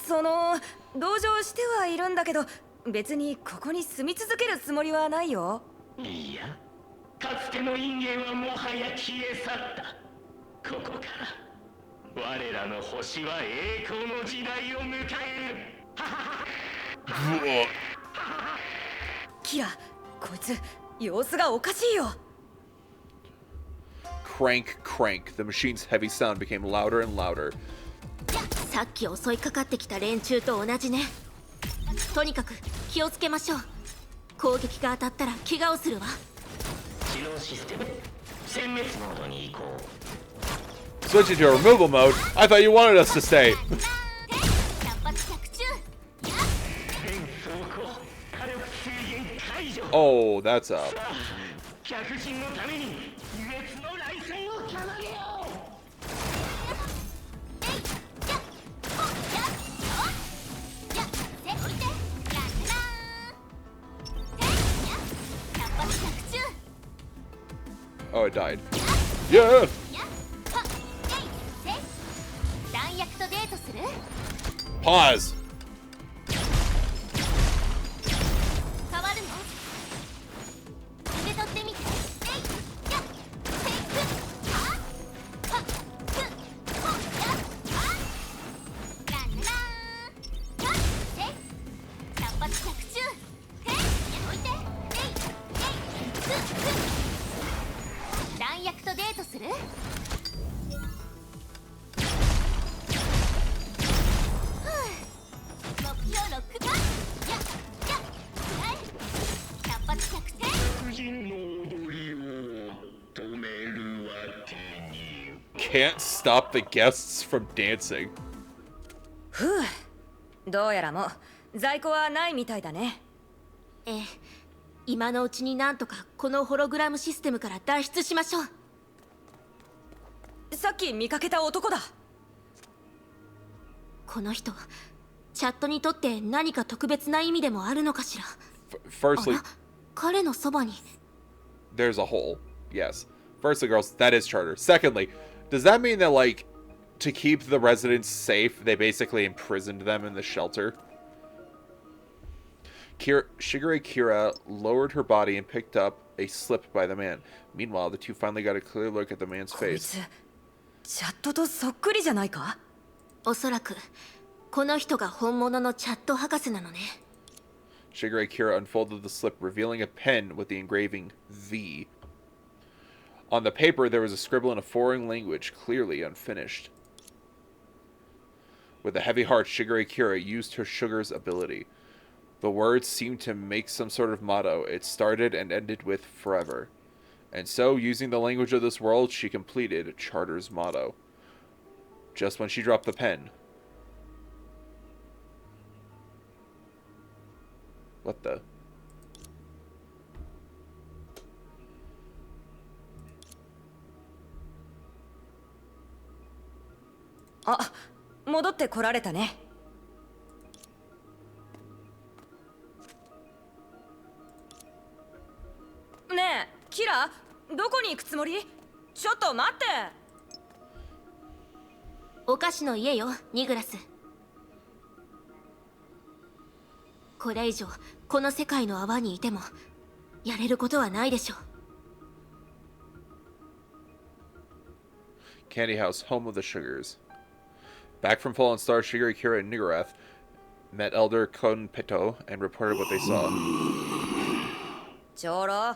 その同情してはいるんだけど、別にここに住み続けるつもりはないよ。いや、かつての因縁はもはや消え去った。ここから我らの星は栄光の時代を迎える。キラ、こいつ様子がおかしいよ。 Crank, crank. The machine's heavy sound became louder and louder. さっき襲いかかってきた連中と同じね。とにかく気をつけましょう。攻撃が当たったら怪我をするわ。知能システム殲滅モードに移行。 Switching to removal mode? I thought you wanted us to stay. 百発百中。全走行火力制限解除。 Oh, that's up. 客人のために別の来戦を奏でよう。Oh, it died. Yeah! 弾薬とデートする？ Pause! 変わるの？受け取ってみて。弾薬とデートする？目標ロックパン。百発百中。客人の踊りを止めるわけに。 Can't stop the guests from dancing. ふう、どうやらもう在庫はないみたいだね。ええ、今のうちになんとかこのホログラムシステムから脱出しましょう。さっき見かけた男だ。この人、チャットにとって何か特別な意味でもあるのかしら。Firstly, あら、彼のそばに。 there's a hole. Yes. Firstly, girls, that is Charter. Secondly, does that mean that, like, to keep the residents safe, they basically imprisoned them in the shelter? Shigure Kira lowered her body and picked up a slip by the man. Meanwhile, the two finally got a clear look at the man's こい face. つチャットとそっくりじゃないか？おそらくこの人が本物のチャット博士なのね。 Shigure Kira unfolded the slip, revealing a pen with the engraving V. On the paper, there was a scribble in a foreign language, clearly unfinished. With a heavy heart, Shigure Kira used her sugar's ability. The words seemed to make some sort of motto. It started and ended with forever. And so, using the language of this world, she completed Charter's motto. Just when she dropped the pen. What the?あ、戻ってこられたね。ねえ、キラ、どこに行くつもり？ちょっと待って。お菓子の家よ、ニグラス。これ以上この世界の泡にいてもやれることはないでしょう。Candy House, home of the Sugars. Back from Fallen Star, Shigure Kira and Nigarath met Elder Konpeto and reported what they saw. 長老。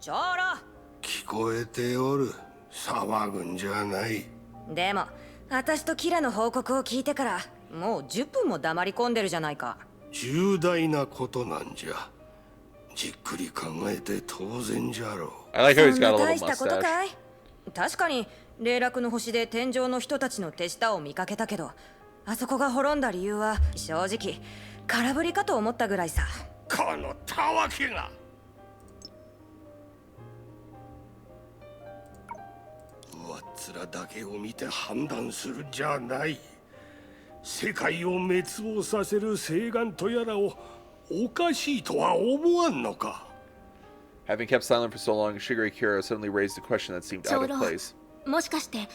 長老。聞こえておる。騒ぐんじゃない。でも、私とキラの報告を聞いてから、もう10分も黙り込んでるじゃないか。重大なことなんじゃ。じっくり考えて当然じゃろう。I like how he's got a 大 little したこと mustache. かい？確かに霊落の星で天上の人たちの手下を見かけたけど、あそこが滅んだ理由は正直空振りかと思ったぐらいさ。このたわけが。上っ面だけを見て判断するんじゃない。世界を滅亡させる誓願とやらをおかしいとは思わんのか。Having kept silent for so long, Shigure Kira suddenly raised a question that seemed out of place. もしかして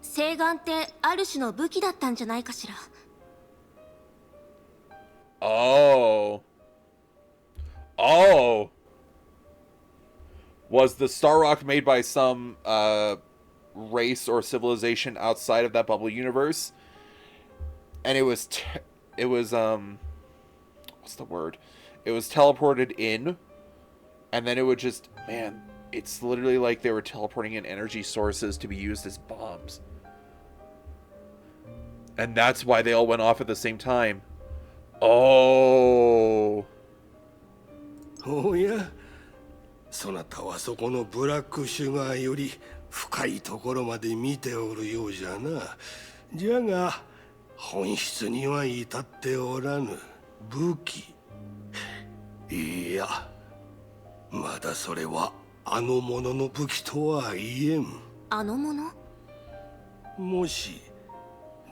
誓願ってある種の武器だったんじゃないかしら。Oh. Oh. Was the Star Rock made by some race or civilization outside of that bubble universe? And it was what's the word? It was teleported in, and then it would just, man, it's literally like they were teleporting in energy sources to be used as bombs. And that's why they all went off at the same time. Oh. おや、そなたはそこのブラックシュガーより深いところまで見ておるようじゃな。じゃが本質には至っておらぬ。武器。いや、まだそれはあの者の武器とは言えん。あの者？もし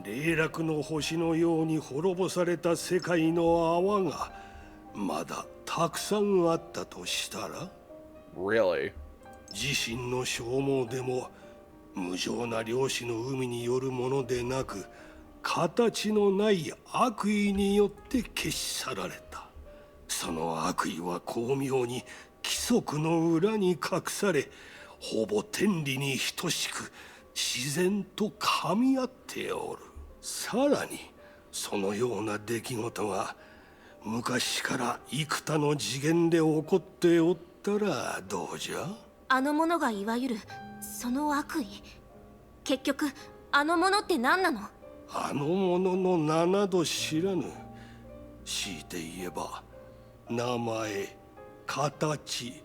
霊落の星のように滅ぼされた世界の泡がまだたくさんあったとしたら？ Really? 自身の消耗でも無情な漁師の海によるものでなく、形のない悪意によって消し去られた。その悪意は巧妙に規則の裏に隠され、ほぼ天理に等しく自然と噛み合っておる。さらにそのような出来事が昔から幾多の次元で起こっておったらどうじゃ？あの者がいわゆるその悪意。結局あの者って何なの？あの者の名など知らぬ。強いて言えば名前、形、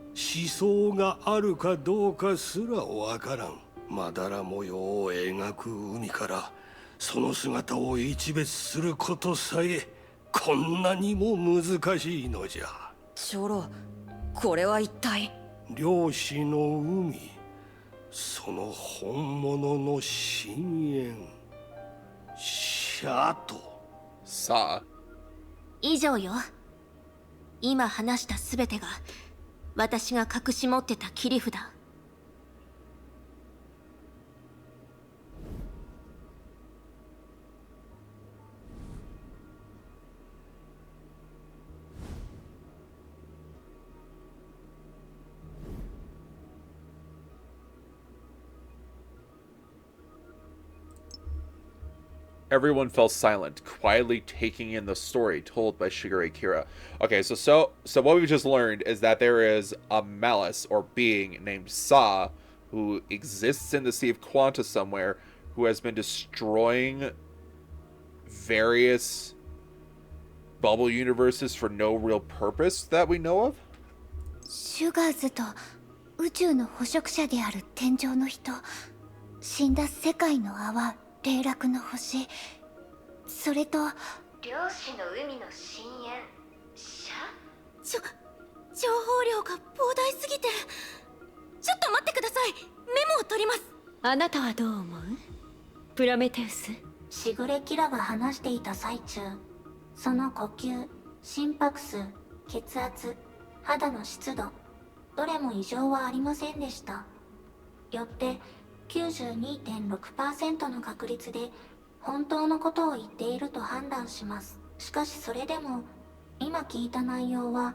思想があるかどうかすらわからん。まだら模様を描く海からその姿を一別することさえこんなにも難しいのじゃ。長老、これは一体？漁師の海、その本物の深淵、シャト。さあ。以上よ。今話したすべてが私が隠し持ってた切り札。Everyone fell silent, quietly taking in the story told by Shigure Kira. Okay, so what we just learned is that there is a malice or being named Sa who exists in the Sea of Quanta somewhere, who has been destroying various bubble universes for no real purpose that we know of. シュガーズと宇宙の捕食者である天上の人、死んだ世界の泡、霊落の星、それと漁師の海の深淵情報量が膨大すぎて。ちょっと待ってください。メモを取ります。あなたはどう思う？プロメテウス。しぐれキラが話していた最中、その呼吸、心拍数、血圧、肌の湿度、どれも異常はありませんでした。よって 92.6% の確率で本当のことを言っていると判断します。しかしそれでも今聞いた内容は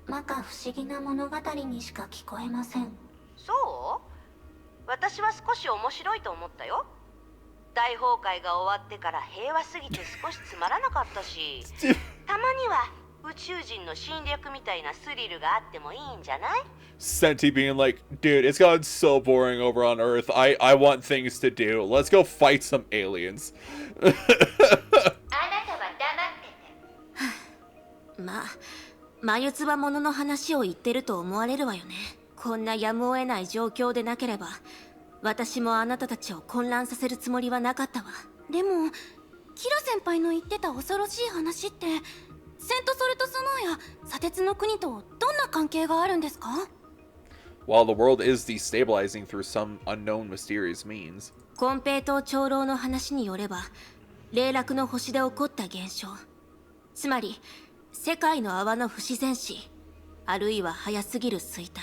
摩訶不思議な物語にしか聞こえません。そう？私は少し面白いと思ったよ。大崩壊が終わってから平和すぎて少しつまらなかったし、たまには宇宙人の侵略みたいなスリルがあってもいいんじゃない？ Senti being like, dude, it's gotten so boring over on Earth. I want things to do. Let's go fight some aliens. あなたは黙ってて。まあ、眉唾者の話を言ってると思われるわよね。こんなやむを得ない状況でなければ、私もあなたたちを混乱させるつもりはなかったわ。でもキラ先輩の言ってた恐ろしい話って、セントソルトスノーや砂鉄の国とどんな関係があるんですか？ While the world is destabilizing through some unknown mysterious means. 金平糖長老の話によれば、霊落の星で起こった現象、つまり世界の泡の不自然死、あるいは早すぎる衰退、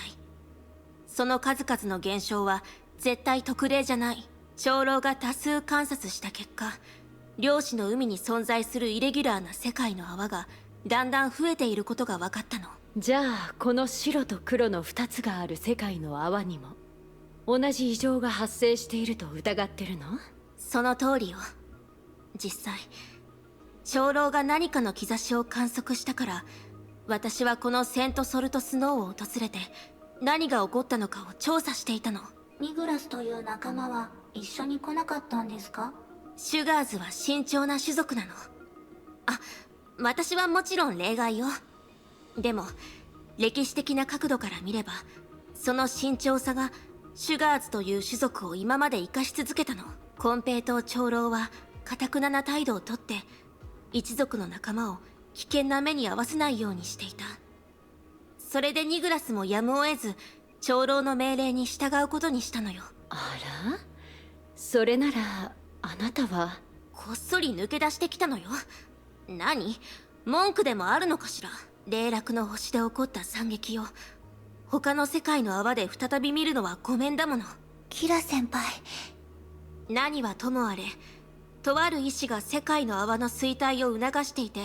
その数々の現象は絶対特例じゃない。長老が多数観察した結果、量子の海に存在するイレギュラーな世界の泡がだんだん増えていることが分かったの。じゃあこの白と黒の2つがある世界の泡にも同じ異常が発生していると疑ってるの？その通りよ。実際長老が何かの兆しを観測したから、私はこのセントソルトスノーを訪れて何が起こったのかを調査していたの。ニグラスという仲間は一緒に来なかったんですか？シュガーズは慎重な種族なの。あ、私はもちろん例外よ。でも歴史的な角度から見れば、その慎重さがシュガーズという種族を今まで生かし続けたの。金平糖長老は頑くなな態度をとって一族の仲間を危険な目に遭わせないようにしていた。それでニグラスもやむを得ず長老の命令に従うことにしたのよ。あら、それならあなたはこっそり抜け出してきたのよ。何？文句でもあるのかしら。霊落の星で起こった惨劇を他の世界の泡で再び見るのはごめんだもの。キラ先輩、何はともあれ、とある意志が世界の泡の衰退を促していて、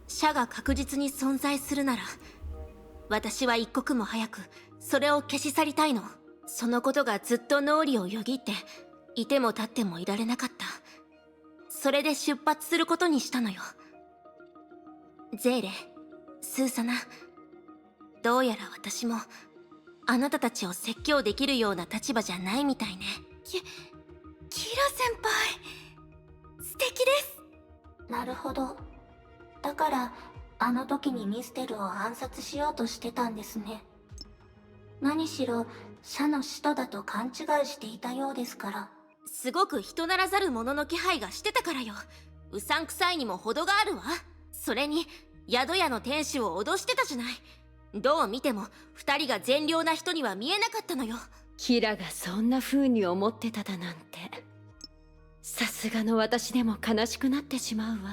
社が確実に存在するなら、私は一刻も早くそれを消し去りたいの。そのことがずっと脳裏をよぎって、いても立ってもいられなかった。それで出発することにしたのよ。ゼーレ、スーサナ、どうやら私もあなたたちを説教できるような立場じゃないみたいね。キラ先輩、素敵です。なるほど。だからあの時にミステルを暗殺しようとしてたんですね。何しろ社の使徒だと勘違いしていたようですから。すごく人ならざる者の気配がしてたからよ。うさんくさいにも程があるわ。それに宿屋の店主を脅してたじゃない。どう見ても二人が善良な人には見えなかったのよ。キラがそんな風に思ってただなんて、さすがの私でも悲しくなってしまうわ。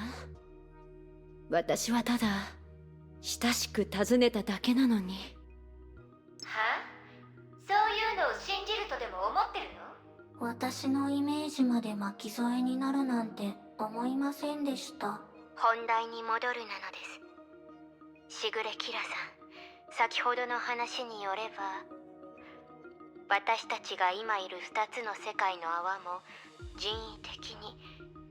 私はただ親しく尋ねただけなのに。は？そういうのを信じるとでも思ってるの？私のイメージまで巻き添えになるなんて思いませんでした。本題に戻るなのです。しぐれキラさん、先ほどの話によれば、私たちが今いる2つの世界の泡も人為的に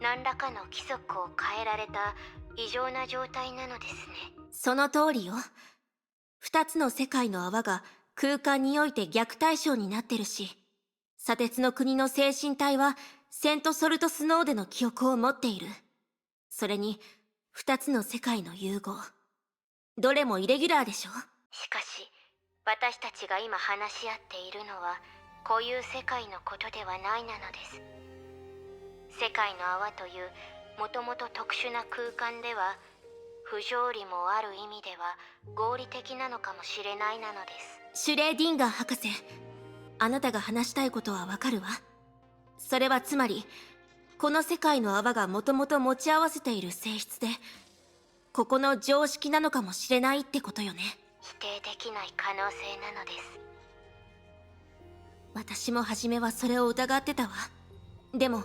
何らかの規則を変えられた異常な状態なのですね。その通りよ。2つの世界の泡が空間において逆対称になってるし、砂鉄の国の精神体はセントソルトスノーでの記憶を持っている。それに2つの世界の融合、どれもイレギュラーでしょ。しかし私たちが今話し合っているのは固有世界のことではないなのです。世界の泡というもともと特殊な空間では不条理もある意味では合理的なのかもしれないなのです。シュレーディンガー博士、あなたが話したいことはわかるわ。それはつまりこの世界の泡がもともと持ち合わせている性質で、ここの常識なのかもしれないってことよね。否定できない可能性なのです。私も初めはそれを疑ってたわ。でも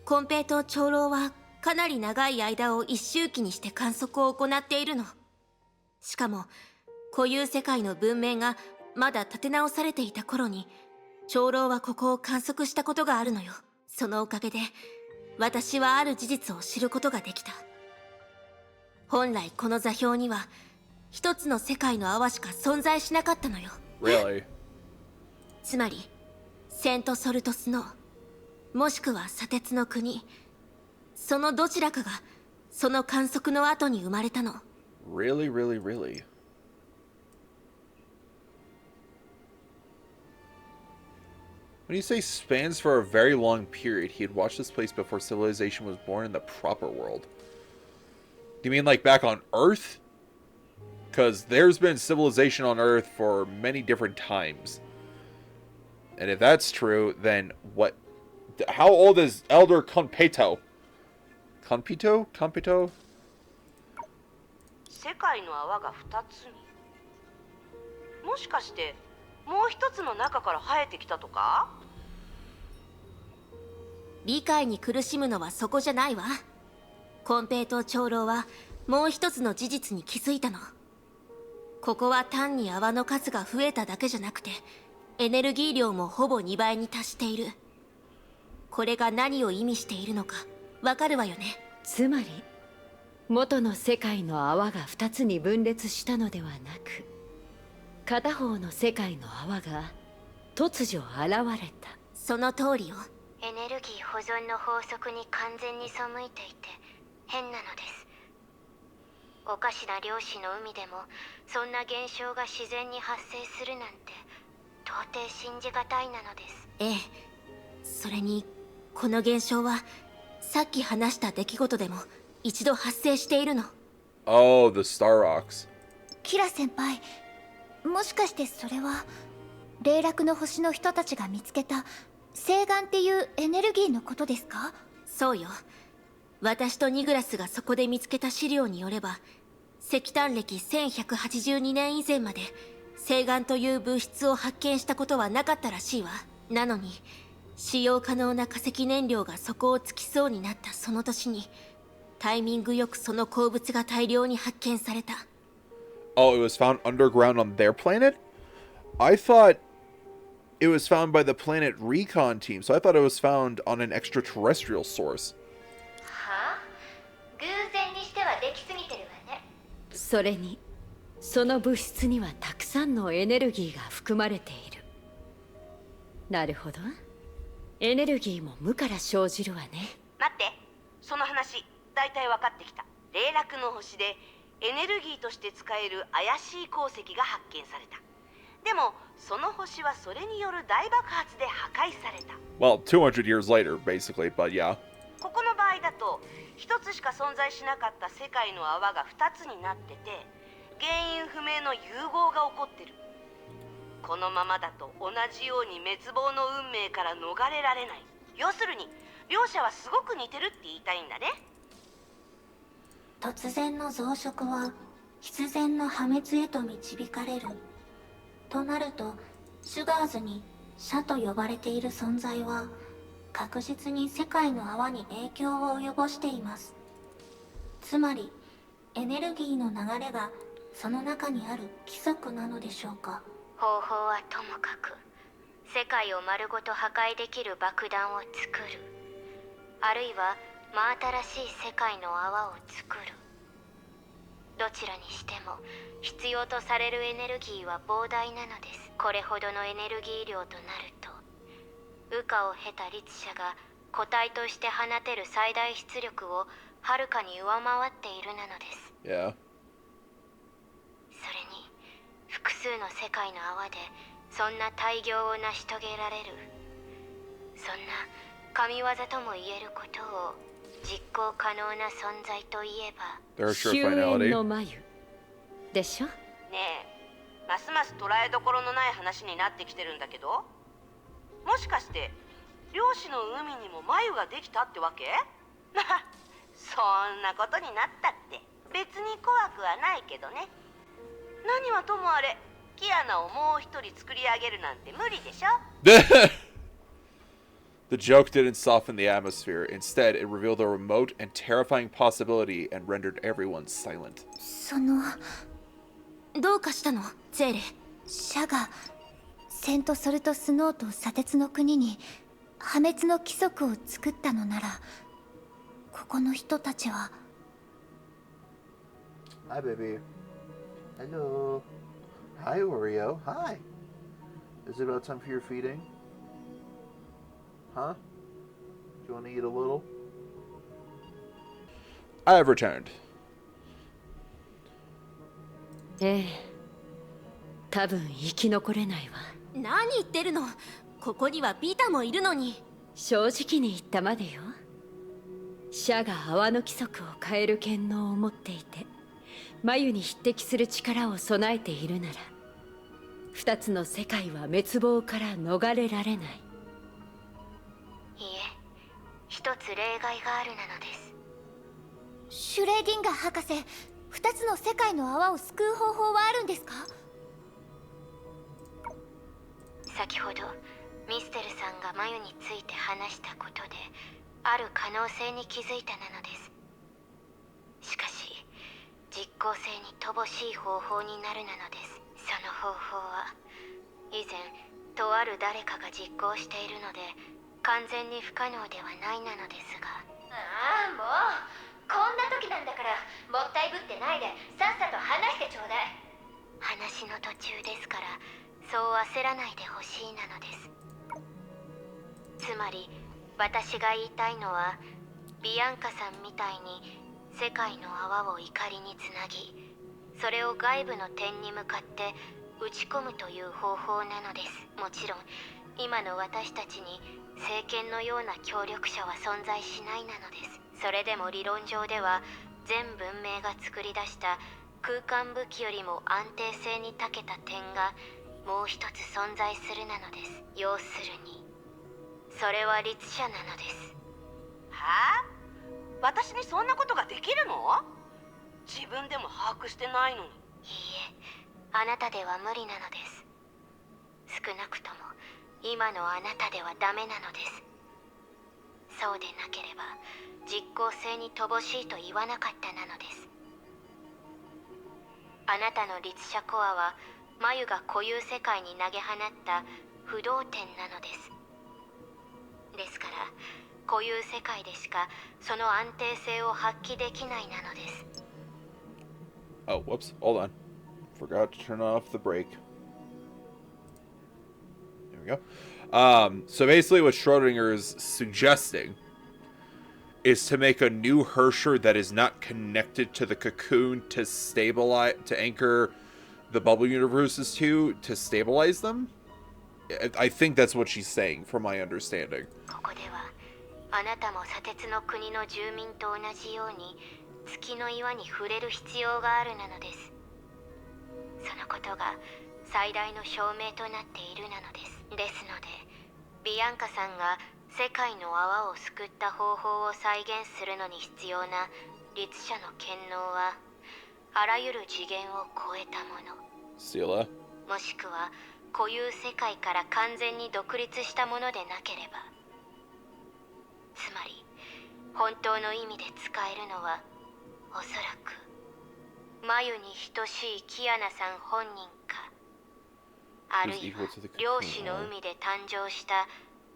コンペイトー長老はかなり長い間を一周期にして観測を行っているの。しかも固有世界の文明がまだ立て直されていた頃に長老はここを観測したことがあるのよ。そのおかげで私はある事実を知ることができた。本来この座標には一つの世界の泡しか存在しなかったのよ。 Really? つまりセントソルトスノー、もしくは砂鉄の国、そのどちらかがその観測の後に生まれたの。 Really, really, really? When you say spans for a very long period, he had watched this place before civilization was born in the proper world. Do you mean like back on Earth? Because there's been civilization on Earth for many different times. And if that's true, then what? How old is Elder Conpeto? Conpeto? 世界の泡が2つに。もしかしてもう一つの中から生えてきたとか？理解に苦しむのはそこじゃないわ。コンペイトー長老はもう一つの事実に気づいたの。ここは単に泡の数が増えただけじゃなくて、エネルギー量もほぼ2倍に達している。これが何を意味しているのかわかるわよね。つまり元の世界の泡が2つに分裂したのではなく、片方の世界の泡が突如現れた。その通りよ。エネルギー保存の法則に完全に背いていて変なのです。おかしな量子の海でもそんな現象が自然に発生するなんて到底信じがたいなのです。ええ、それにこの現象はさっき話した出来事でも一度発生しているの。 Oh, the Star Rocks. キラ先輩、もしかしてそれは霊落の星の人たちが見つけた星岩っていうエネルギーのことですか？そうよ。私とニグラスがそこで見つけた資料によれば、石炭歴1182年以前まで星岩という物質を発見したことはなかったらしいわ。なのに使用可能な化石燃料が底をつきそうになったその年に、タイミングよくその鉱物が大量に発見された。 Oh, it was found underground on their planet? I thought it was found by the planet recon team, so I thought it was found on an extraterrestrial source. はあ？偶然にしてはできすぎてるわね。それにその物質にはたくさんのエネルギーが含まれている。なるほど、エネルギーも無から生じるわね。待って、その話大体分かってきた。霊落の星でエネルギーとして使える怪しい鉱石が発見された。でもその星はそれによる大爆発で破壊された。 Well, 200 years later, basically, but yeah. ここの場合だと一つしか存在しなかった世界の泡が2つになってて、原因不明の融合が起こってる。このままだと同じように滅亡の運命から逃れられない。要するに両者はすごく似てるって言いたいんだね。突然の増殖は必然の破滅へと導かれる。となるとシュガーズにシャと呼ばれている存在は確実に世界の泡に影響を及ぼしています。つまりエネルギーの流れがその中にある規則なのでしょうか。方法はともかく世界を丸ごと破壊できる爆弾を作る、あるいは真新しい世界の泡を作る。どちらにしても必要とされるエネルギーは膨大なのです。これほどのエネルギー量となると、羽化を経た律者が個体として放てる最大出力をはるかに上回っているなのです。Yeah. それに複数の世界の泡でそんな大業を成し遂げられる、そんな神業とも言えることを実行可能な存在といえば、終焉の眉でしょ。ねえ、ますます捉えどころのない話になってきてるんだけど、もしかして漁師の海にも繭ができたってわけ？そんなことになったって別に怖くはないけどね。何はともあれキアナをもう一人作り上げるなんて無理でしょ。The joke didn't soften the atmosphere. Instead, it revealed a remote and terrifying possibility and rendered everyone silent. どうかしたの、ゼーレ？シャがセントソルトスノーと砂鉄の国に破滅の規則を作ったのなら、ここの人たちは。 Hi, baby. Hello. Hi, Oreo. Hi. Is it about time for your feeding? Huh? Do you want to eat a little? I have returned. ええ、多分生き残れないわ。何言ってるの？ここにはビタもいるのに。正直に言ったまでよ。シャが泡の規則を変える権能を持っていて、眉に匹敵する力を備えているなら、二つの世界は滅亡から逃れられない。いえ、一つ例外があるなのです。シュレーディンガー博士、二つの世界の泡を救う方法はあるんですか？先ほどミステルさんが眉について話したことで、ある可能性に気づいたなのです。しかし実効性に乏しい方法になるなのです。その方法は以前とある誰かが実行しているので完全に不可能ではないなのですが。ああ、もうこんな時なんだからもったいぶってないでさっさと話してちょうだい。話の途中ですからそう焦らないでほしいなのです。つまり私が言いたいのは、ビアンカさんみたいに世界の泡を怒りにつなぎ、それを外部の点に向かって打ち込むという方法なのです。もちろん今の私たちに聖剣のような協力者は存在しないなのです。それでも理論上では全文明が作り出した空間武器よりも安定性に長けた点がもう一つ存在するなのです。要するにそれは律者なのです。はあ？私にそんなことができるの？自分でも把握してないのに。いいえ、あなたでは無理なのです。少なくとも今のあなたではダメなのです。そうでなければ実効性に乏しいと言わなかったなのです。あなたの律者コアは眉が固有世界に投げ放った不動点なのです。ですから固有世界でしかその安定性を発揮できないなのです。 Oh, whoops. Hold on. Forgot to turn off the brake. There we go. So basically what Schrodinger's suggesting is to make a new Hersher that is not connected to the cocoon to stabilize, to anchor the bubble universes to stabilize them. I think that's what she's saying, from my understanding. ここではあなたも砂鉄の国の住民と同じように月の岩に触れる必要があるなのです。そのことが最大の証明となっているなのです。ですのでビアンカさんが世界の泡を救った方法を再現するのに必要な律者の権能はあらゆる次元を超えたもの、Sela? もしくは固有世界から完全に独立したものでなければ、つまり本当の意味で使えるのはおそらく眉に等しいキアナさん本人か、あるいは漁師の海で誕生した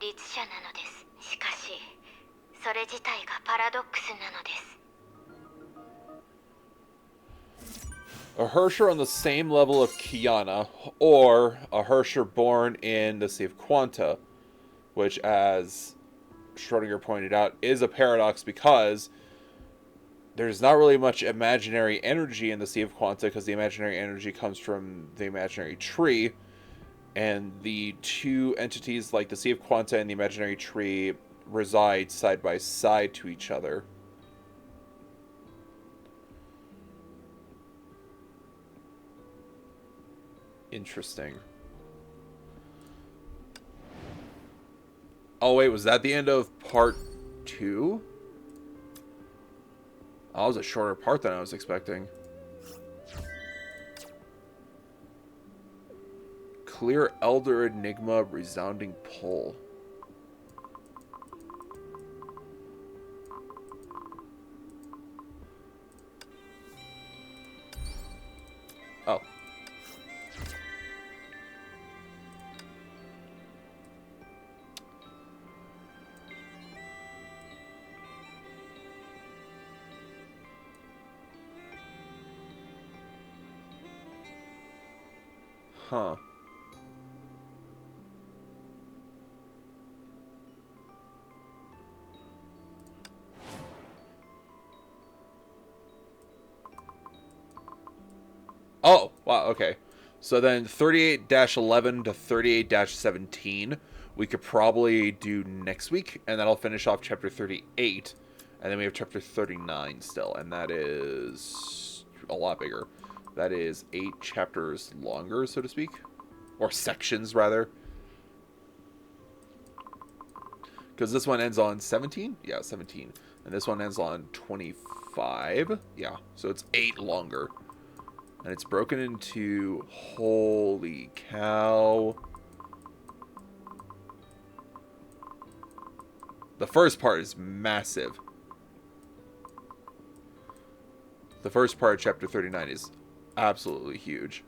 律者なのです。しかしそれ自体がパラドックスなのです。A Hersher on the same level of Kiana, or a Hersher born in the Sea of Quanta, which, as Schrodinger pointed out, is a paradox because there's not really much imaginary energy in the Sea of Quanta because the imaginary energy comes from the imaginary tree, and the two entities like the Sea of Quanta and the imaginary tree reside side by side to each other. Interesting. Oh wait, was that the end of part 2? Oh, that was a shorter part than I was expecting. Clear Elder Enigma Resounding Pull. Oh. Huh. Oh, wow, okay. So then 38-11 to 38-17 we could probably do next week, and that'll finish off chapter 38. And then we have chapter 39 still, and that is a lot bigger. That is 8 chapters longer, so to speak. Or sections, rather. Because this one ends on 17? Yeah, 17. And this one ends on 25? Yeah, so it's 8 longer. And it's broken into... Holy cow. The first part is massive. The first part of chapter 39 is absolutely huge.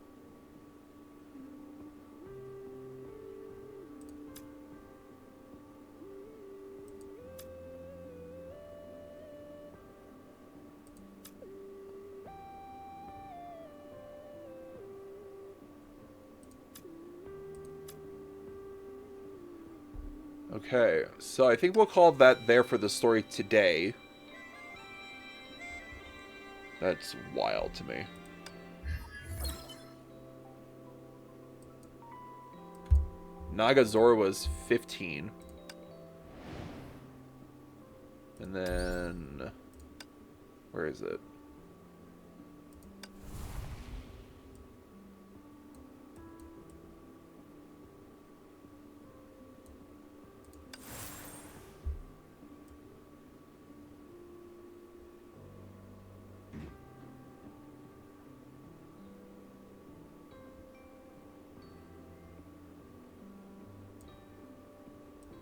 Okay, so I think we'll call that there for the story today. That's wild to me. Nagazora was 15. And then... Where is it?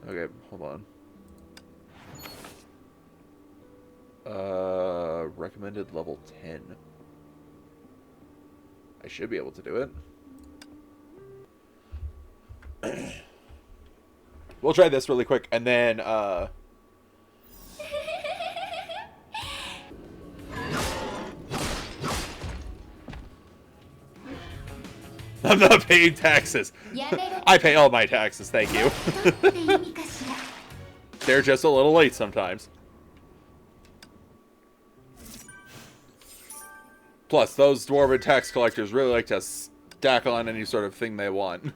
Okay, hold on. Recommended level 10. I should be able to do it. We'll try this really quick, and then, I'm not paying taxes. I pay all my taxes, thank you. They're just a little late sometimes. Plus, those dwarven tax collectors really like to stack on any sort of thing they want.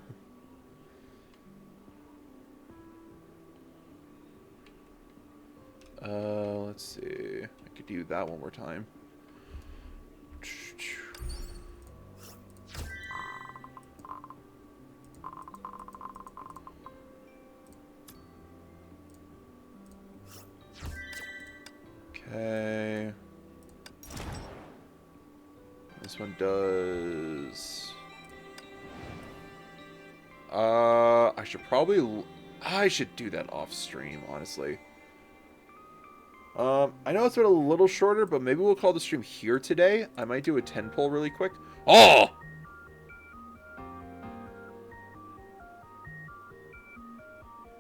Let's see. I could do that one more time. Okay. This one does... I should do that off stream, honestly. I know it's been a little shorter, but maybe we'll call the stream here today. I might do a 10 pull really quick. Oh!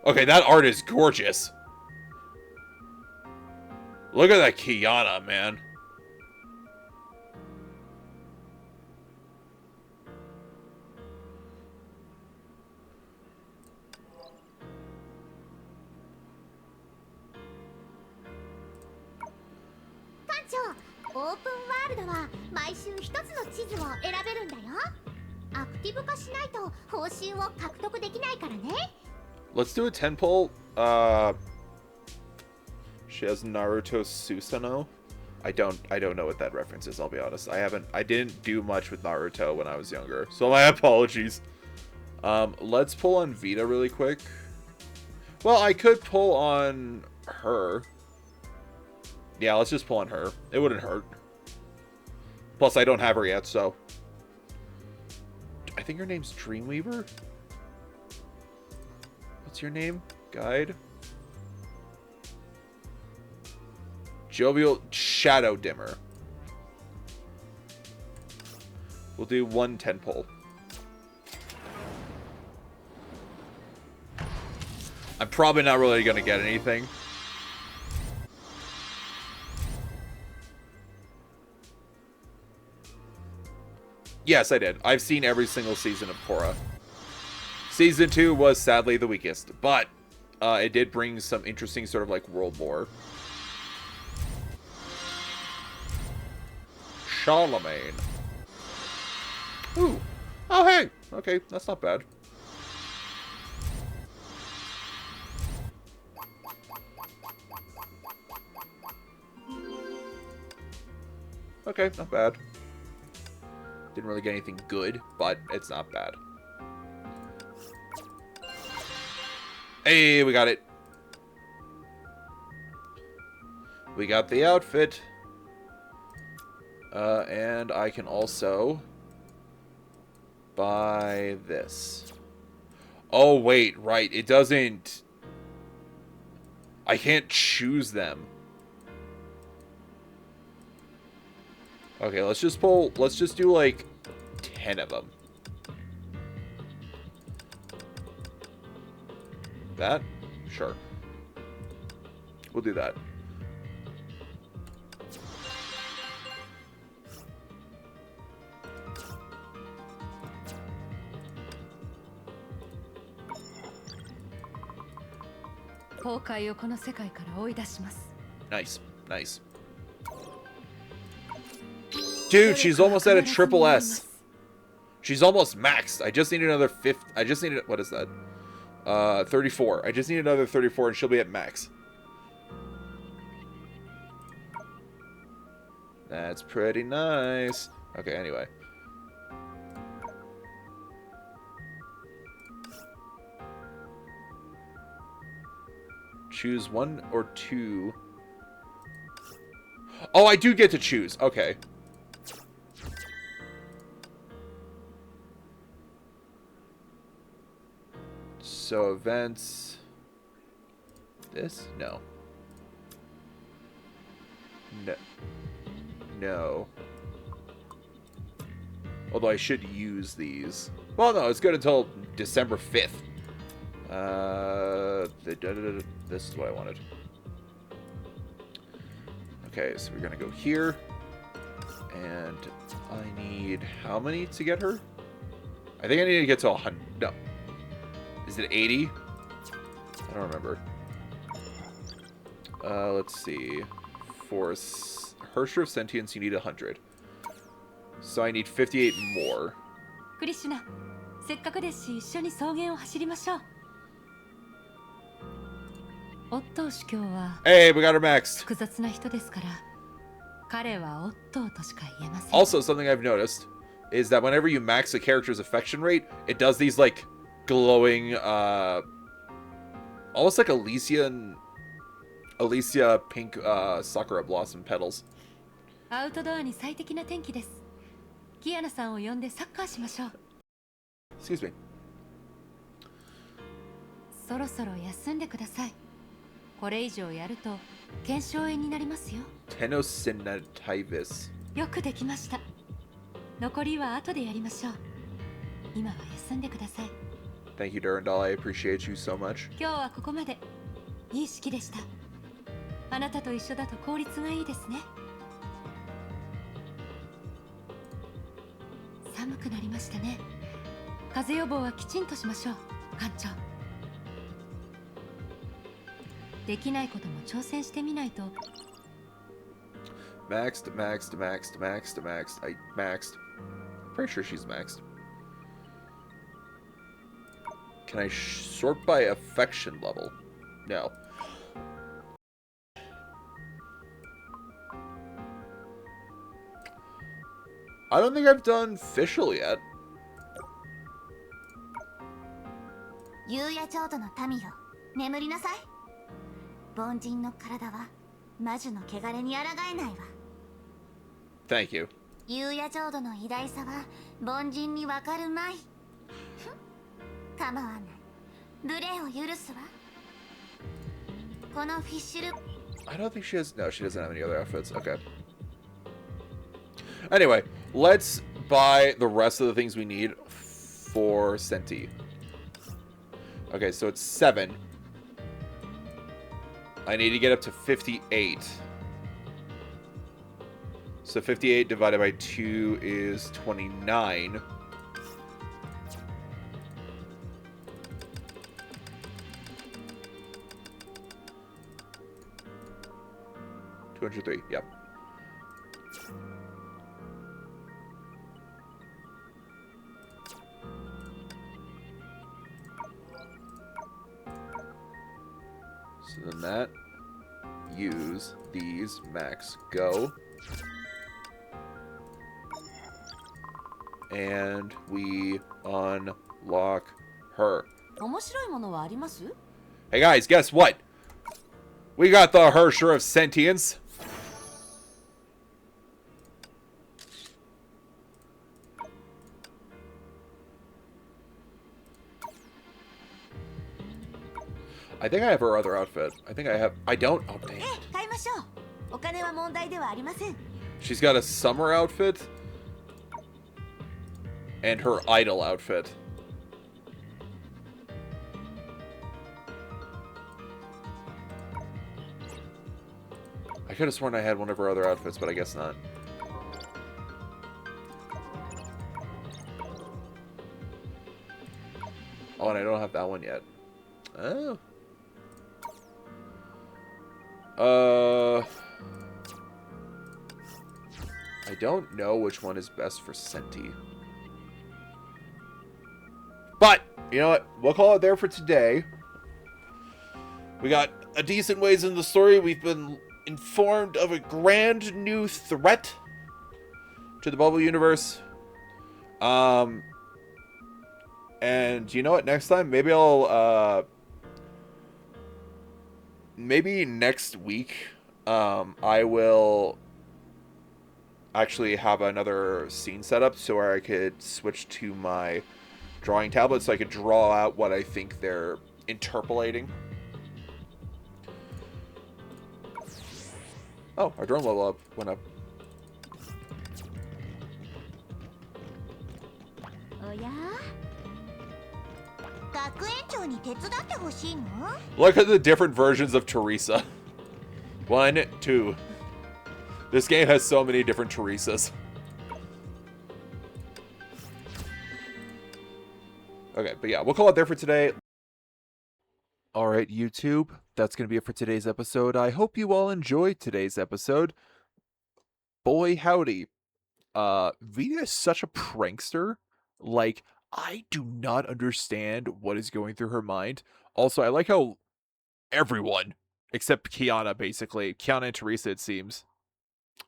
Okay, that art is gorgeous. Look at that Kiana, man. Let's do a 10 pull. She has Naruto Susanoo. I don't know what that reference is, I'll be honest. I didn't do much with Naruto when I was younger, so my apologies. Let's pull on Vita really quick. Well, I could pull on her. Yeah, let's just pull on her. It wouldn't hurt. Plus, I don't have her yet, so. I think her name's Dreamweaver? What's your name? Guide? Jovial Shadow Dimmer. We'll do 1 10 pull. I'm probably not really going to get anything. Yes, I did. I've seen every single season of Korra. Season 2 was sadly the weakest, but it did bring some interesting sort of like world lore. Charlemagne. Ooh. Oh, hey. Okay, that's not bad. Okay, not bad. Didn't really get anything good, but it's not bad. Hey, we got it. We got the outfit. And I can also buy this. Oh, wait, right. It doesn't... I can't choose them. Okay, let's just pull... Let's just do, like, 10 of them. That? Sure. We'll do that. Nice, nice. Dude, she's almost at a triple S. She's almost maxed. I just need another I just need, what is that? 34. I just need another 34 and she'll be at max. That's pretty nice. Okay, anyway. Choose 1 or 2. Oh, I do get to choose. Okay. So events. This? No. No. No. Although I should use these. Well, no, it's good until December 5th. This is what I wanted. Okay, so we're gonna go here. And I need how many to get her? I think I need to get to 100. No. Is it 80? I don't remember. Let's see. For Hersher of Sentience, you need 100. So I need 58 more. Hey, we got her maxed. Also, something I've noticed is that whenever you max a character's affection rate, it does these, like, glowing, almost like Alicia pink, Sakura blossom petals. Excuse me. Tenosynovitis. Thank you, Durandal. I appreciate you so much. あなたと一緒だと効率がいいですね。寒くなりましたね。風邪予防はきちんとしましょう、艦長。できないことも挑戦してみないと。Maxed. I maxed. Pretty sure she's maxed. Can I sort by affection level? No. I don't think I've done official yet. 夕夜浄土の民よ、眠りなさい。凡人の体は魔女の汚れに抗えないわ。Thank you. 夕夜浄土の偉大さは凡人にわかるまい。構わない。無礼を許すわ。このフィッシュル。I don't think she has. No, she doesn't have any other outfits. Okay. Anyway, let's buy the rest of the things we need for Senti. Okay, so it's 7. I need to get up to 58. So 58 divided by 2 is 29. $203, yep. So then that, use these, max, go. And we unlock her. 面白いものはあります？ Hey guys, guess what? We got the Hersher of Sentience. I think I have her other outfit. I think I have... I don't... Oh, dang. 買いましょう。お金は問題ではありません。 She's got a summer outfit. And her idol outfit. I could have sworn I had one of her other outfits, but I guess not. Oh, and I don't have that one yet. Oh. I don't know which one is best for Senti. But, you know what? We'll call it there for today. We got a decent ways in the story. We've been informed of a grand new threat to the bubble universe. And you know what? Next time, maybe I'll, maybe next week, I will actually have another scene set up so where I could switch to my drawing tablet so I could draw out what I think they're interpolating. Oh, our drone level up went up. Look at the different versions of Teresa. 1, 2. This game has so many different Teresas. Okay, but yeah, we'll call it there for today. Alright, YouTube, that's going to be it for today's episode. I hope you all enjoyed today's episode. Boy, howdy. Vita is such a prankster. Like, I do not understand what is going through her mind. Also, I like how everyone, except Kiana, basically, Kiana and Teresa, it seems.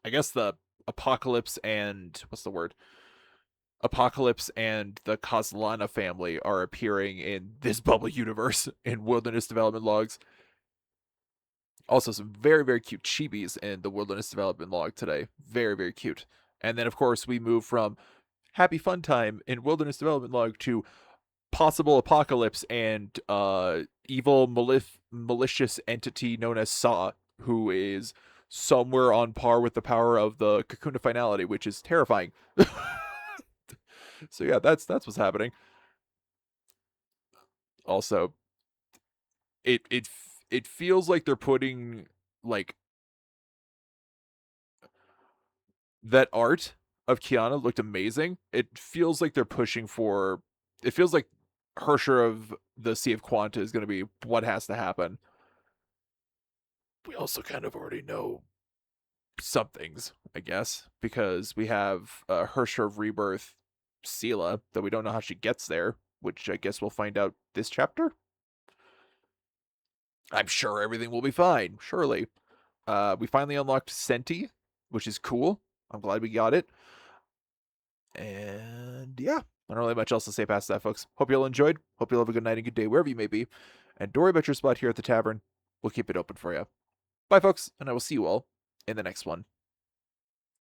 I guess the Apocalypse and... what's the word? Apocalypse and the Kozlana family are appearing in this bubble universe in Wilderness Development Logs. Also, some very, very cute chibis in the Wilderness Development Log today. Very, very cute. And then, of course, we move from Happy Fun Time in Wilderness Development Log to possible apocalypse and evil, malicious entity known as Saw, who is somewhere on par with the power of the Cocoon of Finality, which is terrifying. So yeah, that's what's happening. Also, it feels like they're putting like that art of Kiana looked amazing. It feels like they're pushing for. It feels like Hersher of the Sea of Quanta is going to be what has to happen. We also kind of already know some things, I guess, because we have Hersher of Rebirth, Sela, though we don't know how she gets there, which I guess we'll find out this chapter. I'm sure everything will be fine, surely. We finally unlocked Senti, which is cool. I'm glad we got it. And yeah, I don't really have much else to say past that, folks. Hope you all enjoyed. Hope you all have a good night and good day wherever you may be. And don't worry about your spot here at the tavern. We'll keep it open for you. Bye, folks, and I will see you all in the next one.